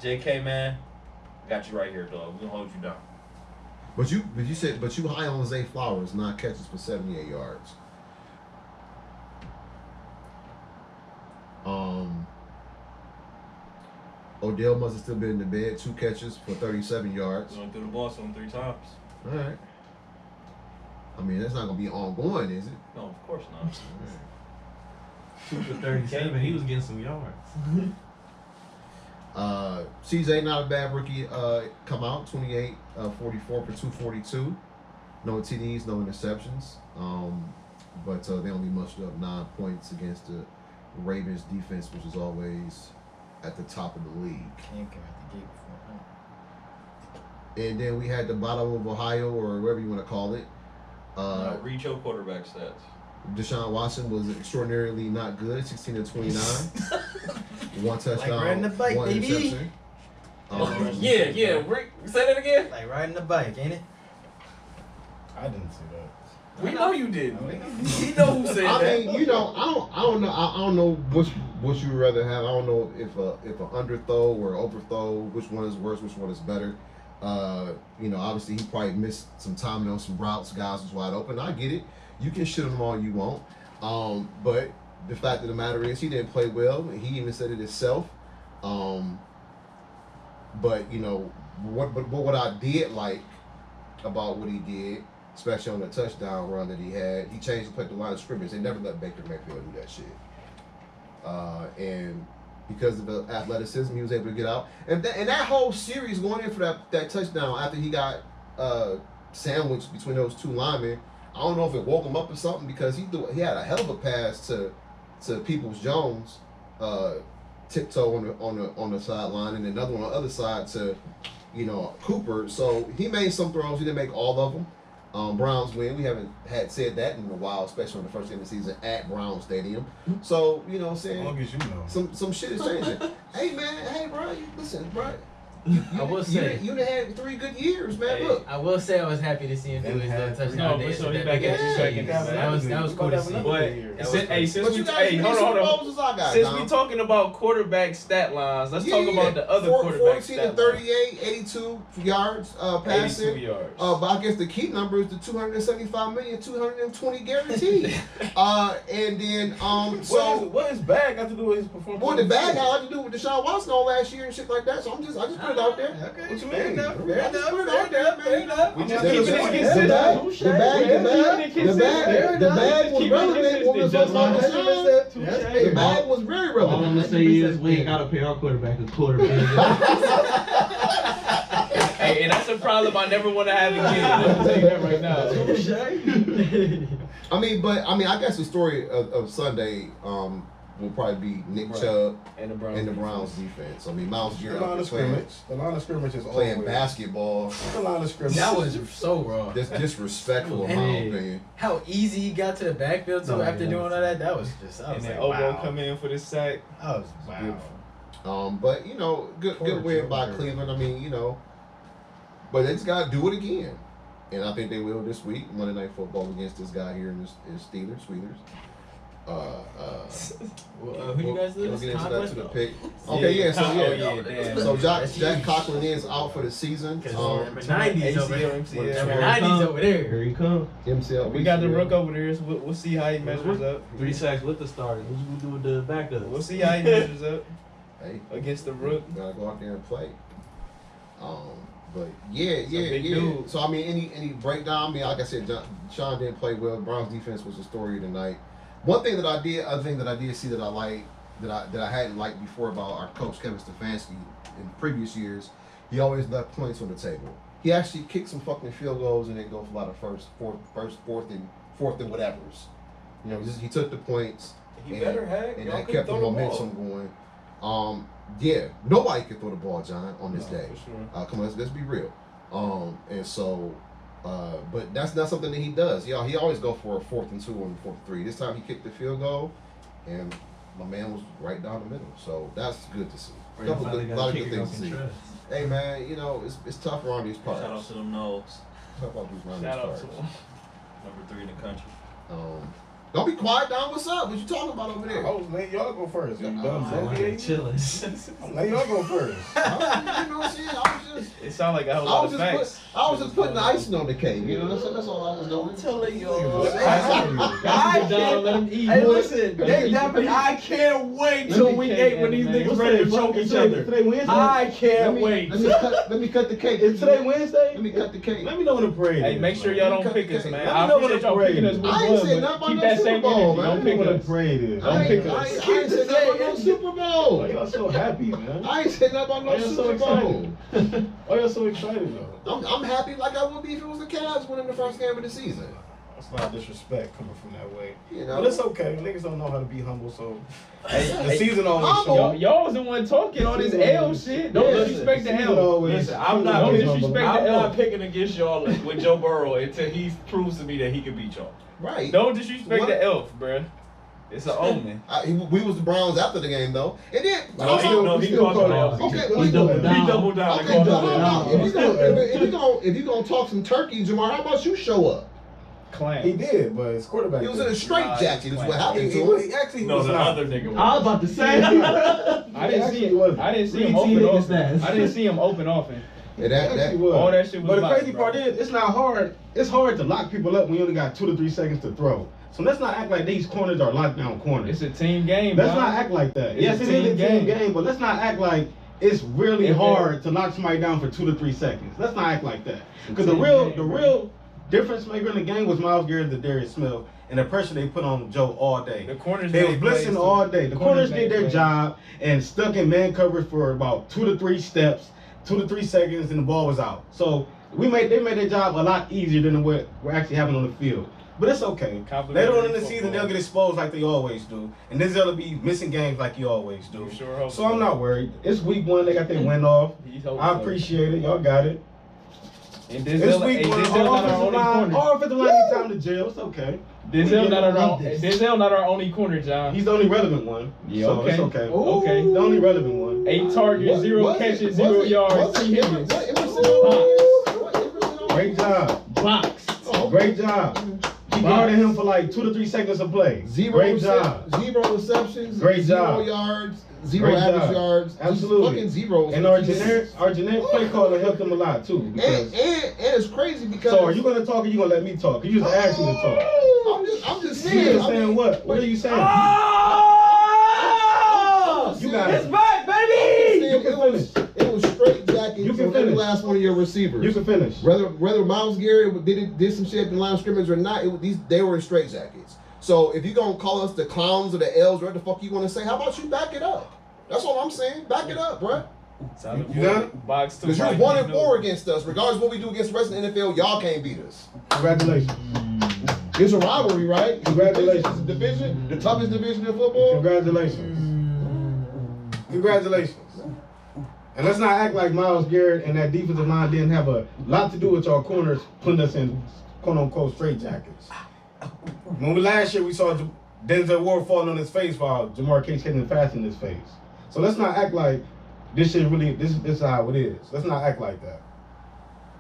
JK, man, got you right here, dog. We're gonna hold you down. But you high on Zay Flowers, 9 catches for 78 yards. Odell must have still been in the bed, 2 catches for 37 yards. Going through the ball some 3 times. All right. I mean, that's not gonna be ongoing, is it? No, of course not. 2 for 37. He was getting some yards. CJ, not a bad rookie. Come out 28, 44 for 242. No TDs, no interceptions. But they only mustered up 9 points against the Ravens defense, which is always at the top of the league. Came at the gate before. And then we had the bottom of Ohio, or whatever you want to call it. Read your quarterback stats. Deshaun Watson was extraordinarily not good, 16 to 29. 1 touchdown, Like riding the bike, 1 baby. interception. Yeah. Rick, say that again. Like riding the bike, ain't it? I didn't see that. We know you didn't. We know who said I that. mean, you know, I don't know. I don't know which you would rather have. I don't know if an underthrow or overthrow, which one is worse, which one is better. You know, obviously he probably missed some time on some routes. Guys was wide open. I get it. You can shit on him all you want. But the fact of the matter is he didn't play well. He even said it himself. But you know, what I did like about what he did, especially on the touchdown run that he had, he changed the line of scrimmage. They never let Baker Mayfield do that shit. And because of the athleticism, he was able to get out. And that whole series going in for that touchdown after he got sandwiched between those two linemen, I don't know if it woke him up or something, because he had a hell of a pass to Peoples-Jones, tiptoe on the sideline, and another one on the other side to, you know, Cooper. So he made some throws. He didn't make all of them. Browns win. We haven't had said that in a while, especially on the first game of the season at Brown Stadium. So, you know what I'm saying? As long as you know. Some shit is changing. Hey, man. Hey, bro. Listen, bro. I will say you done had 3 good years, man. Hey, Look. I will say I was happy to see him do his touchdown No, dance. for sure, at he that back at beginning. his second. That was cool to see. But since But you guys, hold on. I got, Since Dom. we talking about quarterback stat lines, let's talk about the other quarterback 14 stat to lines. 38, 82 yards passing. 82 yards. But I guess the key number is the 275 million, 220 guaranteed. And then so what his bag got to do with his performance? what the bag had a lot to do with Deshaun Watson all last year and shit like that. So I just put it out there. Okay. What you mean? I just put it out there, man. We just The keeping it consistent. bag was relevant when we was talking about Deshaun. The bag was very All I'm relevant. gonna say is we ain't gotta pay our quarterback a $250 Hey, and that's a problem I never want to have again. I'm tell you that right now. I mean, I guess the story of Sunday will probably be Nick Chubb And the Browns defense. I mean, Miles The Garrett line out of there playing, scrimmage. The line of scrimmage is playing always basketball. The line of scrimmage. That was so wrong. That's disrespectful in my Hey. opinion. How easy he got to the backfield too No, after yeah. doing all that. That was just. I And was then like, Obo wow. come in for the sack. That was wow. Beautiful. But you know, good win by Georgia. Cleveland. I mean, you know, but they just gotta do it again, and I think they will this week. Monday Night Football against this guy here in Steelers. Who you guys We'll lose? get into that Conklin? to the pick. Okay, yeah. So damn. so Jack That's Conklin is out for the season. Because remember 90s over there. ACL. Remember 90s over there. Here he come. MCL. We got the rook over there, so we'll see how he measures up. 3 sacks with the starters. What you gonna do with the backups? We'll see how he measures up Hey, against the rook. gotta go out there and play. But yeah. big dude. So I mean, any breakdown? I mean, like I said, Sean didn't play well. Browns defense was the story tonight. Other thing that I did see that I like that I hadn't liked before about our coach Kevin Stefanski in previous years, he always left points on the table. He actually kicked some fucking field goals and then go for a lot of fourth and whatevers. You know, he took the points. He and, better have. and Y'all that couldn't kept the throw the momentum ball. going. Yeah, nobody could throw the ball, John, on this day. For sure. Come on, let's be real. And so, but that's not something that he does. He always go for a 4th and 2 or 4th and 3. This time he kicked the field goal, and my man was right down the middle. So that's good to see. A lot of good things to see. Hey man, you know it's tough around these parts. Shout out to them Noles. Tough around these Shout out parts. to him. Number 3 in the country. Don't be quiet, Don. What's up? What you talking about over there? I was letting y'all go first. You done I'm chilling. I'm letting y'all go first. You know what I'm saying? I was just. It sounded like a whole I lot was of just facts. putting the icing on the cake. You know, that's all I was doing. telling I can't let him eat. Hey, listen, they definitely. I can't wait till week 8 when these niggas ready to choke each other. Today Wednesday? I can't wait. Let me cut the cake. Is today Wednesday? Let me cut the cake. Let me know when the parade Hey, is, make sure man. y'all don't pick us, man. Let me I know when appreciate the y'all parade picking us is. with I ain't one, saying but nothing keep about that no same Super Bowl, energy. man. Don't Let me know pick when the us. parade is. I ain't said nothing about no Super Bowl. Why y'all so happy, man? I ain't said nothing about Why no y'all so Super Bowl. excited? Why y'all so excited though? I'm happy like I would be if it was the Cavs winning the first game of the season. That's a lot of disrespect coming from that way. You know, But it's okay. Niggas don't know how to be humble, so the Hey, season always humble? shows. y'all was the one talking on this L shit. Don't Yeah, disrespect the season L. always- Listen, I'm not Don't picking, disrespect I'm the not L. picking against y'all with Joe Burrow until he proves to me that he can beat y'all. Right. Don't disrespect What? the elf, bruh. It's an omen. We was the Browns after the game though. And then No, he called you out. Okay, He well, doubled down. He doubled down and Okay, called hold you on. out. If you gonna talk some turkey, Jamar, how about you show up? Clan. He did, but his quarterback. He was in a didn't. straight jacket. Is what happened He to him. actually No, was the not. other nigga I was was. about to say. I didn't see Actually him. wasn't. I didn't see him Three open niggas offense. stats. I didn't see him open offense. And It actually was. All that shit was But the locked, crazy bro. part is, it's not hard. It's hard to lock people up when you only got 2 to 3 seconds to throw. So let's not act like these corners are lockdown corners. It's a team game, Let's bro. not act like that. It's Yes, a it is a team team game, but let's not act like it's really If hard to knock somebody down for 2 to 3 seconds. Let's not act like that. Because the team real, game, the bro. real difference maker in the game was Myles Garrett and Darius Smith and the pressure they put on Joe all day. The corners They was made plays, blitzing too. all day. The corners did made their plays. job and stuck in man coverage for about 2 to 3 steps, 2 to 3 seconds, and the ball was out. So they made their job a lot easier than what we're actually having on the field. But it's okay. Later on in the season, they'll get exposed like they always do, and Denzel will be missing games like he always do. You sure hope So I'm not worried. It's week 1. They got their win off. He's hoping I so. appreciate it. Y'all got it. And It's Denzel, week hey, 1. Denzel not our only corner. Our offensive line needs time to jail. It's okay. Denzel not our love this. Denzel not our only corner, John. He's the only relevant one. Yeah, so okay. it's okay. Okay. The only relevant one. 8 targets, 0 catches, 0 yards, 3 hits. Great job. Box. Great job. Keep guarding him for like 2 to 3 seconds of play. Great job. 0 receptions. Great 0 job. yards. 0 Great average job. yards. Absolutely. Fucking zeros. And our generic play caller helped them a lot too. And Because, it's crazy because. so are you gonna talk or you gonna let me talk? You just asked me to talk. I'm just You saying. just saying what? What are you saying? You got It's it. back, baby! You can finish. It was straight jackets You can on every finish. last one of your receivers. You can finish. Whether Myles Garrett did some shit at the line of scrimmage or not, they were in straight jackets. So if you gonna call us the clowns or the L's, what the fuck you wanna say? How about you back it up? That's what I'm saying. Back it up, bruh. You done? Box 2. Because you're 1-4 against us. Regardless of what we do against the rest of the NFL, y'all can't beat us. Congratulations. It's a rivalry, right? Congratulations. It's a division, the toughest division in football. Congratulations. Congratulations. And let's not act like Myles Garrett and that defensive line didn't have a lot to do with our corners putting us in quote-unquote straight jackets. When last year we saw Denzel Ward falling on his face while Jamar Chase hitting fast in his face. So let's not act like this shit really, this is how it is. Let's not act like that.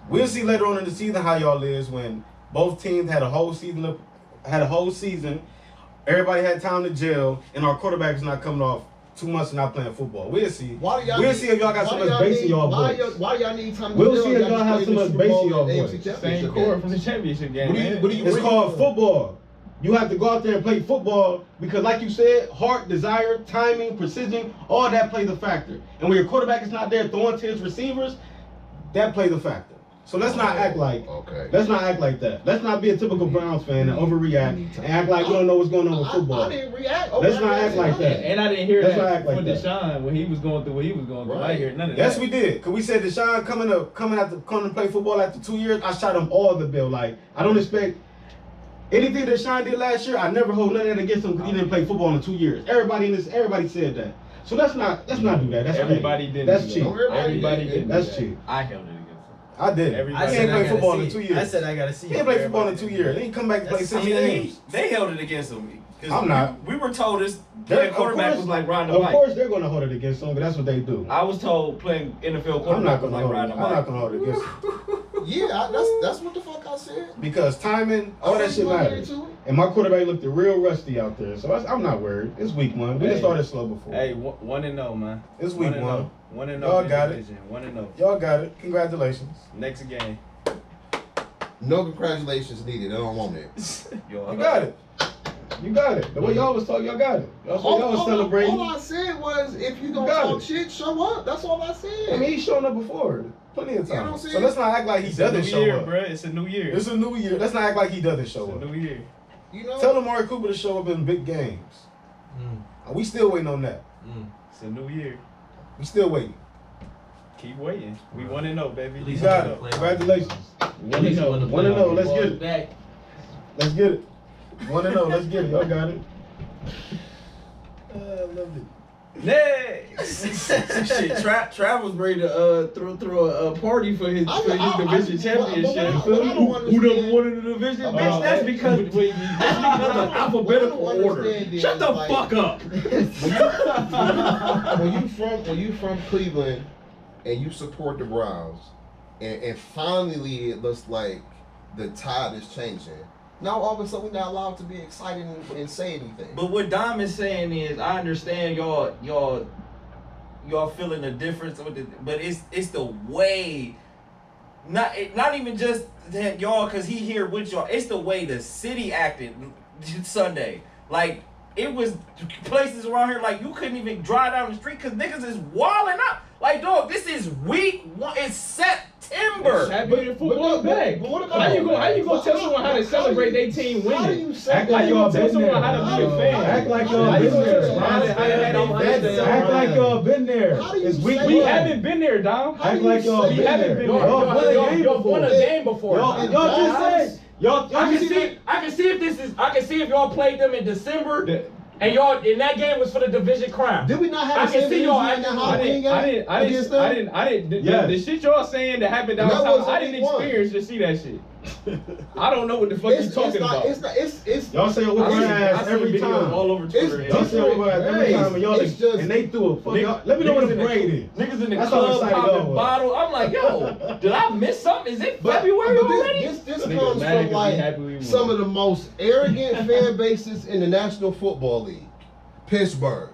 We'll see later on in the season how y'all is when both teams had a whole season. Everybody had time to gel, and our quarterback is not coming off 2 months of not playing football. We'll see. We'll see if y'all got so much bass in y'all voice. Why y'all need time to We'll gel? see if y'all just have played so the much Super bass Bowl in y'all and AFC voice. Championship Same game. core from the championship game, man. It's called football. You have to go out there and play football because, like you said, heart, desire, timing, precision, all that plays a factor. And when your quarterback is not there throwing to his receivers, that plays a factor. So let's not act like let's not act like that. Let's not be a typical Browns fan and overreact and act like we don't know what's going on with football. I didn't react. Let's not act like that. And I didn't hear Let's that not act like for that. Deshaun when he was going through what he was going through. I didn't hear none of that. Yes, we did. Cause we said Deshaun coming to play football after 2 years. I shot him all the bill. Like I don't expect anything that Deshaun did last year. I never hold nothing against him because he didn't play football in 2 years. Everybody said that. So let's not do that. That's Everybody cheap. didn't. That's do cheap. that. Everybody didn't. That's do that. cheap. I held it against him. I did. Everybody- He I ain't said played football in 2 years. I said I gotta see. He ain't played football in 2 years. He ain't come back to play That's 6 the same games. They held it against him. 'Cause I'm not. We were told this They're- playing of quarterback course- was like riding a Of bike. course they're gonna hold it against him, but that's what they do. I was told playing NFL I'm quarterback not was gonna like hold it. riding I'm a bike. not gonna hold it against him. Yeah, that's what the fuck I said. Because timing, all that shit matters. And my quarterback looked real rusty out there, so I'm not worried. It's week 1. We done Hey. started slow before. Hey, 1-0, man. It's week 1. 1-0. Y'all got it. 1-0. Y'all got it. Congratulations. Next game. No congratulations needed. I don't want it. You got it. You got it. The way y'all was talking, y'all got it. Y'all was celebrating. All I said was, if you gonna got talk it. shit, show up. That's all I said. I mean, he's shown up before. Plenty of You know what I'm times. saying? So let's not act like he It's a doesn't new show year, up. bro. It's a new year. It's a new year. Let's not act like he doesn't show It's a up. new year. You know. Tell Amari Cooper to show up in big games. We still waiting on that. It's a new year. We still waiting. Keep waiting. We 1-0, baby. You got it. Congratulations. 1-0. 1-0. Let's get it. Back. Let's get it. 1-0. Let's get it. Y'all got it. I love it. Next. Shit, Trav was ready to throw a party for his division championship. Who done won in the division? Oh, Bitch, that's because of alphabetical don't order. understand is, Shut the like- fuck up. when you from Cleveland and you support the Browns, and finally it looks like the tide is changing. Now all of a sudden we're not allowed to be excited and say anything. But what Dom is saying is, I understand y'all feeling the difference with it, but it's the way not even just that y'all, because he here with y'all. It's the way the city acted Sunday. Like, it was places around here, like, you couldn't even drive down the street because niggas is wilding out. Like, dog, this is week 1. It's September. Happy football back. But what about How you gonna tell someone how to celebrate their team winning? How do you say Act that? like y'all been there. How to be a fan? Act like y'all How you been gonna tell there. someone how to Act like y'all been there. How do you It's week say We one. haven't been there, Dom. How Act do you like y'all say been We haven't there. been Y'all there. won a game Y'all won a before. game before. Y'all just said. Y'all I just said. can see if y'all played them in December and y'all and that game was for the division crown. Did we not I have can the see same y'all energy in the acting- Halloween game against them? I didn't. Yes. The shit y'all saying that happened And that downtown, wasn't I didn't week one. experience to see that shit. I don't know what the fuck you talking about. It's Y'all say whoop I our seen- I ass seen every videos time. all over Twitter. It's Y'all say whoop our ass every Hey, time, and y'all it's just- and they threw a fuck. Y'all, let me know what the grade is. Niggas in the That's how club excited y'all popping was. bottle. I'm like, yo, did I miss something? Is it But February but already? This Niggas comes mad 'cause from we like happy we won. some of the most arrogant fan bases in the National Football League. Pittsburgh,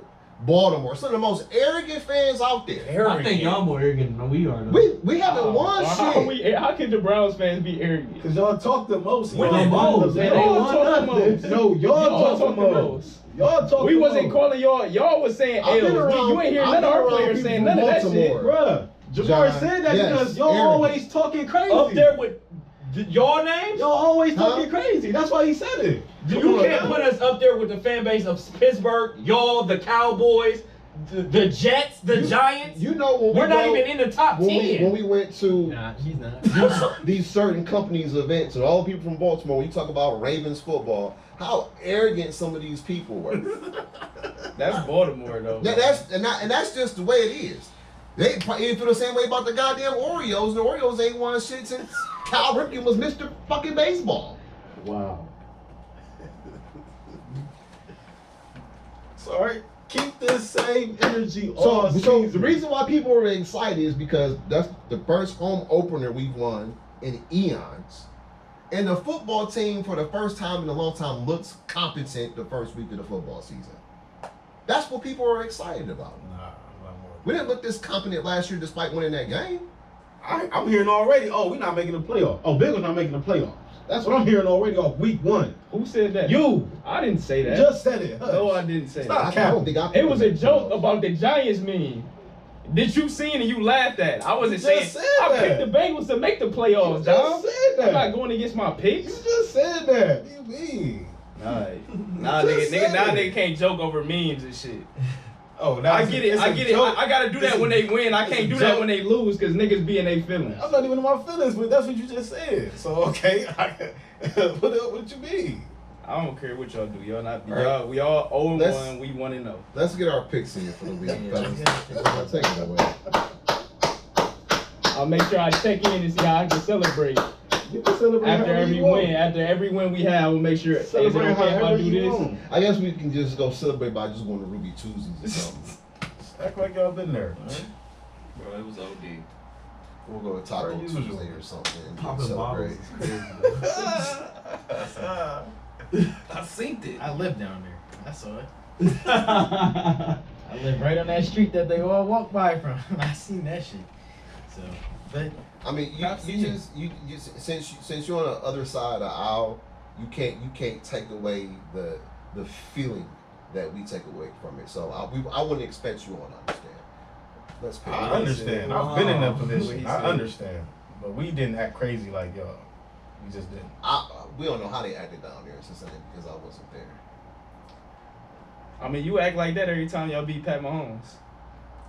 Baltimore, some of the most arrogant fans out there. I think y'all more arrogant than we are. Though. We haven't won shit. How can the Browns fans be arrogant? Cause y'all talk the most. We the most, man. They Y'all won talk the nothing. most. No, y'all talk the most. most. Y'all talk We the wasn't most. calling y'all. Y'all was saying I've been L's. around- You ain't hear I've none of been our around players people saying from none of that shit. Baltimore. Bruh, Jabbar John, said that yes, because y'all arrogant. always talking crazy. Up there with your names. Y'all always Huh? talking crazy. That's why he said it. You can't put us up there with the fan base of Pittsburgh, y'all, the Cowboys, the Jets, the Giants. You know when We're we not go- even in the top when 10. we went to Nah, he's not. these certain companies' events, and all the people from Baltimore, when you talk about Ravens football, how arrogant some of these people were. That's Baltimore, though. That's just the way it is. They probably feel the same way about the goddamn Orioles. The Orioles ain't won shit since Cal Ripken was Mr. fucking Baseball. Wow. Sorry. Keep this same energy all So season. the reason why people are excited is because that's the first home opener we've won in eons. And the football team, for the first time in a long time, looks competent the first week of the football season. That's what people are excited about. Nah, I'm not more. We didn't look this competent last year despite winning that game. I'm hearing already. Oh, we're not making the playoffs. Oh, Bengals not making the playoffs. That's what I'm hearing already off week 1. Who said that? You I didn't say that. just said it. Hush. No, I didn't say Stop. that. I don't think I It was a joke about the Giants meme. Did you see it and you laughed at it? I wasn't You saying just said I that. picked the Bengals to make the playoffs, You dog. just said that. I'm not going against my You picks. just said that. What do you mean? Nah, Just said nigga it. can't joke over memes and shit. Oh, I get it. I gotta do that when they win. I can't do that when they lose because niggas be in their feelings. I'm not even in my feelings, but that's what you just said. So okay, what you mean? I don't care what y'all do. Y'all not. All right. Y'all. We all 0-1. Let's- We 1-0. Let's get our picks in for the week, fellas. Take it away. I'll make sure I check in and see how I can celebrate You can celebrate after however every you want. win. After every win we have, we'll make sure. Is it Celebrate okay if I however do you this? want. I guess we can just go celebrate by just going to Ruby Tuesdays or something. Act like y'all been there. Bro, it was OD. We'll go to Taco Per usual. Tuesday or something and Popping bottles celebrate. is crazy. I synced it. I live down there. I saw it. I live right on that street that they all walk by from. I seen that shit. So, but I mean, you since you're on the other side of the aisle, you can't take away the feeling that we take away from it. So I wouldn't expect you all to understand. Let's pick I it. understand. I've been in that What position. he I said. understand. But we didn't act crazy like y'all. We just didn't. We don't know how they acted down there in Cincinnati because I wasn't there. I mean, you act like that every time y'all beat Pat Mahomes.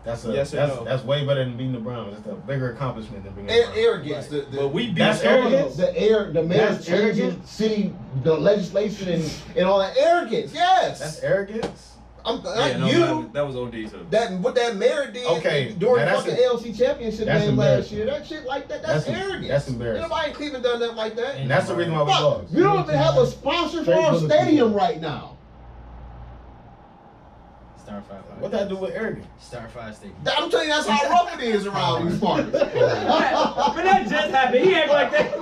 Yes or no? That's way better than beating the Browns. It's a bigger accomplishment than beating the And Browns. arrogance. Right. The But we beat That's arrogance. arrogance? the mayor That's changing arrogant? city, the legislation and all that arrogance. Yes. That's arrogance. I'm Yeah, no, you. that was OD too. That what that mayor did Okay, during now the that's fucking ALC championship that's game last embarrassing. year. That shit like that's arrogance. That's embarrassing. Nobody in Cleveland done nothing like that. And that's the reason why we Fuck, lost. you don't even have a sponsor for Straight our bullet stadium people. right now. Star 5. What that do with arrogance? Star 5 Stadium. I'm telling you, that's how rough it is around these parts. But that just happened. He act like that.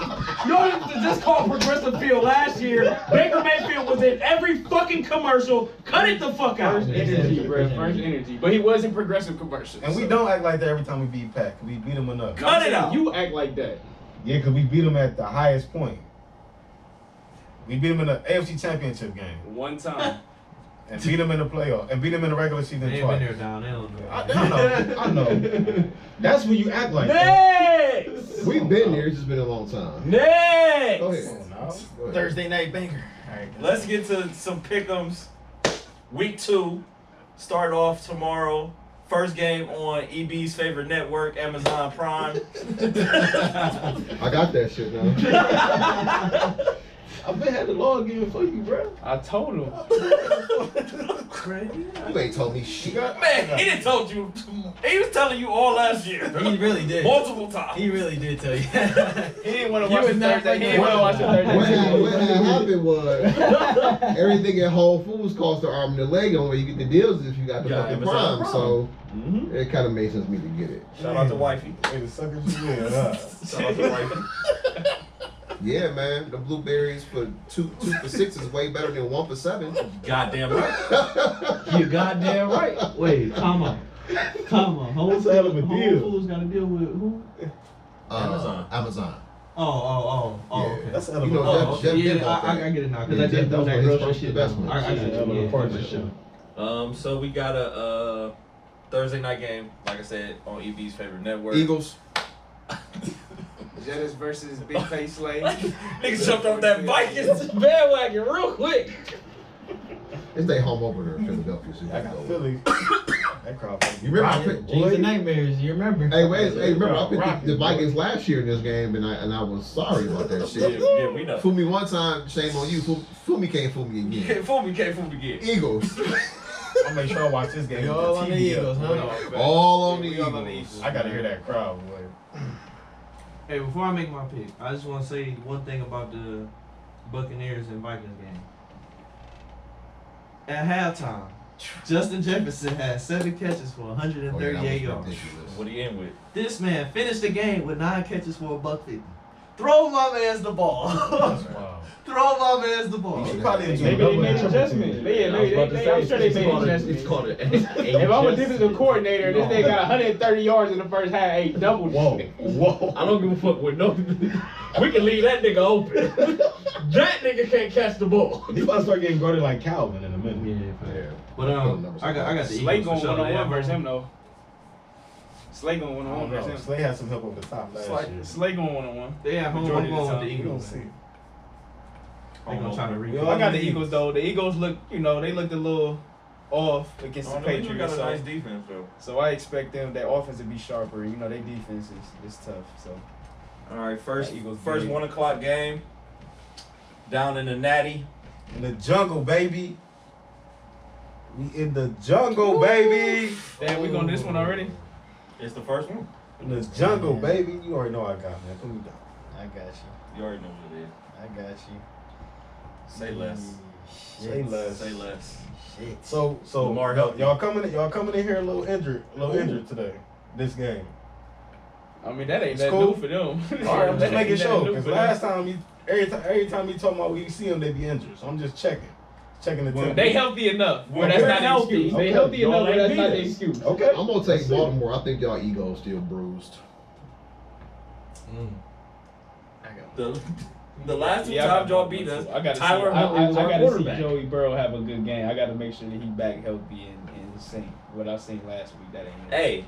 Y'all just called Progressive Field last year. Baker Mayfield was in every fucking commercial. Cut it the fuck out. First energy, bro. First energy. But he was in Progressive commercials. And we don't act like that every time we beat Pack. We beat them enough. Cut it out. You act like that. Yeah, because we beat them at the highest point. We beat them in the AFC Championship game. One time. And beat them in the playoff. And beat them in the regular season They ain't twice. been there down. They don't know. I know. That's when you act like that. Next! We've been there. It's just been a long time. Next! Go ahead. Oh, no. Go ahead. Thursday night banger. All right, Let's get to some pick'ems. Week 2. Start off tomorrow. First game on EB's favorite network, Amazon Prime. I got that shit now. I've been had the login for you, bro. I told him. You ain't told me shit. Man, he didn't told you. He was telling you all last year. He really did. Multiple times. He really did tell you. He didn't want to You watch was the not Thursday. He fucking didn't want to watch the Thursday. What had happened was everything at Whole Foods costs an arm and a leg on where you get the deals if you got the Yeah, fucking Amazon Prime. Prime. So Mm-hmm. it kind of made sense for me to get it. Shout out to Wifey. Way to suck it you in, huh? Shout out to Wifey. Yeah, man, the blueberries for two for $6 is way better than 1 for $7. Goddamn right. You goddamn right. Wait, come on. Whole That's a hell of a Whole deal. Foods got to deal with who? Amazon. Amazon. Oh, Yeah. okay. That's a hell of You a know, Oh, Jeff yeah, did all I that. get it now. Because Yeah, I did Jeff know was that his grocery first shit. investment. I got Yeah, you. hell of a Yeah, partnership. So we got a Thursday night game, like I said, on EB's favorite network. Eagles. Jettis versus Big Face Slade. Niggas jumped off that Vikings bandwagon real quick. It's their home opener in Philadelphia. So I got Philly. That crowd. You remember I picked, Dreams and nightmares. You remember? hey, remember I picked the Vikings last year in this game, and I was sorry about that shit. Yeah, we know. Fool me one time, shame on you. Fool me can't fool me You again. can't fool me again. Eagles. I'll make sure I watch this game. You with all the on the TV Eagles, up. huh? All on the We all on the Eagles. I gotta hear that crowd, boy. Hey, before I make my pick, I just want to say one thing about the Buccaneers and Vikings game. At halftime, Justin Jefferson had 7 catches for Oh, yeah, that 138 was yards. ridiculous. What are you in with? This man finished the game with 9 catches for $150. Throw my man's the ball. That's wild. Throw my man's the ball. He should probably enjoy Maybe they double made that. adjustments. I'm sure they made adjustments. It's called If I'm a defensive coordinator, this nigga got 130 yards in the first half, 8 double. Whoa. I don't give a fuck with no. We can leave that nigga open. That nigga can't catch the ball. He about to start getting guarded like Calvin in a minute. Yeah, Yeah. but I got the Slade Eagles going for sure. 1-on-1 versus him though. Slade going I 1-on-1 don't versus know. him. Slay had some help over the top last year. Slade going 1-on-1. They at home. I'm Majority of the going with time. the We don't Eagles. see. They gonna try to We repeat. all I got the Eagles. Eagles though. The Eagles look, they looked a little off against Oh, the no, you Patriots. got a So, nice defense, though. so I expect their offense to be sharper. Their defense is tough. So All right, first Eagles 1 big. o'clock game down in the Natty. In the jungle, baby. We in the jungle, baby. damn, we going this one already? It's the first one. In the jungle, baby. You already know I got, man. Put me down. I got you. You already know what it is. I got you. Say less. Say less. Say less. Shit. So Lamar y'all, healthy. y'all coming in here a little injured today. This game. I mean, that ain't It's nothing cool. new for them. All right, I'm That just ain't making sure nothing new because for them. last time every time you talk about we see them, they be injured. So I'm just checking the temperature. They healthy enough where Okay. that's not an Healthy. excuse. Okay. They healthy Don't enough where let that's me not do the this. excuse. Okay. I'm gonna take Baltimore. I think y'all egos still bruised. I got The last 2 Yeah, I times got y'all beat us, I gotta Tyler see, Huntley was I our gotta see quarterback. Joey Burrow have a good game. I gotta make sure that he back healthy and sync. What I seen last week, that ain't it. Hey,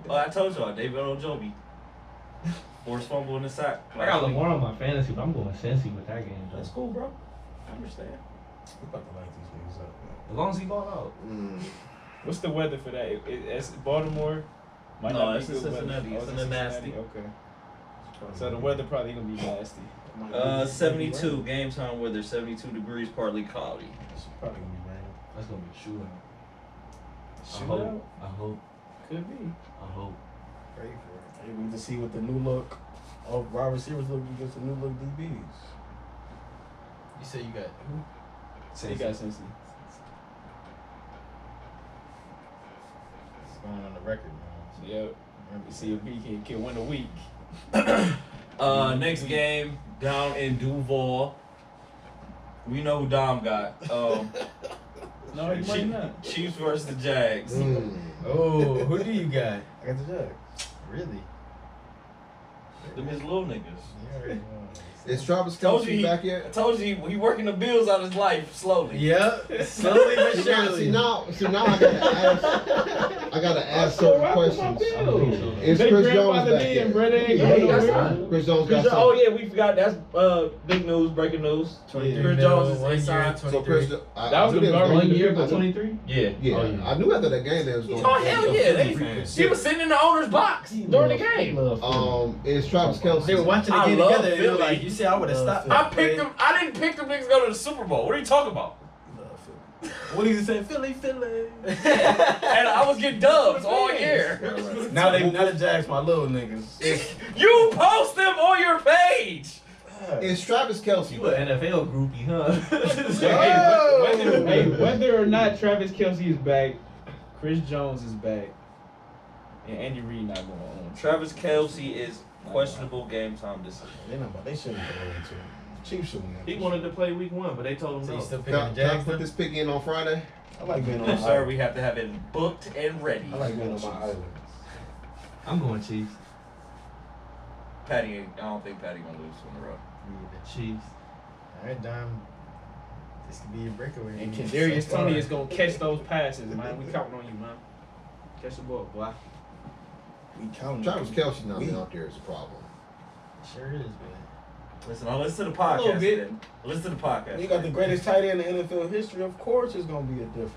I told y'all, David Ojobi. Forced fumble in the sack. I got Lamar on my fantasy, but I'm going Cincy with that game. Though. That's cool, bro. I understand. We about to light these niggas up, man. As long as he ball out. What's the weather for that? It's Baltimore. Might No, not it's be in good Cincinnati. weather. It's Oh, in the nasty. Okay. So the weather probably gonna be nasty. 72 game time weather, 72 degrees, partly cloudy. It's probably gonna be raining. That's gonna be a shootout. Shootout? I hope. Could be. I hope. Pray for it. Hey, we need to see what the new look of wide receivers look against the new look DBs. You said you got who? So he got Cincy. It's going on the record, man. Yep. See if he can win a week. Next game down in Duval. We know who Dom got. No, he might not. Chiefs versus the Jags. Oh, who do you got? I got the Jags. Really? Them his little niggas. You already know. Is Travis Told you Kelce back yet? I told you he working the bills out of his life slowly. Yep. Slowly but See surely. now I gotta ask certain questions. Is They Chris Jones grandfather back me yet? and Brett ain't Yeah, going he got nowhere. signed. Chris Jones got Oh signed. yeah, we forgot. That's big news, breaking news. 23 Chris mil, Jones is 1 year, signed. So 23. Chris, That was I the knew garbage. 1 year I for knew- 23? Yeah. Yeah, Oh, yeah. I knew after that game they was going. Oh hell yeah! He was sitting in the owner's box during the game. Is Travis Kelce? They were watching the I game love together and they were Philly. like, you see, I would have stopped. I picked them. I didn't pick them niggas to go to the Super Bowl. What are you talking about? What did he say? Philly, Philly. And I was getting dubs all year. Now the Jags my little niggas. You post them on your page. Is Travis Kelce? You an NFL groupie, huh? Whether or not Travis Kelce is back, Chris Jones is back, and Andy Reid not going on. Travis Kelce is questionable game time decision. They shouldn't go into it. Chiefs shouldn't. He wanted to play week 1, but they told him So no. you still Can picking I, the can I Jags? put this pick in on Friday? I like being on No, my sir, island. we have to have it booked and ready. I like being on my island. I'm going Chiefs. Patty, I don't think Patty gonna lose in a row. Chiefs. All right, Dom. This could be a breakaway. And Kadarius Toney is gonna catch those passes, man. We counting on you, man. Catch the ball, boy. We counting. Travis Kelce not being out there is a problem. Sure is, man. Listen, I'll listen to the A little podcast. bit. Then. Listen to the podcast. You got the greatest tight end in NFL history. Of course, it's gonna be a difference.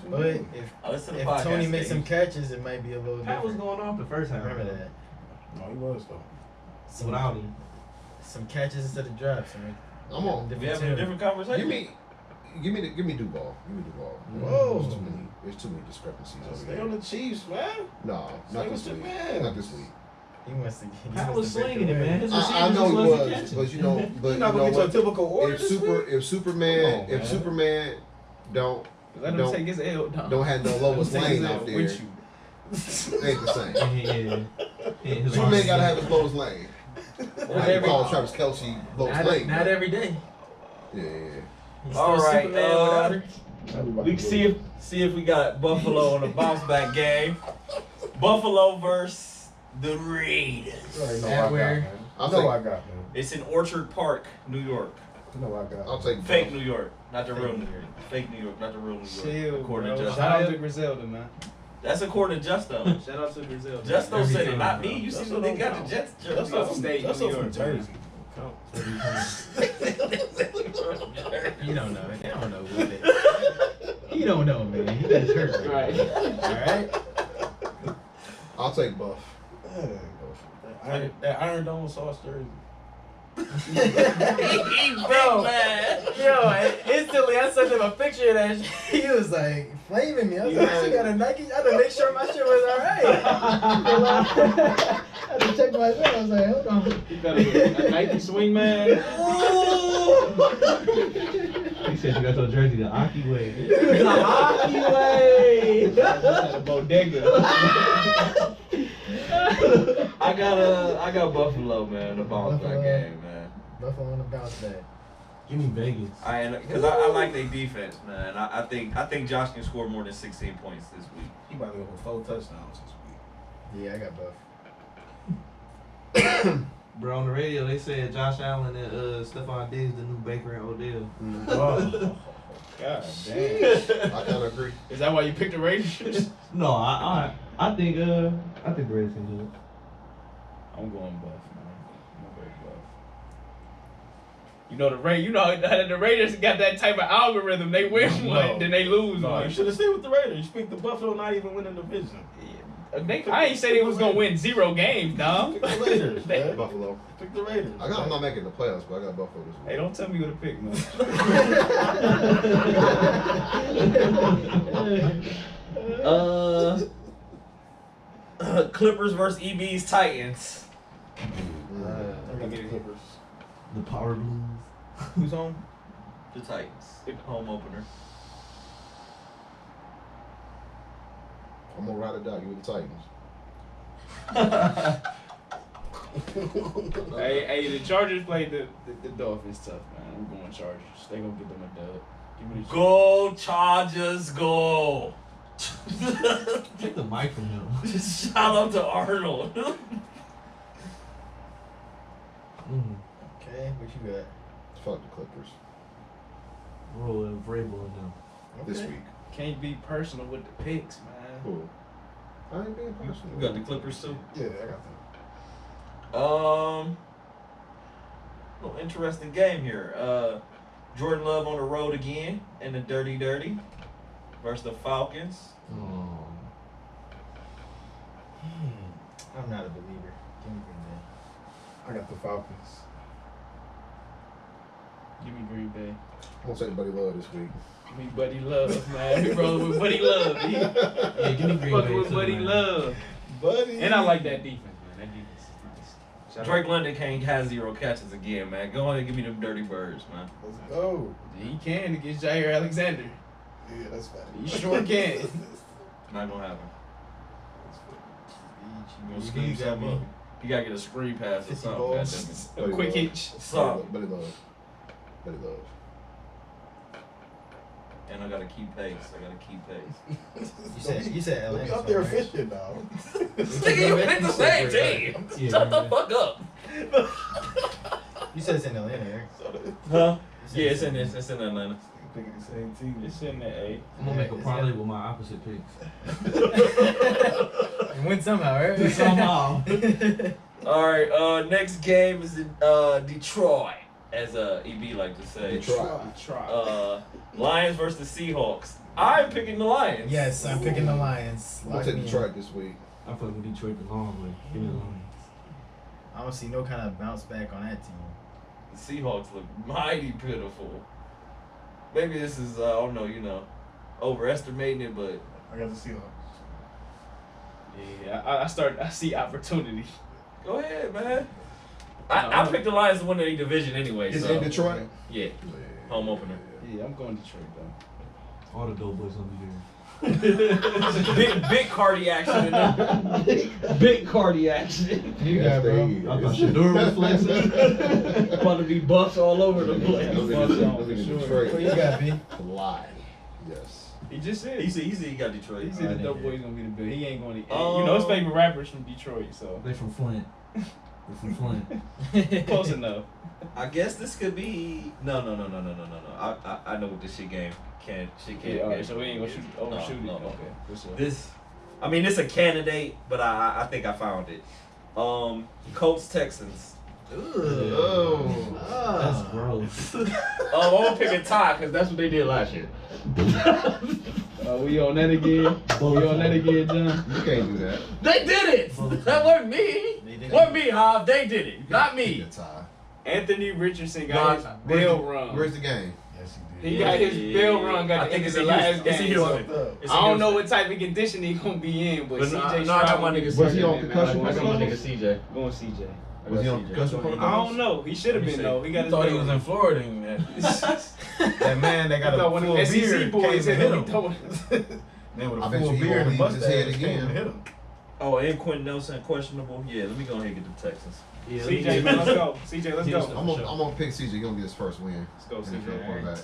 But if I'll listen to the podcast. Tony makes some then. catches, it might be a little Pat was different. going off the first half. Remember that. No, he was though. Without him. Some catches instead of drops. I mean, I'm on. We having a different conversation. Give me Duval. Give me Duval. Whoa. There's too many discrepancies over Stay there. on the Chiefs, man. No, Stay not with this your week. man. Not this week. he wants to. Pat was slinging it, man. His I receivers know he just wasn't was, catching. but you know, but You're you not know gonna get to a what? typical order If this week. Superman, Come on, man. don't Let him Don't- take his L down. don't have no Lois Take his Lane L out there, with you. ain't the same. Yeah. His Superman arms- gotta have his Lois Lane. I ain't call Travis Kelce Lois Lane. Not every day. Yeah. He's still All right, Superman without her. We can see if we got Buffalo in a bounce back game. Buffalo versus the Raiders. You already know At I got, where? man. I'll know take- I got, man. It's in Orchard Park, New York. You know I got. I'll take Fake New York, not the real New York. Fake New York, not the real New York. Chill, According bro. to Shout out Justo. to Griselda, man. That's according to Justo. Shout out to Griselda. Justo Every said it, time, not bro. me. You see Justo what they don't got count. the Jets That's jersey all on. from State, That's New all from York, Jersey. You don't know. They don't know what it. He don't know, man. He got his hurt. Right. All right. I'll take Buff. That Iron Dome sauce jersey. Bro, yo, instantly I sent him a picture of that shit. He was like flaming me. I was like, she got a Nike. I had to make sure my shit was alright. I had to check my shit. I was like, hold on. You got a Nike swing, man. He said you got your jersey the Aki way. The Aki way. At a bodega. I got Buffalo, man, the bounce back game, man. Buffalo on the bounce back. Give me Vegas. Because I like their defense, man. I think Josh can score more than 16 points this week. He about to go for 4 touchdowns this week. Yeah, I got Buff. Bro, on the radio they said Josh Allen and Stephon Diggs the new Baker and Odell. God damn. I kind of agree. Is that why you picked the Raiders? No, I think the Raiders can do it. I'm going Buff, man. I'm going Buff. You know the Raiders got that type of algorithm. They win one, then they lose No, one. you should have stayed with the Raiders. You picked the Buffalo not even winning the division. I ain't say they was gonna win 0 games, dog. Pick the Raiders, man. Buffalo. Pick the Raiders. I'm not making the playoffs, but I got Buffalo this Hey, week. don't tell me who to pick, man. Clippers versus EB's Titans. I got the Clippers. The Power Blues. Who's on? The Titans. Home opener. I'm gonna ride it out. You with the Titans. Hey, the Chargers played the Dolphins tough, man. I'm going Chargers. They gonna give them a dub. Give me the Go Chargers, go! Take the mic from him. Shout out to Arnold. What you got? Fuck the Clippers Roll Vrabel in them. this week. Can't be personal with the picks, man. Cool. I ain't being personal. You got the Clippers too? Yeah, I got that. Little interesting game here. Jordan Love on the road again in the Dirty versus the Falcons. Oh. I'm not a believer. Give me Green Bay. I got the Falcons. Give me Green Bay. I'm gonna say Buddy Love this week. Give me Buddy Love, man. We rolling with Buddy Love. He Yeah, give me Green Bay. fucking with too, Buddy man. Love. Buddy. And I like that defense, man. That defense is nice. Shout Drake out. London can't have 0 catches again, man. Go ahead and give me them Dirty Birds, man. Let's go. He can against Jair Alexander. Yeah, that's fine. You sure can. Not gonna happen. You Gonna got scream something me. up. You gotta get a screen pass or 50 something. balls. Goddamn A Buddy quick Love. hitch. it. Something. Buddy Love. Buddy Love. And I gotta keep pace. You said Don't Atlanta. be up there right? fishing, dog. Nigga, you picked the same team. Yeah, Shut the man. fuck up. You said it's in Atlanta, Eric. Huh? You said Yeah, it's in Atlanta. Thinking the same team. It's in the A. I'm gonna make a parlay with my opposite picks. You win somehow, right? Somehow. All right. Next game is in Detroit, as EB like to say. Detroit. Try. Lions versus the Seahawks. I'm picking the Lions. Yes, I'm picking the Lions. I'm gonna take Detroit this week. I fuck with Detroit the long way. Give me the Lions. I don't see no kind of bounce back on that team. The Seahawks look mighty pitiful. Maybe this is I don't know, overestimating it, but I got the Seahawks. Yeah, I see opportunity. go ahead, man. I picked the Lions to win the division anyway. Is so. it in Detroit? Yeah, home opener. Yeah, I'm going Detroit though. All the dope boys gonna be there. big cardiac action in there. Big cardiac action. You got, bro. I thought Shador was flexing. About to be buffs all over the place. Those Fuck niggas on, those for niggas sure. Detroit. What you got, B? Lie. Yes. He just said. He said he got Detroit. He said the dope boy's gonna be the big. He ain't going to. Oh. You know his favorite rapper's from Detroit, so They from Flint. They from Flint. close enough. I guess this could be no. I know what this shit game can't. Yeah, all right, so we ain't gonna overshoot it. No. Okay, for sure. This, I mean, it's a candidate, but I think I found it. Colts Texans. Oh. That's gross. I'm gonna pick a tie because that's what they did last year. We on that again. We on that again, John. You can't do that. They did it. That wasn't me. They did it. Wasn't me, Hob. They did it, not me. It's a tie. Anthony Richardson got his bell run. Where's the game? Yes, he He did. got his bell run. Got I the think end it's of in the last Houston. It's in game. Houston. Fucked up. It's I in don't know Houston. what type of condition he gonna be in, but But CJ no, I Stroud got my will be nigga the Was he on man, concussion man. I got my nigga CJ. Going CJ. Was he on concussion I protocol? don't know. He should have Let me been see. though. He got I his thought he bell was run. in Florida. And that man that got I a thought one full of the beard SEC came boys and hit hit him. him. Man with I a bet full you he beard won't and leave his mustache head came again. and hit him. Oh, and Quentin Nelson questionable. Yeah, let me go ahead and get the Texans. Yeah, CJ, man, let's go. CJ, let's go. Houston. I'm gonna pick CJ. He's gonna get his first win. Let's go, NFL CJ. quarterback.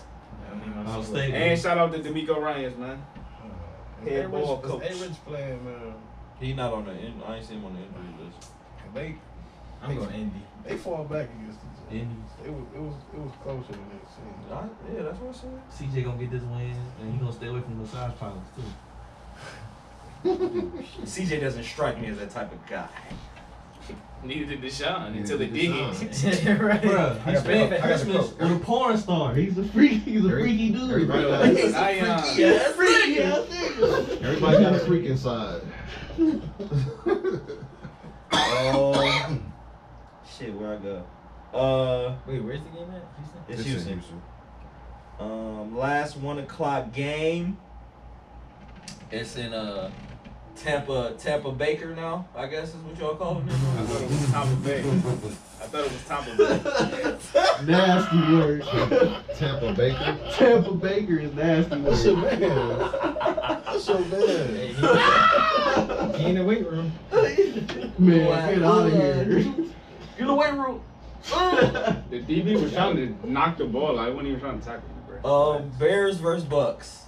I'll stay. And shout out to D'Amico Ryans, man. Head ball Is coach. A-Rich playing, man? He not on the. I ain't seen him on the injury list. I'm going Indy. They fall back against each other. Indies. It was closer than it seemed. Yeah, that's what I said. CJ gonna get this win, and he gonna stay away from massage parlors too. CJ doesn't strike me as that type of guy. Neither did Deshaun Neither until it did did. Deshaun. Right. Bruh, he spent Christmas with a porn star. He's a freaky dude. Everybody got Zion. Yes, everybody got a freak inside. Shit, where I go? Wait, where's the game at? Houston? It's This is Houston. Last 1 o'clock game. It's in Tampa Baker now, I guess is what y'all call it. I thought it was Tampa Bay. I thought it was Tampa Bay. Nasty word. Tampa Baker. Tampa Baker is nasty That's your word. man. That's your man. He in the weight room. Man, get out of here. In the weight room. The DB was trying to knock the ball out. He wasn't even trying to tackle you, bro. Bears versus Bucks.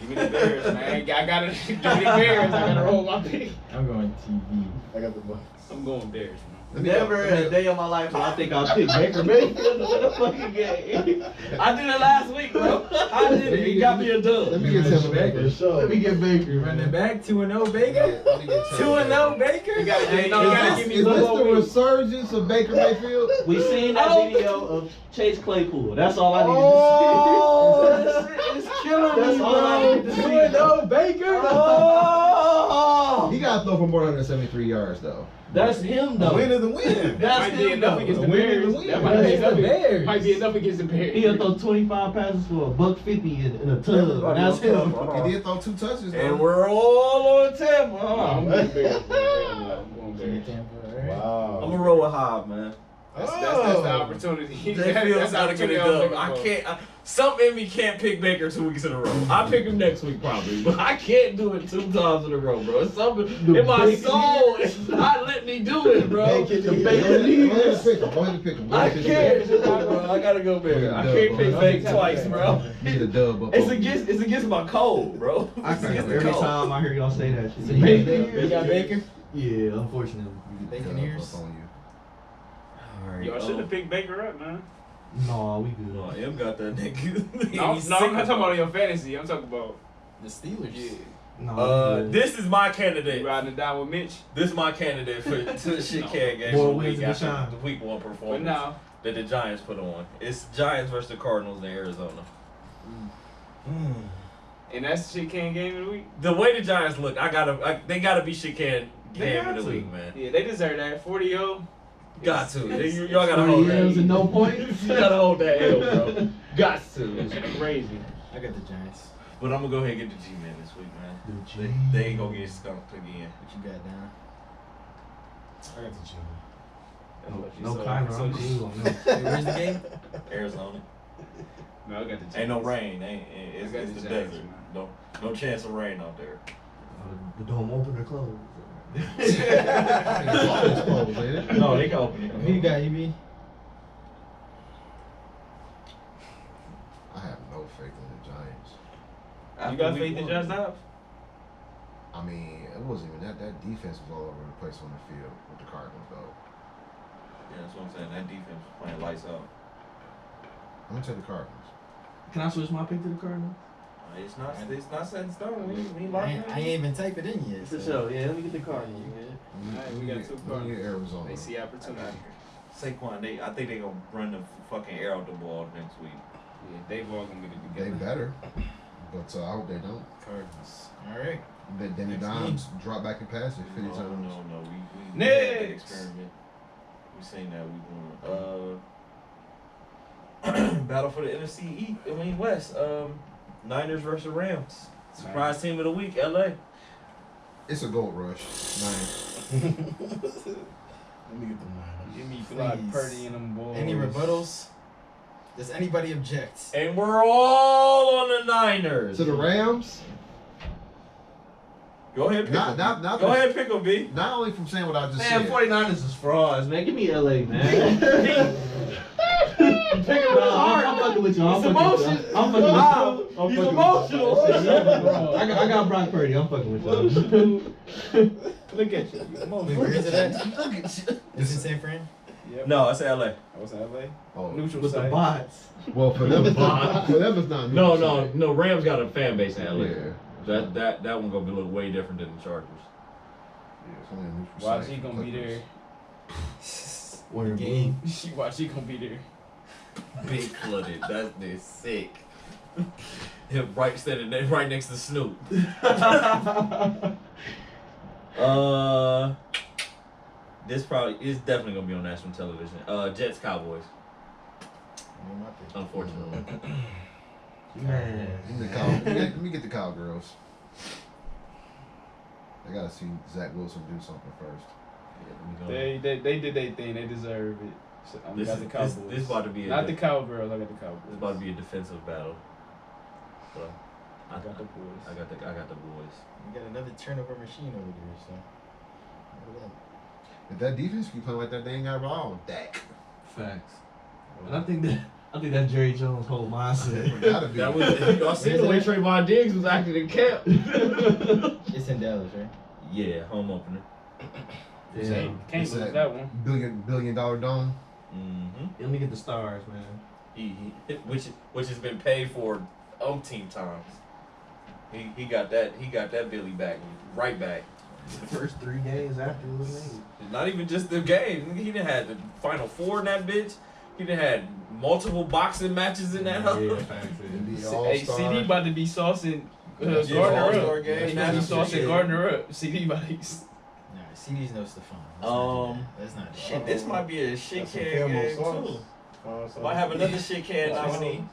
Give me the Bears, man. I gotta give me the Bears. I gotta roll my pick. I'm going TV. I got the Bucks. I'm going Bears, man. Never a day of my life where I think I'll pick Baker Mayfield to win a fucking game. I did it last week, bro. I did it. He got me a Let dub. me get Tampa Baker. Let me get Baker. Running back 2-0 Baker. Let me get Tampa 2-0 Baker. You gotta Hey, give me Is one this more the week. resurgence of Baker Mayfield? We seen that video of Chase Claypool. That's all I need Oh, to this shit is killing That's me, all I bro. need to see. 2-0 Baker. Oh. He got to throw for more than 73 yards, though. see. That's him though. Win is the win. That's Might be him enough though. against the The win is Bears. the win. That might be That's enough. the Bears. Might be enough against the Bears. He'll throw 25 passes for $150 in a tub. And that's him. He did throw 2 touches, though. And we're all on Tampa. I'm going Bears. I'm going Bears. Wow. I'm gonna roll with Hobb, man. That's the opportunity. They feel That's the gotta get opportunity it I'm done. looking I for. can't. Something in me can't pick Baker 2 weeks in a row. I pick him next week probably, but I can't do it 2 times in a row, bro. It's something in my Bacon soul. It's not letting me do it, bro. Bacon The eaters. Go Bacon ahead and eaters. pick him. Go ahead and pick him. Go I ahead and pick can't, him. bro. I gotta go Baker. I can't pick fake twice, bro. Need a dub up. It's on against my cold, bro. I It's crack against up the every cold. time I hear y'all say that shit. So you got Baker? Yeah, unfortunately. you. Bacon Dub ears. up on you. Alright, Y'all should have picked Baker up, man. No, we good. No, M got that nigga. No, I'm not talking about your fantasy. I'm talking about The Steelers. yeah. No, we good. This is my You candidate. riding it down with Mitch. This is my candidate for the shit No. can game More of the wins week than after Deshaun. the week 1 But performance now, that the Giants put on. It's Giants versus the Cardinals in Arizona. and that's the shit can game of the week. The way the Giants look, they gotta be shit can They game got of the to. week, man. Yeah, they deserve that. 40-0. Got to. Y'all gotta hold 20 L's and that. no points. You gotta hold that L, bro. Got to. It's crazy. I got the Giants. But I'm gonna go ahead and get the G-Man this week, man. The They ain't gonna get skunked again. What you got down? I got the G. No Kyler, I'm G on that. Hey, where's the game? Arizona. No, I got the Giants. Ain't no rain. It's I got the the desert. Giants, No chance of rain out there. The dome open or closed? It's always closed, ain't it? No, they can open it. Who you got, EB? I have no faith in the Giants. You got faith in Josh Dobbs? I mean, it wasn't even that. That defense was all over the place on the field with the Cardinals, though. Yeah, that's what I'm saying. That defense was playing lights out. I'm gonna take the Cardinals. Can I switch my pick to the Cardinals? It's not set in stone. We I locked ain't, I ain't even type it in yet. For so. sure. Yeah, let me get the Cardinals. Alright, we got 2 Let me Cardinals. get Arizona. They see opportunity. Saquon, I think they gonna run the fucking air out the ball next week. Yeah, they all gonna be They together. better, but I hope they don't. Cardinals. All right. But Danny Next Dimes drop back and pass it 50 No, times. no. We Next. had that experiment. We seen that we won. Battle for the NFC West. Niners versus Rams. Surprise team of the week, LA. It's a gold rush. Nice. Let me get the Niners. Give me Fly Please. Purdy and them boys. Any rebuttals? Does anybody object? And we're all on the Niners. To the Rams. Go ahead, pick Not, them. not, Go ahead, pick them, B. Not only from saying what I just Man, said. 49ers is frauds, man. Give me LA, man. Pick them I'm fucking with you. I'm It's fucking with you. emotion. I'm fucking Wow. with you. I'm He's fucking emotional. with you. I got Brock Purdy. I'm fucking with you. Look at you. Wait, where is it at? Look at you. Is it San Fran? Yep. No, it's LA. What's LA? Oh, Neutral With the site. bots. well, for them, it's not. For them, it's not. No. Rams got a fan base in LA. Yeah. That one gonna be look way different than the Chargers. Yeah, it's only a neutral Why site she for gonna be Clippers. there? Winter Game. Why she gonna be there? Big flooded. That's sick. Him standing right next to Snoop. This probably is definitely gonna be on national television. Jets Cowboys. Unfortunately. Man. Let me get the Cowgirls. I gotta see Zach Wilson do something first. They did their thing. They deserve it. So I This got is the Cowboys. this about to be Not the Cowgirls. I got the Cowboys. It's about to be a defensive battle. So I got the boys. I got the boys. We got another turnover machine over there, so. Look at that. If that defense keep playing like that, they ain't got wrong. Dak. Facts. And I think that Jerry Jones' whole mindset. Gotta be. That was y'all seen the way Trayvon Diggs was acting in camp. It's in Dallas, right? Yeah, home opener. Yeah. Can't It's lose that that one. billion dollar dome. Mm-hmm. Let me get the stars, man. Which has been paid for umpteen times. He got that Billy back right back. The first 3 days after it was made. Not even just the game. He done had the Final Four in that bitch. He done had multiple boxing matches in that hoe. Yeah, facts, NBA Hey, All-Star. CD about to be saucing Yeah, Gardner All-Star up. game. He about to be saucing Gardner up. CD about to be. Nah, CD's no Stephon. Let's not do that. Shit, this might be a shit That's some can Fillmore game sauce. too. Might have another shit can nominee.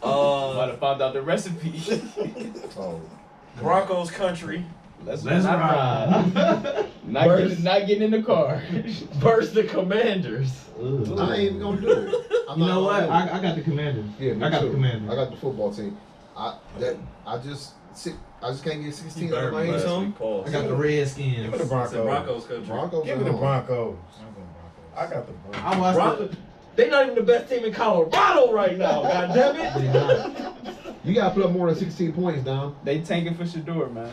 Might have found out the recipe. Oh, Broncos country. Let's ride. Not getting in the car. Versus the Commanders. Ugh. I ain't even gonna do it. I'm You not know what? gonna do it. I got the Commanders. Yeah, me I got too. the Commanders. I got the football team. I just can't get 16 out of my Last hands. week, Paul. I got the Redskins. Give me the It's Broncos. the Broncos country. Broncos. Give me at the home. Broncos. I'm going Broncos. I got the Broncos. I watched Broncos. They not even the best team in Colorado right now. God damn it. They not. You gotta put up more than 16 points, Dom. They tanking for Shador, man.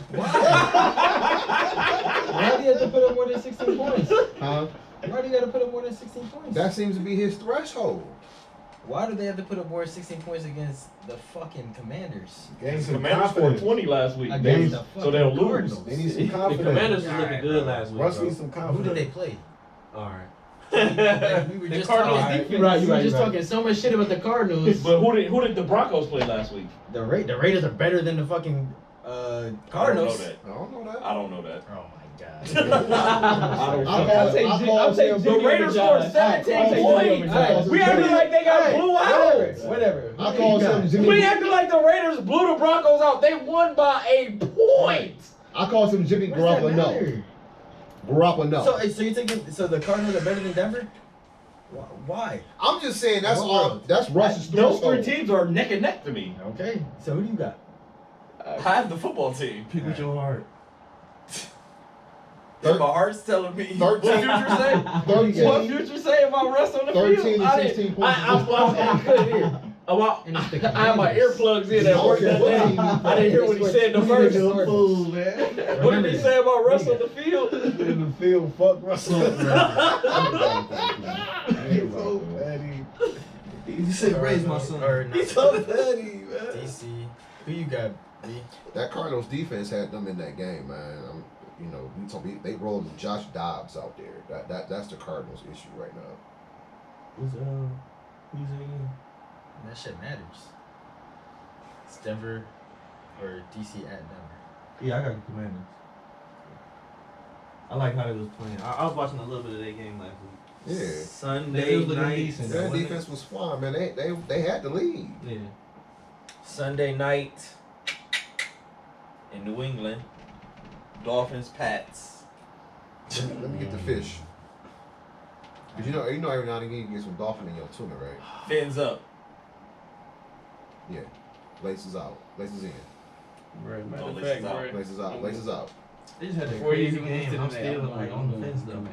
Why do you have to put up more than 16 points? Huh? Why do you got to put up more than 16 points? That seems to be his threshold. Why do they have to put up more than 16 points against the fucking Commanders? Gain some Commanders scored confidence. 20 last week. Against the So fucking they'll lose. Cardinals. They need some The confidence. Commanders was looking good last week. Russ bro. needs some Who confidence. did they play? All right. Like, we were The just Cardinals talking, defense. we were just talking so much shit about the Cardinals. But who did the Broncos play last week? The Raiders are better than the fucking Cardinals. I don't know that. I don't know that. Oh my god. I'll take The Jimmy Raiders over scored Josh. 17 points. We acting like they got blew out. Whatever. I call something Jimmy. We acting like the Raiders blew the Broncos out. They won by a point. I call some Jimmy What does that Garoppolo. matter? Garoppolo. So you're thinking the Cardinals are better than Denver? Why? I'm just saying that's What all. world? That's Russ's Those threshold. three teams are neck and neck to me. Okay. So who do you got? I have the football team. Pick with your heart. My heart's telling me. 13. What future say? 13. What future say about Russ on the 13 field? and I 16 didn't- points. I couldn't hear. And it's the I had my Commanders. earplugs in at work that day. I didn't hear what he said the first. Fool, man. What did he say about Russ on the field? In the field, fuck Russell. He's so petty. You said raise my son. Or not. He's so petty, man. DC. Who you got, B? That Cardinals defense had them in that game, man. They rolled Josh Dobbs out there. That's the Cardinals' issue right now. Who's who's it again? That shit matters. It's Denver or DC at Denver. Yeah, I got the Commanders. I like how they was playing. I was watching a little bit of their game last week. Yeah. They Sunday was looking night. decent. Their wasn't defense was flying, man. They had the lead. it? Yeah. Sunday night in New England. Dolphins, Pats. Let me get the fish. Cause you know every now and again you can get some dolphin in your tuna, right? Fins up. Yeah. Laces out. Laces in. Right, matter Oh, of laces fact, out. right. Laces out. Laces out. They just had a Before you crazy even game. get to I'm the still net, like on the fence though.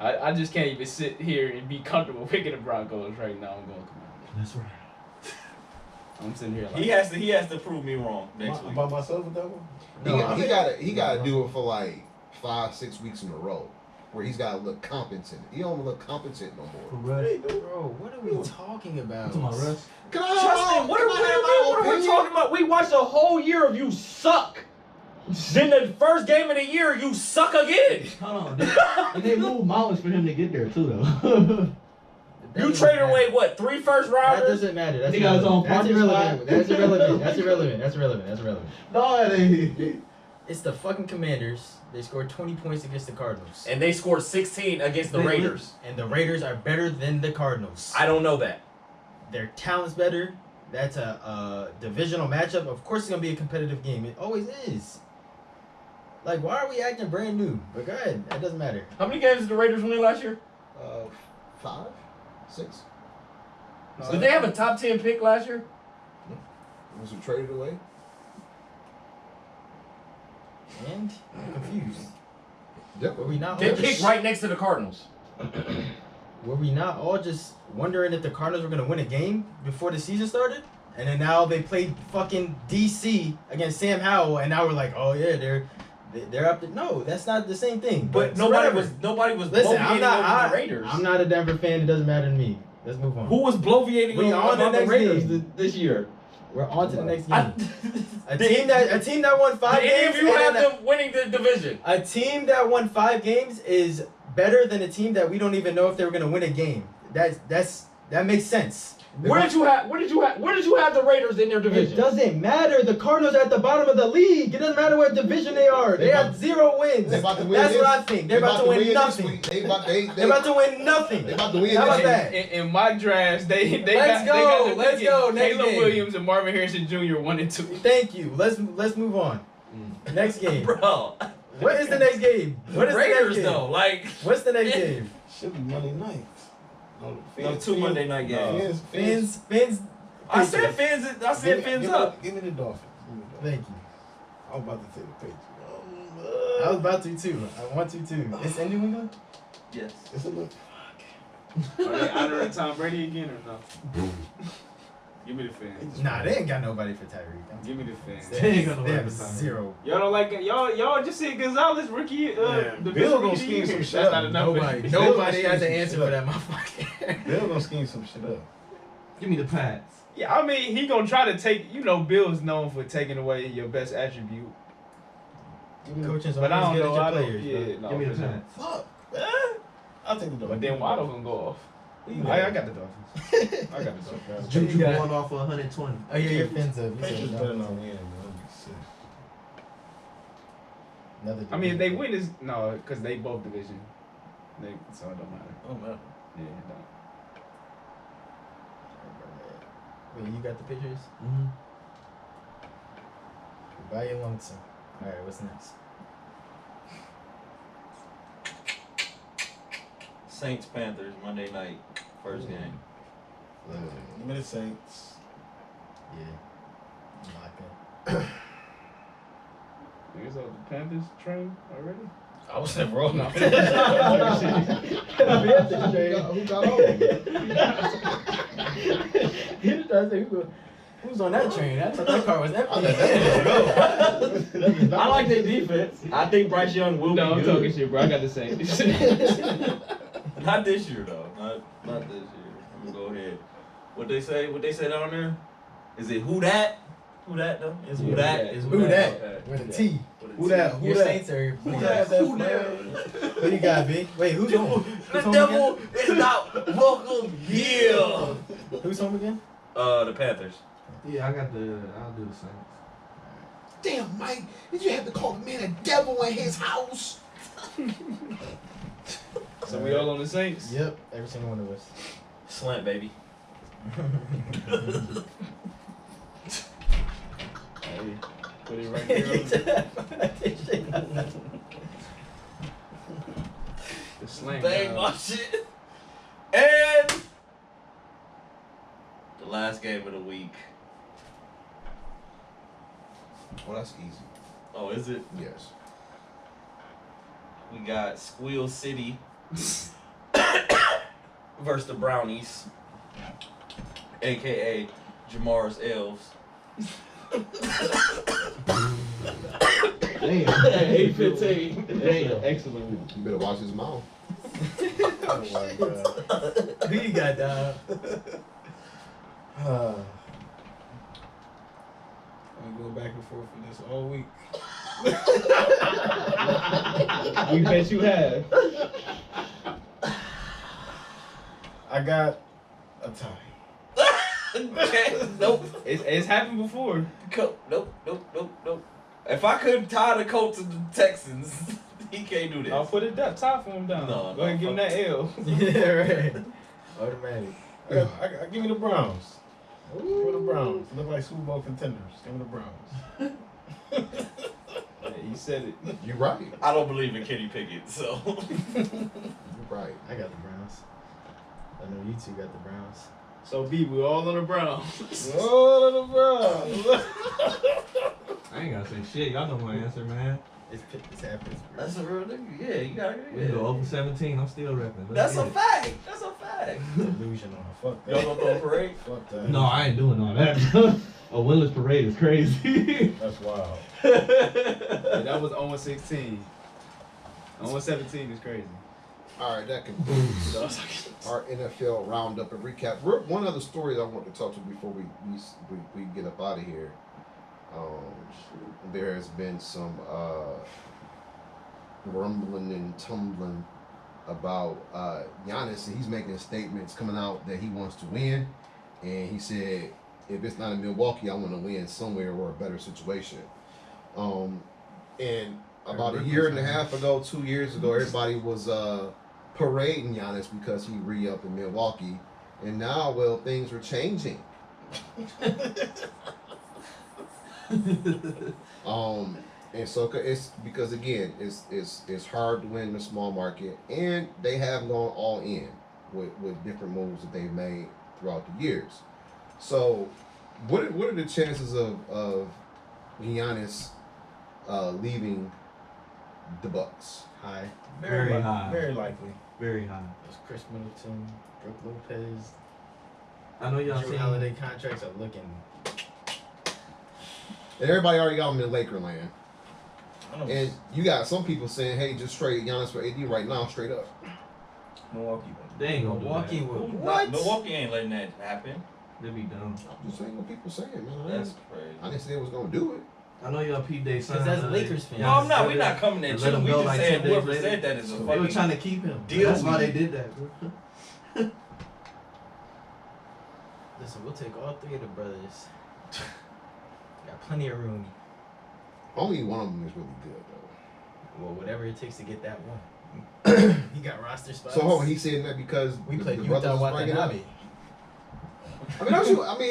I just can't even sit here and be comfortable picking the Broncos right now. I'm going Commanders. That's right. I'm sitting here like He has to prove me wrong next week. By myself with that one? He gotta do it for like 5-6 weeks in a row, where he's gotta look competent. He don't look competent no For more. Russ. Bro, what are we talking about? To my Russ. Can I Justin, what can are I have my we opinion? talking about? We watched a whole year of you suck. Then the first game of the year, you suck again. Hold on. And they moved mountains for him to get there too though. That You doesn't traded matter. away what? 3 first That rounders? doesn't matter. That's He got his own irrelevant. parking That's spot. irrelevant. That's irrelevant. That's irrelevant. That's irrelevant. No, it ain't. It's the fucking Commanders. They scored 20 points against the Cardinals. And they scored 16 against the They- Raiders. And the Raiders are better than the Cardinals. I don't know that. Their talent's better. That's a divisional matchup. Of course, it's gonna be a competitive game. It always is. Like, why are we acting brand new? But go ahead. That doesn't matter. How many games did the Raiders win last year? 5, 6. Did they have a top 10 pick last year? Was it traded away? And I'm confused. Yep. Were we not They all picked just, right next to the Cardinals. Were we not all just wondering if the Cardinals were gonna win a game before the season started? And then now they played fucking DC against Sam Howell, and now we're like, oh yeah, They're up to no. That's not the same thing. But So nobody whatever. was Listen, bloviating over the Raiders. I'm not a Denver fan. It doesn't matter to me. Let's move on. Who was bloviating We on about the the next Raiders game. this year? We're on to the next I- game. A team that won 5 Did games. any of you and have then them winning the division? a team that won 5 games is better than a team that we don't even know if they were gonna win a game. That makes sense. Where did you have the Raiders in their It division? doesn't matter. The Cardinals are at the bottom of the league. It doesn't matter what division they are. They have 0 wins. They about to win That's this. what I think. They're about to win this nothing. week. They're They're about to win nothing. They about to win How this about week. that? In my drafts, they Let's go. Let's go. Next Caleb game. Williams and Marvin Harrison Jr. 1 and 2. Thank you. Let's move on. Next game. Bro. What is the next game? What is Raiders the next game? though, like What's the next game? Should be Monday night. No, 2 Monday night games. Fins. I said Fins. I said Fins up. Give me the Dolphins. Thank you. I'm about to take the Patriots. I was about to too. I want to too. It's in New England? Yes. It's a look. Are they honoring Tom Brady again or no? Give me the fans. Nah, they ain't got nobody for Tyreek. Give me the fans. They ain't got They nobody have for Tyreek. 0. Y'all don't like it. Y'all just said Gonzalez rookie. The Bill best gonna rookie scheme of the some year. shit That's up. not enough. Nobody has some an answer shit for up. that motherfucker. Bill gonna scheme some shit up. Give me the Pats. Yeah, I mean he gonna try to take. Bill's known for taking away your best attribute. Coaches But I always don't good know. at I your don't. players. Yeah, no. Give me the for sure. Pats. Fuck. I'll take the Dolphins. But then Waddle gonna go off. I got the Dolphins. I got the Dolphins. Juju got- going off for 120. Oh yeah, you're offensive. Patriots better not win, man. Another I mean, if they win, is no, because they both division. So it don't matter. Oh man. Yeah, it don't. Wait, you got the pictures? Mm-hmm. Buy your lonesome. Alright, what's next? Saints Panthers Monday night first game. Give me the Saints. Yeah. I'm locked Niggas on the Panthers train already? I was never wrong. No. in. Who got over? He was trying to say who's on that train? I thought that car was empty. I like their defense. I think Bryce Young will No, be I'm good. talking shit, bro. I got the same. Not this year though. Not this year. I'm gonna go ahead. What they say down there? Is it who that? Who that though? Is who Yeah, that? who Is Who that? Okay. With a T. With a Who T. that? Who Your that? Saints are. Who that? Who that? Who you got, B? Wait, who's home? The Who's home devil is not welcome here. again? Who's home again? The Panthers. Yeah, I'll do the Saints. Damn, Mike, did you have to call the man a devil in his house? So we all on the Saints? Yep, every single one of us. Slant baby. Hey, put it right there on the slant. Bang my shit. And the last game of the week. Well, that's easy. Oh, is it? Yes. We got Squeal City versus the Brownies, aka Jamar's Elves. Damn. 8-15. Damn. Excellent. You better watch his mouth. Oh my god. Who you got, Dom? I'm going back and forth with this all week. We bet you have. I got a tie. Okay, nope. It's happened before. Nope. If I couldn't tie the Colts and the Texans, he can't do this. I'll put it up, top for him down. No, Go ahead and give him that L. Yeah, right. Automatic. I give me the Browns. Give me the Browns. Look like Super Bowl contenders. Give me the Browns. Yeah, you said it. You're right. I don't believe in Kenny Pickett, so. You're right. I got the Browns. I know you two got the Browns. So B, we're all on the Browns. Oh, the Browns. I ain't gotta say shit. Y'all know my answer, man. It's happening. That's a real nigga. Yeah, you gotta We can go over 17. I'm still repping. That's a fact. That's a fact. Delusional. Fuck Y'all that. gonna throw a parade? Fuck that. No, I ain't doing all that. A winless parade is crazy. That's wild. That was 0-16. 0-17 is crazy. All right, that concludes our NFL roundup and recap. One other story that I want to talk to before we get up out of here. There has been some rumbling and tumbling about Giannis. He's making statements coming out that he wants to win, and he said, if it's not in Milwaukee, I want to win somewhere or a better situation. And about a year and a half ago, 2 years ago, everybody was parading Giannis because he re-upped in Milwaukee, and now, well, things are changing. And so it's because again, it's hard to win in a small market, and they have gone all in with different moves that they've made throughout the years. So, what are the chances of Giannis leaving the Bucks? High. Very high. Very likely. Very high. Those Chris Middleton, Brook Lopez, I know y'all Drew seen. Holiday contracts are looking. Everybody already got him in Laker land, I don't know. and you got some people saying, "Hey, just trade Giannis for AD right now, straight up." Milwaukee. They ain't gonna Milwaukee do will. What? Milwaukee ain't letting that happen. that. They be dumb. I'm just saying what people saying, man. That's crazy. I didn't say it was gonna do it. I know y'all peep they Because that's Lakers fans. No, I'm not. We're not coming at Let you. him We go just like saying 10 days whoever later. said that is a They were fucking trying to keep him. deal That's why with they it. did that, bro. Listen, we'll take all three of the brothers. Got plenty of room. Only one of them is really good though. Well, whatever it takes to get that one. He got roster spots. So hold on, he's saying that because we the played brothers Utah is bringing it up? Watanabe. I mean, don't you? I mean,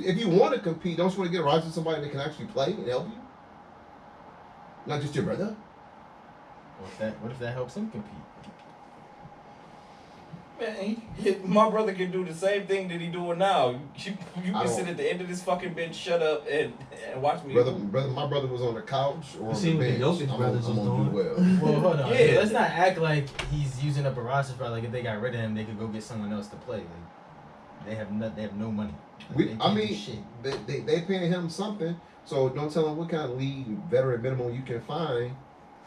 if you want to compete, don't you want to get a roster somebody that can actually play and help you? Not just your brother. What if that helps him compete? Man, my brother can do the same thing that he doing now. You I can don't- sit at the end of this fucking bench, shut up, and watch me. My brother was on the couch or You on seen the what the bench. Jokic I'm brothers gonna was do well. Well, hold on. Yeah. Let's not act like he's using up a roster spot. Like if they got rid of him, they could go get someone else to play. Like they have no money. Like, they I can't do mean, shit. they paying him something, so don't tell him what kind of league veteran minimum you can find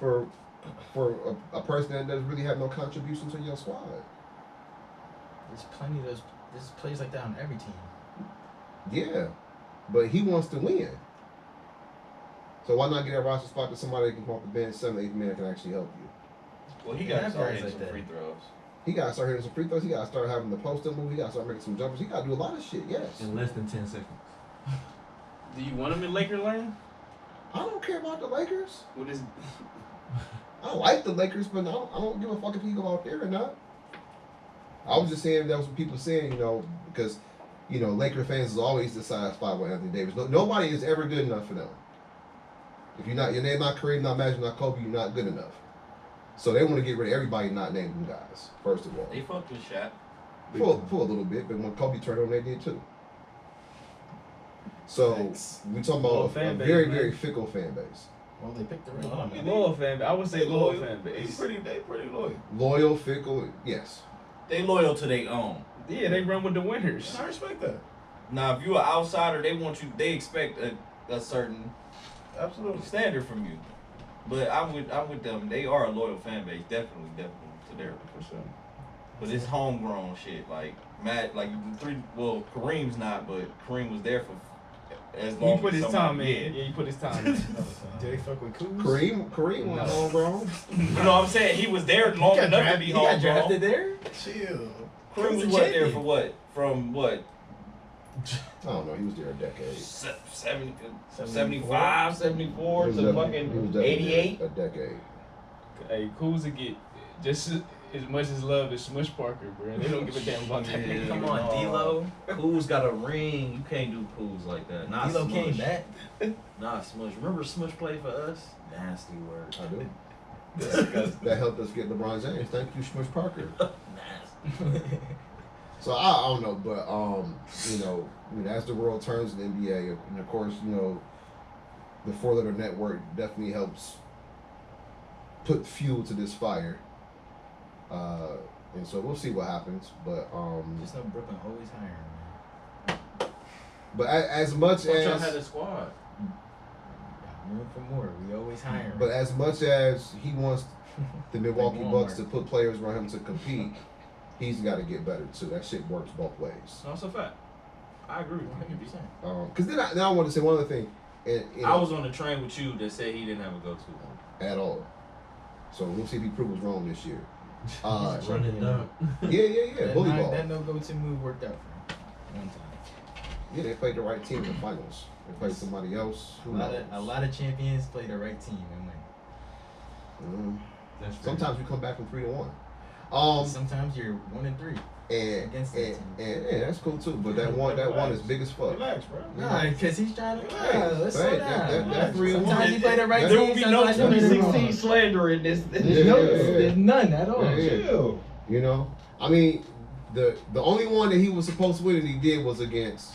for a person that doesn't really have no contribution to your squad. There's plenty of those. There's players like that on every team. Yeah, but he wants to win. So why not get a roster spot to somebody that can come off the bench, 7, 8 men that can actually help you? Well, he Yeah, got to that start guy's hitting like some that. free throws. He got to start hitting some free throws. He got to start having the post-up move. He got to start making some jumpers. He got to do a lot of shit. Yes. In less than 10 seconds. Do you want him in Laker land? I don't care about the Lakers. What is? I like the Lakers, but I don't give a fuck if he go out there or not. I was just saying that was what people saying, because, Laker fans is always dissatisfied with Anthony Davis. Nobody is ever good enough for them. If your name not Kareem, not Magic, not Kobe, you're not good enough. So they want to get rid of everybody not named them guys, first of all. They fucked with Shaq. For a little bit, but when Kobe turned on, they did too. So we talking Loyal about a fan base, very, man. very fickle fan base. Well, they picked the right one. Loyal fan base. I would say loyal fan They base. pretty loyal. Loyal, fickle, yes. They loyal to their own. Yeah, they run with the winners. I respect that. Now, if you're an outsider, they expect a certain Absolutely. standard from you. But I'm with them. They are a loyal fan base, definitely to their. For sure. But it's homegrown shit. Like Matt, Kareem's not, but Kareem was there for as long. He put as his somebody- time in. Yeah, he put his time in. Do they fuck with Kuz? Kareem was homegrown. You know what I'm saying? He was there long enough to be He got homegrown. drafted there? Chill. Kareem was a what there champion. for what? From what? I don't know. He was there a decade. 75, 74 He was to definitely- fucking he was definitely 88. there a decade. Hey, Kuzma get just as much as love as Smush Parker, bro. They don't give a damn about that Yeah. nigga. Come on, D-Lo. Cool's got a ring. You can't do Cool's like that. Not D-Lo Smush. came back. Not Smush. Remember Smush played for us? Nasty word. I do. Disgusting. That helped us get LeBron James. Thank you, Smush Parker. Nasty. So I don't know, but as the world turns in the NBA, and of course, the 4-letter network definitely helps put fuel to this fire. And so we'll see what happens, but Just know Brooklyn always hiring, man. But as much But y'all had as a squad. Room for more. We always hiring. but as much as he wants the Milwaukee Like Bucks Walmart. to put players around him to compete, he's got to get better too. That shit works both ways. No, that's a fact. I agree with you. 100%. Because then I want to say one other thing. And, I was on the train with you that said he didn't have a go-to. at all. So we'll see if he proves running this year. Run it down. Yeah. Bully ball. That no go-to move worked out for him one time. Yeah, they played the right team in the finals. They played somebody else. Who knows? A lot of champions play the right team and win. That's fair. Sometimes we come back from 3-1. Sometimes you're 1-3. Against that team. And that's cool too. But that one is big as fuck. Relax, bro. Nah, because he's trying to. Let's Hey, slow down. that 3-1. Sometimes you play the right There team. will be no sometimes you play the wrong. 2016 slander in this. There's none at all. Yeah. Chill. You know, I mean, the only one that he was supposed to win and he did was against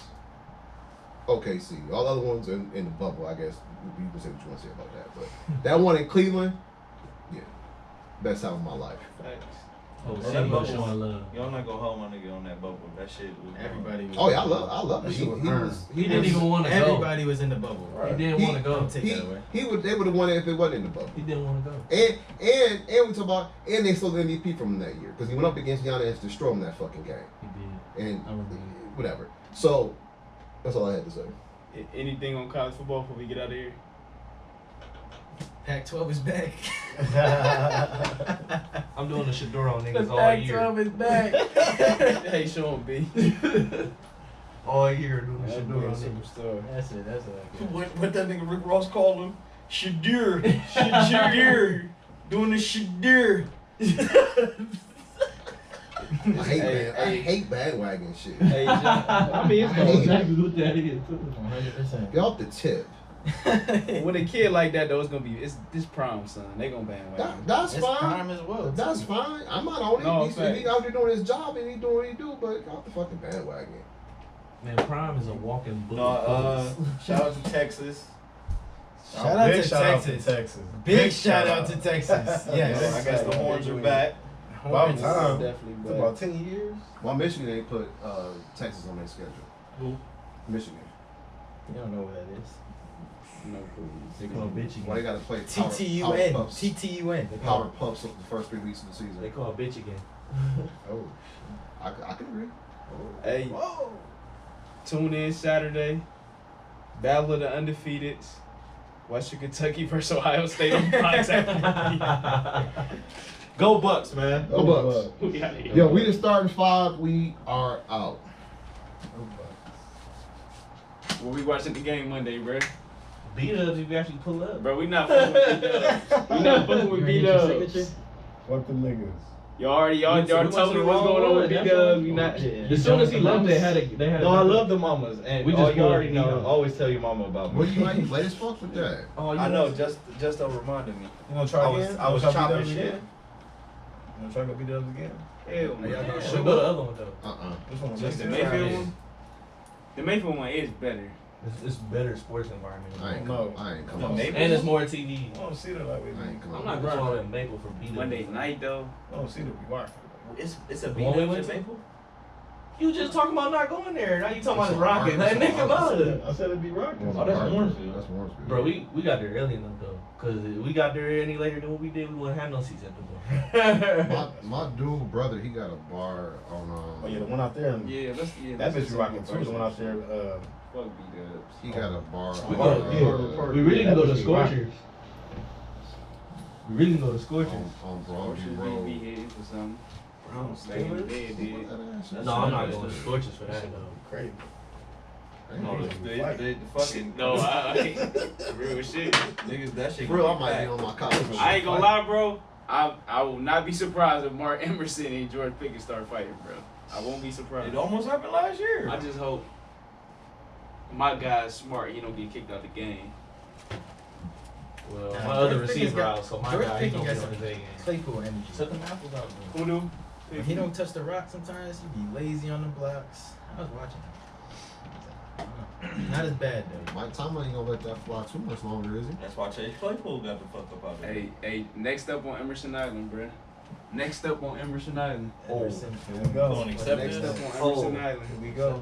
OKC. All the other ones are in the bubble, I guess. You can say what you want to say about that, but that one in Cleveland, yeah, best time of my life. Oh, That Samuel bubble showing was- love. Y'all not gonna hold my nigga on that bubble. That shit was Everybody was. Oh yeah, I love it. That He shit was earned. He didn't even want to go. Everybody was in the bubble. He didn't want to go. Don't take that away. They would have won it if it wasn't in the bubble. He didn't want to go. And we talk about they stole the MVP from him that year because he went up against Giannis and destroyed him that fucking game. He did. And I remember. whatever. So that's all I had to say. Anything on college football before we get out of here? Pac-12 is back. I'm doing the Shador on The niggas all year. Pac-12 is back. Hey, Sean B. All year doing the That Shador boy on a niggas. superstar. That's it. That's it. What that nigga Rick Ross called him? Shadir. Shadir. Doing the Shadir. I hate bandwagon shit. Hey, John, I mean, it's Hey. going Exactly what that is. 100%. Get off the tip. with a kid like that though, it's gonna be this prime son. They gonna bandwagon. That's It's fine. prime as well. That's fine. I'm not on it. No, He's facts. out there doing his job and he doing what he do, but get off the fucking bandwagon. Man, Prime is a walking book. Shout out to Texas. Shout out Big to shout out Texas. to Texas. Big shout out to Texas. Yes. I guess the horns are back. About Hornets. time. Definitely It's back. about 10 years. Well, Michigan ain't put Texas on their schedule. Who? Michigan. You don't know what that is. No clue. They call bitch Well, they again. got to play TTUN. Puffs. TTUN. Power Puffs the first 3 weeks of the season. They call bitch again. Oh. I can agree. Hey, Whoa. tune in Saturday. Battle of the Undefeateds. Western Kentucky versus Ohio State on Fox. Go Bucks, man. Go Bucks. We out here. Yo, we the starting 5. We are out. Well, we watching the game Monday, bro. Beat ups if you actually pull up. Bro, we not fucking with B-Dubs. We not fucking with B-Dubs. Fuck the niggas. Y'all already We went told to me the what's wrong going on with one, that's B-Dubs. all. We not. As soon as he left, they had a. No, I love the mamas, and We we just just you pulled already up, know. you know. Always tell your mama about What me. you like? Late as fuck with that. Oh, you I know, just reminded me. You gonna try I was- again? I was You gonna try chopping B-dubs shit. again? You gonna try to go B-dubs again? Hell, Y'all man. gonna Should go the other one though. Which one? Just The the Mayfield Mayfield one. The Mayfield one is better. It's better sports environment. I ain't No. come No, on. maybe. And it's more TV. I don't see that like we I ain't come I'm on. not going to call it Maple for beat ups. Monday night though. I don't see that we watch. It's a The beat one we up went in to? Maple. You just talking about not going there. Now you talking about That's it's rocking. all right. That nigga love it. I said it'd be rocking. Oh, that's Warrenville. That's Warrenville. Bro, we got there early enough though. Cause if we got there any later than what we did, we wouldn't have no seats at the door. my dual brother, he got a bar on. Oh yeah, the one out there. Yeah, That bitch be rocking too. The one out there. Fuck B-Dubs. He got a bar. We on, go, we really can go to That was Scorchers. We really can go to Scorchers. on Or Broadview should we Road. be headed for something? Brown Stay in the Steelers. bed, dude. No, I'm not going to Scorchers for that though. Crazy. No, the fucking No, I real shit. niggas that shit. For real, I gonna might back. be on my couch. I ain't gonna lie, bro. I will not be surprised if Mark Emerson and George Pickens start fighting, bro. I won't be surprised. It almost happened last year. I just hope my guy's smart. He don't get kicked out the game. Well, Nah, my George other Pickens receiver got- out, so my George guy he's Pickens gonna be got on his A game. Claypool energy. Set them apples out, bro. Who do? When he don't touch the rock sometimes, he be lazy on the blocks. I was watching him. Not as bad though. Mike Tomlin ain't gonna let that fly too much longer, is he? That's why Chase Claypool got the fuck up out of there. Hey, next up on Emerson Island, bro. Next up on Emerson Island. Emerson, here we Gonna go. accept Next this? up on Oh. Emerson Island. Here we go.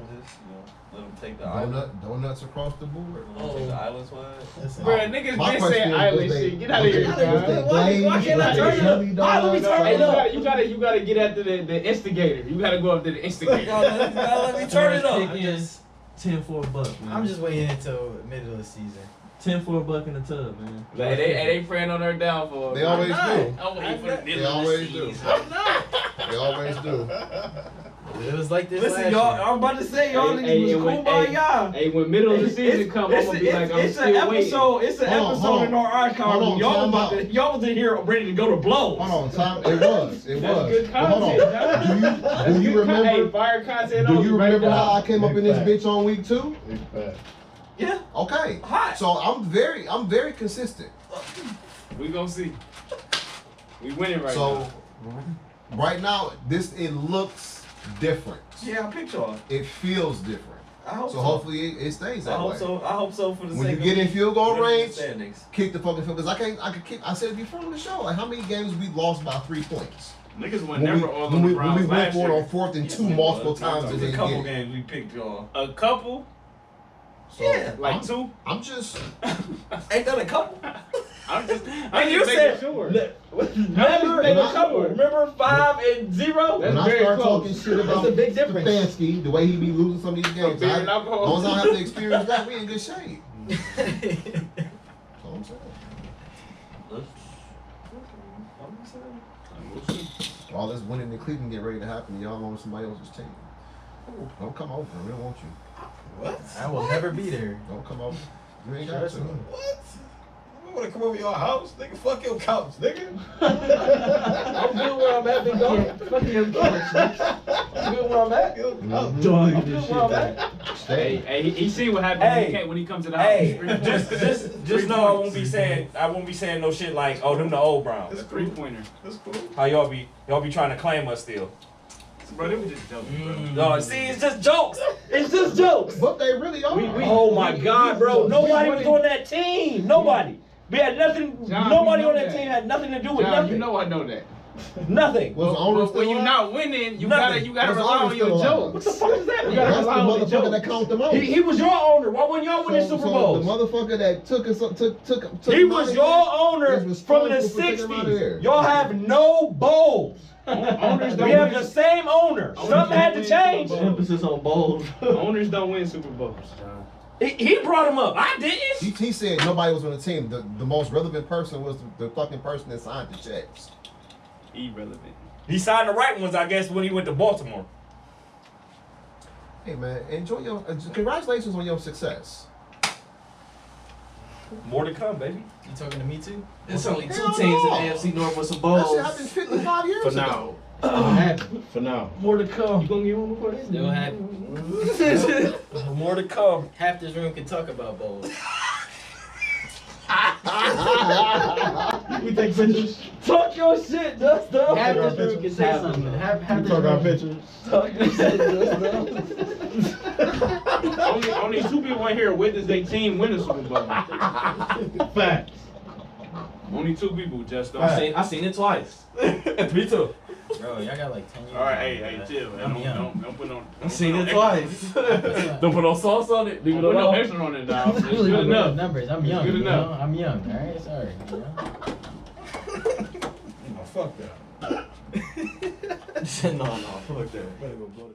Let them take the island. Donuts across the board. Take the island swag. Listen, Bro, niggas My been question saying is, island was they- shit. Get out of here, was dog. they Why glazed? can't I Was they turn it chili up? donuts? Hey, you gotta get after the instigator. You gotta go after the instigator. Yo, let me turn it up. Chickens, 10 for a buck, man. I'm just waiting until middle of the season. 10 for a buck in the tub, man. Like, they praying on her downfall. They always do. I'm waiting for the They middle of the always do. season. They always do. It was like this Listen, last y'all. year. I'm about to say y'all Hey, niggas hey, was when- cool by hey, y'all. Hey, when middle of the season come, I'm gonna be like, I'm it's still an waiting. episode. It's an Hold on, episode hold in on. our archive. Hold on, Y'all time about out. to, y'all was in here ready to go to blows. Hold on, time. It was. That's was. good But hold on. content. Do you remember? Hey, fire content. Do only you right remember now. how I came up in this Big bitch on week 2? Big fat. Yeah, Okay. hot. So I'm very consistent. We gonna see. We winning right So right now, it looks different. Yeah, I picked y'all. It feels different. I hope So so. hopefully it stays that I hope way. so. I hope so for the When sake you get in field goal range, standings. kick the fucking field. Because I said it before on the show. Like how many games we lost by 3 points? now. Niggas were When never we, all when on we, the when Browns we went last for it year. on 4th and 2 Yeah, multiple but times There's and a didn't couple get it. games we picked y'all. A couple, So Yeah, like two. I'm just Ain't that a couple? I'm just And you making said sure. Remember, making a couple. sure. Remember 5 and 0. That's when I very start close. talking shit about That's a big difference. Stefanski, the way he be losing some of these games, beer as and alcohol. long as I don't have to experience that, we in good shape. That's all I'm saying. All this winning in Cleveland get ready to happen, y'all on somebody else's team. Don't come over. We don't want you. What? I will never be there. Don't come over. You ain't got Trust to. me. What? I wanna come over your house, nigga. Fuck your couch, nigga. I'm good where I'm at, big dog. Fuck your couch, I'm good where I'm at. Your couch. I'm good where I'm at. Stay. Hey, he see what happens Hey. when he comes to the house. Hey, just know I won't be saying no shit like, oh, them the old Browns. It's a 3-pointer. That's cool. How y'all be trying to claim us still. Bro, they were just joking, No, see, it's just jokes. It's just jokes. But they really are. Oh my God, bro! Nobody was on that team. Nobody. We had nothing. John, Nobody we on know that that. team had nothing to do bro. with John, nothing. you know I know that. Nothing. Was the owner But still when you're alive? not winning, you Nothing. gotta Was the rely owner on your still alive? What jokes. the fuck does that You mean? gotta That's the rely on the motherfucker that jokes. count the most. He was your owner. Why wouldn't y'all win the Super The Bowls? motherfucker that took He him was out of your here owner is from the responsible for taking him out of there. '60s. Y'all have no bowls. Owners don't We have win. the same owner. Owners Something had don't to win change. Super Bowls. Emphasis on bold. Owners don't win Super Bowls, John. He brought him up. I didn't. He said nobody was on the team. The most relevant person was the fucking person that signed the checks. Irrelevant. He signed the right ones, I guess, when he went to Baltimore. Hey man, enjoy your congratulations on your success. More to come, baby. You talking to me too? There's only 2 Hell teams in no. the AFC North with some That shit bowls. happened 55 years For ago. now. For now. More to come. You gonna get one before this? Still happy. More to come. Half this room can talk about bowls. We take pictures. Talk your shit, Dustin. Half our this room pictures. can say Half something. them. Half We this took our room. pictures. Talk your shit, Dustin. only 2 people in here witnessed their team win the Super Bowl. Facts. Only 2 people, just don't. I seen it twice. Me too. Bro, y'all got like 10 years. All right, on hey, me, hey, man. chill. I'm young. Don't put on. I seen it twice. Don't put no sauce on it. Leave Don't it put no alone. extra on it, dog. It's I'm good good enough. numbers. I'm It's young. good you enough. know? I'm young. All right, sorry. You know? Oh, fuck that. no, fuck that. Better go blow the